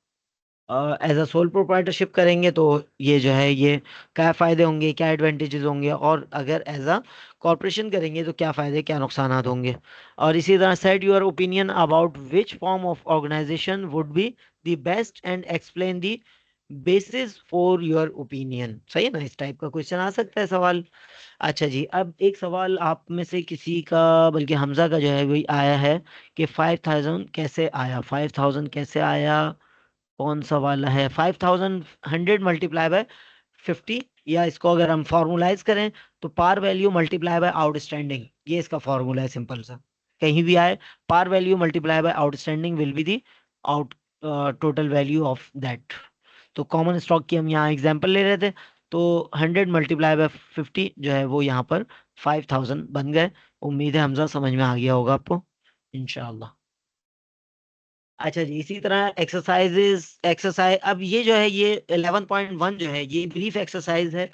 एज अ सोल प्रोप्राइटरशिप करेंगे तो ये जो है ये क्या फायदे होंगे, क्या एडवांटेजेस होंगे, और अगर एज अ कॉर्पोरेशन करेंगे तो क्या फायदे क्या नुकसानात होंगे। और इसी तरह set your opinion about which form of organization would be the best and explain the basis for your opinion. सही है ना, इस टाइप का क्वेश्चन आ सकता है सवाल। अच्छा जी, अब एक सवाल आप में से किसी का, बल्कि हमजा का जो है वही आया है कि 5,000 कैसे आया, 5,000 कैसे आया, कौन सा वाला है 5,100 मल्टीप्लाई बाय 50, या इसको अगर हम फॉर्मुलाइज करें तो par value multiply by outstanding, ये इसका फॉर्मूला है सिंपल सा। कहीं भी आए par value multiply by outstanding will be the out total value of that. तो कॉमन स्टॉक की हम यहाँ एग्जांपल ले रहे थे, तो 100 मल्टीप्लाई बाय 50 जो है वो यहाँ पर 5,000 बन गए। उम्मीद है हमजा समझ में आ गया होगा आपको इंशाल्लाह। अच्छा जी, इसी तरह एक्सरसाइज अब ये जो है ये 11.1 जो है ये ब्रीफ एक्सरसाइज है,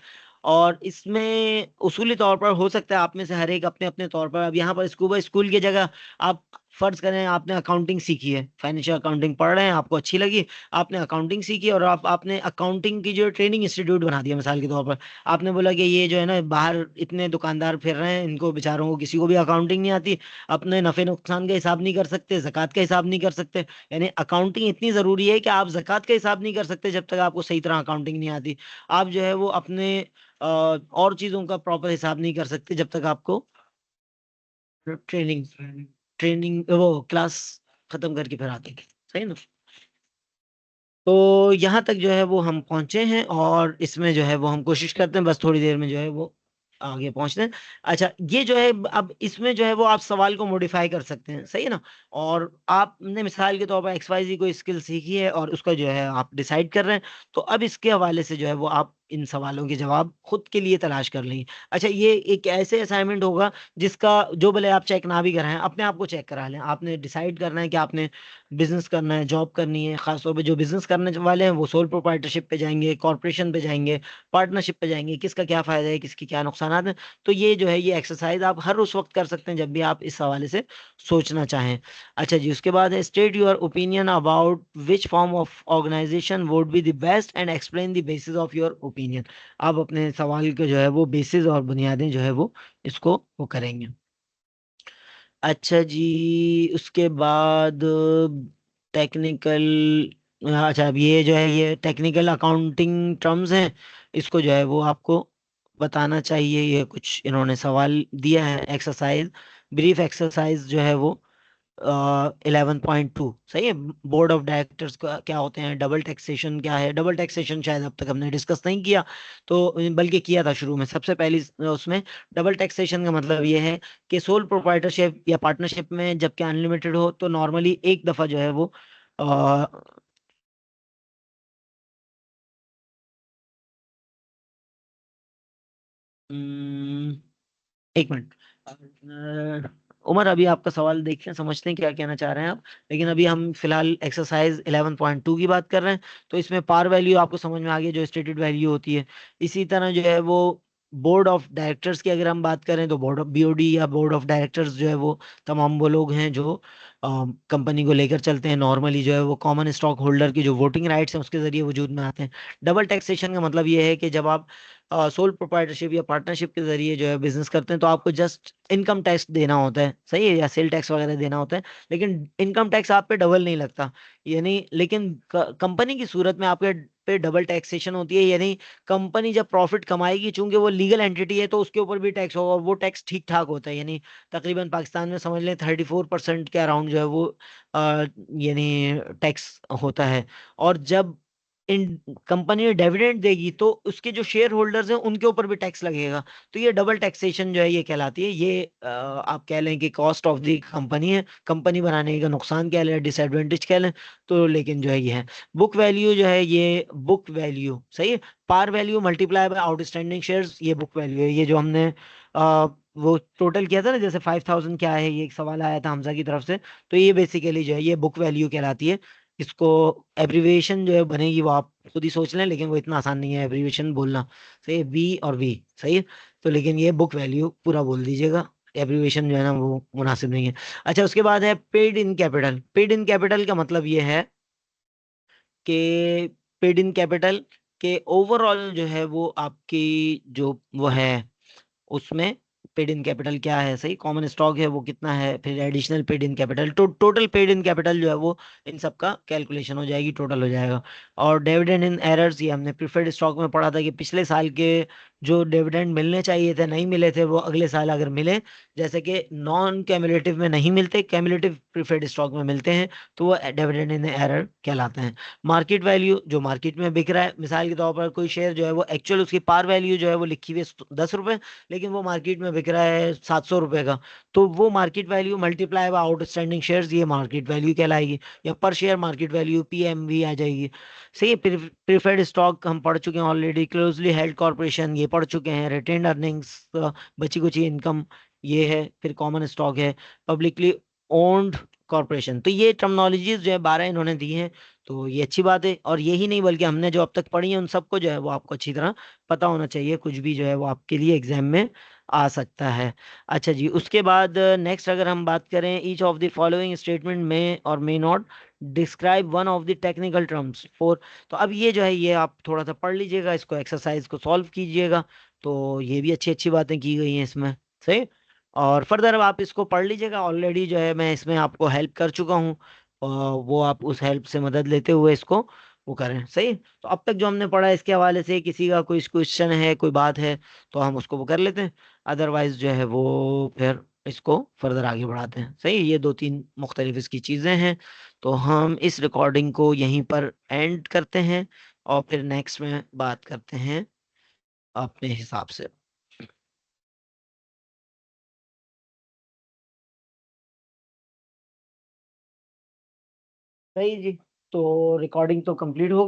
और इसमें उसूली तौर पर हो सकता है आप में से हर एक अपने अपने तौर पर, अब यहाँ पर स्कूबा स्कूल की जगह आप फर्ज करें आपने अकाउंटिंग सीखी है, फाइनेंशियल अकाउंटिंग पढ़ रहे हैं, आपको अच्छी लगी, आपने अकाउंटिंग सीखी और आपने अकाउंटिंग की जो ट्रेनिंग इंस्टीट्यूट बना दिया मिसाल के तौर पर। आपने बोला कि ये जो है ना बाहर इतने दुकानदार फिर रहे हैं, इनको बेचारों को किसी को भी अकाउंटिंग नहीं आती, अपने नफे नुकसान का हिसाब नहीं कर सकते, ज़कात का हिसाब नहीं कर सकते, यानी अकाउंटिंग इतनी ज़रूरी है कि आप ज़कात का हिसाब नहीं कर सकते जब तक आपको सही तरह अकाउंटिंग नहीं आती। आप जो है वो अपने और चीज़ों का प्रॉपर हिसाब नहीं कर सकते जब तक आपको ट्रेनिंग ट्रेनिंग वो क्लास खत्म करके फिर आते हैं। सही ना? तो यहाँ तक जो है वो हम पहुंचे हैं और इसमें जो है वो हम कोशिश करते हैं बस थोड़ी देर में जो है वो आगे पहुंचते हैं। अच्छा, ये जो है अब इसमें जो है वो आप सवाल को मॉडिफाई कर सकते हैं, सही है ना? और आपने मिसाल के तौर पर XYZ कोई स्किल सीखी है और उसका जो है आप डिसाइड कर रहे हैं, तो अब इसके हवाले से जो है वो आप इन सवालों के जवाब खुद के लिए तलाश कर लेंगे। अच्छा, ये एक ऐसे असाइनमेंट होगा जिसका जो भले आप चेक ना भी कराएं, अपने आप को चेक करा लें। आपने डिसाइड करना है कि आपने बिजनेस करना है, जॉब करनी है। खासतौर पे जो बिजनेस करने वाले हैं वो सोल प्रोप्राइटरशिप पे जाएंगे, कॉर्पोरेशन पे जाएंगे, पार्टनरशिप पे जाएंगे, किसका क्या फायदा है, किसकी क्या नुकसान है। तो ये जो है ये एक्सरसाइज आप हर उस वक्त कर सकते हैं जब भी आप इस हवाले से सोचना चाहें। अच्छा जी, उसके बाद है state your opinion about which form of organization would be the best and explain the basis of your opinion. आप अपने सवाल के जो है वो बेसिस और बुनियादें जो है वो इसको वो करेंगे। अच्छा जी, उसके बाद टेक्निकल, अच्छा अब ये जो है ये टेक्निकल अकाउंटिंग टर्म्स हैं, इसको जो है वो आपको बताना चाहिए। ये कुछ इन्होंने सवाल दिया है, एक्सरसाइज ब्रीफ एक्सरसाइज जो है वो 11.2, सही है। बोर्ड ऑफ डायरेक्टर्स का क्या होते हैं, डबल टैक्सेशन क्या है, डबल टैक्सेशन शायद अब तक हमने डिस्कस नहीं किया, तो बल्कि किया था शुरू में। सबसे पहली उसमें डबल टैक्सेशन का मतलब ये है कि सोल प्रोप्राइटरशिप या पार्टनरशिप में जबकि अनलिमिटेड हो तो नॉर्मली एक दफ़ा जो है वो अ, हम्म, एक मिनट। उमर, अभी आपका सवाल देखते हैं, समझते हैं क्या कहना चाह रहे हैं आप। लेकिन अभी हम फिलहाल एक्सरसाइज 11.2 की बात कर रहे हैं। तो इसमें पार वैल्यू आपको समझ में आ गई, जो स्टेटेड वैल्यू होती है। इसी तरह जो है वो बोर्ड ऑफ डायरेक्टर्स की अगर हम बात करें तो बोर्ड ऑफ BOD या बोर्ड ऑफ डायरेक्टर्स जो है वो तमाम वो लोग हैं जो कंपनी को लेकर चलते हैं। नॉर्मली जो है वो कॉमन स्टॉक होल्डर की जो वोटिंग राइट्स हैं उसके जरिए वजूद में आते हैं। डबल टैक्सेशन का मतलब ये है कि जब आप सोल प्रोप्राइटरशिप या पार्टनरशिप के जरिए जो है बिजनेस करते हैं तो आपको जस्ट इनकम टैक्स देना होता है, सही है, या सेल टैक्स वगैरह देना होता है। लेकिन इनकम टैक्स आप पे डबल नहीं लगता, यानी लेकिन कंपनी की सूरत में आपके पे डबल टैक्सेशन होती है। यानी कंपनी जब प्रॉफिट कमाएगी, चूंकि वो लीगल एंटिटी है, तो उसके ऊपर भी टैक्स होगा और वो टैक्स ठीक ठाक होता है। यानी तकरीबन पाकिस्तान में समझ लें 34% के अराउंड जो है वो यानी टैक्स होता है। और जब इन कंपनी डिविडेंड देगी तो उसके जो शेयर होल्डर्स हैं उनके ऊपर भी टैक्स लगेगा। तो ये डबल टैक्सेशन जो है ये कहलाती है। ये आप कह लें कि कॉस्ट ऑफ द कंपनी है, कंपनी बनाने का नुकसान कह लें, डिसएडवांटेज कह लें। तो लेकिन जो है ये है बुक वैल्यू जो है ये बुक वैल्यू, सही है। Par value multiply by outstanding shares, ये बुक वैल्यू है। ये जो हमने वो टोटल किया था ना, जैसे 5,000 क्या है, ये एक सवाल आया था हमजा की तरफ से। तो ये बेसिकली जो है ये बुक वैल्यू कहलाती है। इसको एब्रीविएशन जो है बनेगी वो आप खुद ही सोच लें, लेकिन वो इतना आसान नहीं है एब्रीविएशन बोलना। सही, B और V, सही है। तो लेकिन ये बुक वैल्यू पूरा बोल दीजिएगा, एब्रीविएशन जो है ना वो मुनासिब नहीं है। अच्छा, उसके बाद है paid in capital. Paid in capital का मतलब ये है कि पेड इन कैपिटल के ओवरऑल जो है वो आपकी जो वो है उसमें पेड इन कैपिटल क्या है, सही, कॉमन स्टॉक है वो कितना है, फिर additional paid in capital, total paid in capital जो है वो इन सब का कैलकुलेशन हो जाएगी, टोटल हो जाएगा। और डिविडेंड इन एरर्स, ये हमने प्रिफर्ड स्टॉक में पढ़ा था कि पिछले साल के जो डिविडेंड मिलने चाहिए थे नहीं मिले थे, वो अगले साल अगर मिले, जैसे कि नॉन कैमुलेटिव में नहीं मिलते, कैमुलेटिव प्रिफर्ड स्टॉक में मिलते हैं, तो वो डिविडेंड इन एरर कहलाते हैं। मार्केट वैल्यू, जो मार्केट में बिक रहा है, मिसाल के तौर पर कोई शेयर जो है वो एक्चुअल उसकी पार वैल्यू जो है वो लिखी हुई है 10 रुपए, लेकिन वो मार्केट में बिक रहा है 700 रुपए का, तो वो market value multiply by outstanding shares, ये मार्केट वैल्यू कहलाएगी। या पर शेयर मार्केट वैल्यू PMV आ जाएगी। सही है। प्रिफर्ड स्टॉक हम पढ़ चुके हैं ऑलरेडी। क्लोजली हेल्ड कॉर्पोरेशन ये पढ़ चुके हैं। रिटेन्ड अर्निंग्स, बची कुची इनकम, ये है। फिर कॉमन स्टॉक है। Publicly owned corporation. तो ये टर्मिनोलॉजीज जो है 12 इन्होंने दी हैं। तो ये अच्छी बात है, और यही नहीं बल्कि हमने जो अब तक पढ़ी है उन सबको जो है वो आपको अच्छी तरह पता होना चाहिए, कुछ भी जो है वो आपके लिए एग्जाम में आ सकता है। अच्छा जी, उसके बाद नेक्स्ट अगर हम बात करें, each of the following statement में और may not describe one of the technical terms for. तो अब ये जो है ये आप थोड़ा सा पढ़ लीजिएगा, इसको एक्सरसाइज को सॉल्व कीजिएगा। तो ये भी अच्छी अच्छी बातें की गई हैं इसमें, सही। और फर्दर अब आप इसको पढ़ लीजिएगा, ऑलरेडी जो है मैं इसमें आपको हेल्प कर चुका हूँ, और वो आप उस हेल्प से मदद लेते हुए इसको वो करें, सही। तो अब तक जो हमने पढ़ा है इसके हवाले से किसी का कोई क्वेश्चन है, कोई बात है, तो हम उसको वो कर लेते हैं। अदरवाइज जो है वो फिर इसको फर्दर आगे बढ़ाते हैं, सही। ये दो तीन मुख्तलिफ इसकी चीज़ें हैं। तो हम इस रिकॉर्डिंग को यहीं पर एंड करते हैं, और फिर नेक्स्ट में बात करते हैं अपने हिसाब से। सही जी। तो रिकॉर्डिंग तो कंप्लीट हो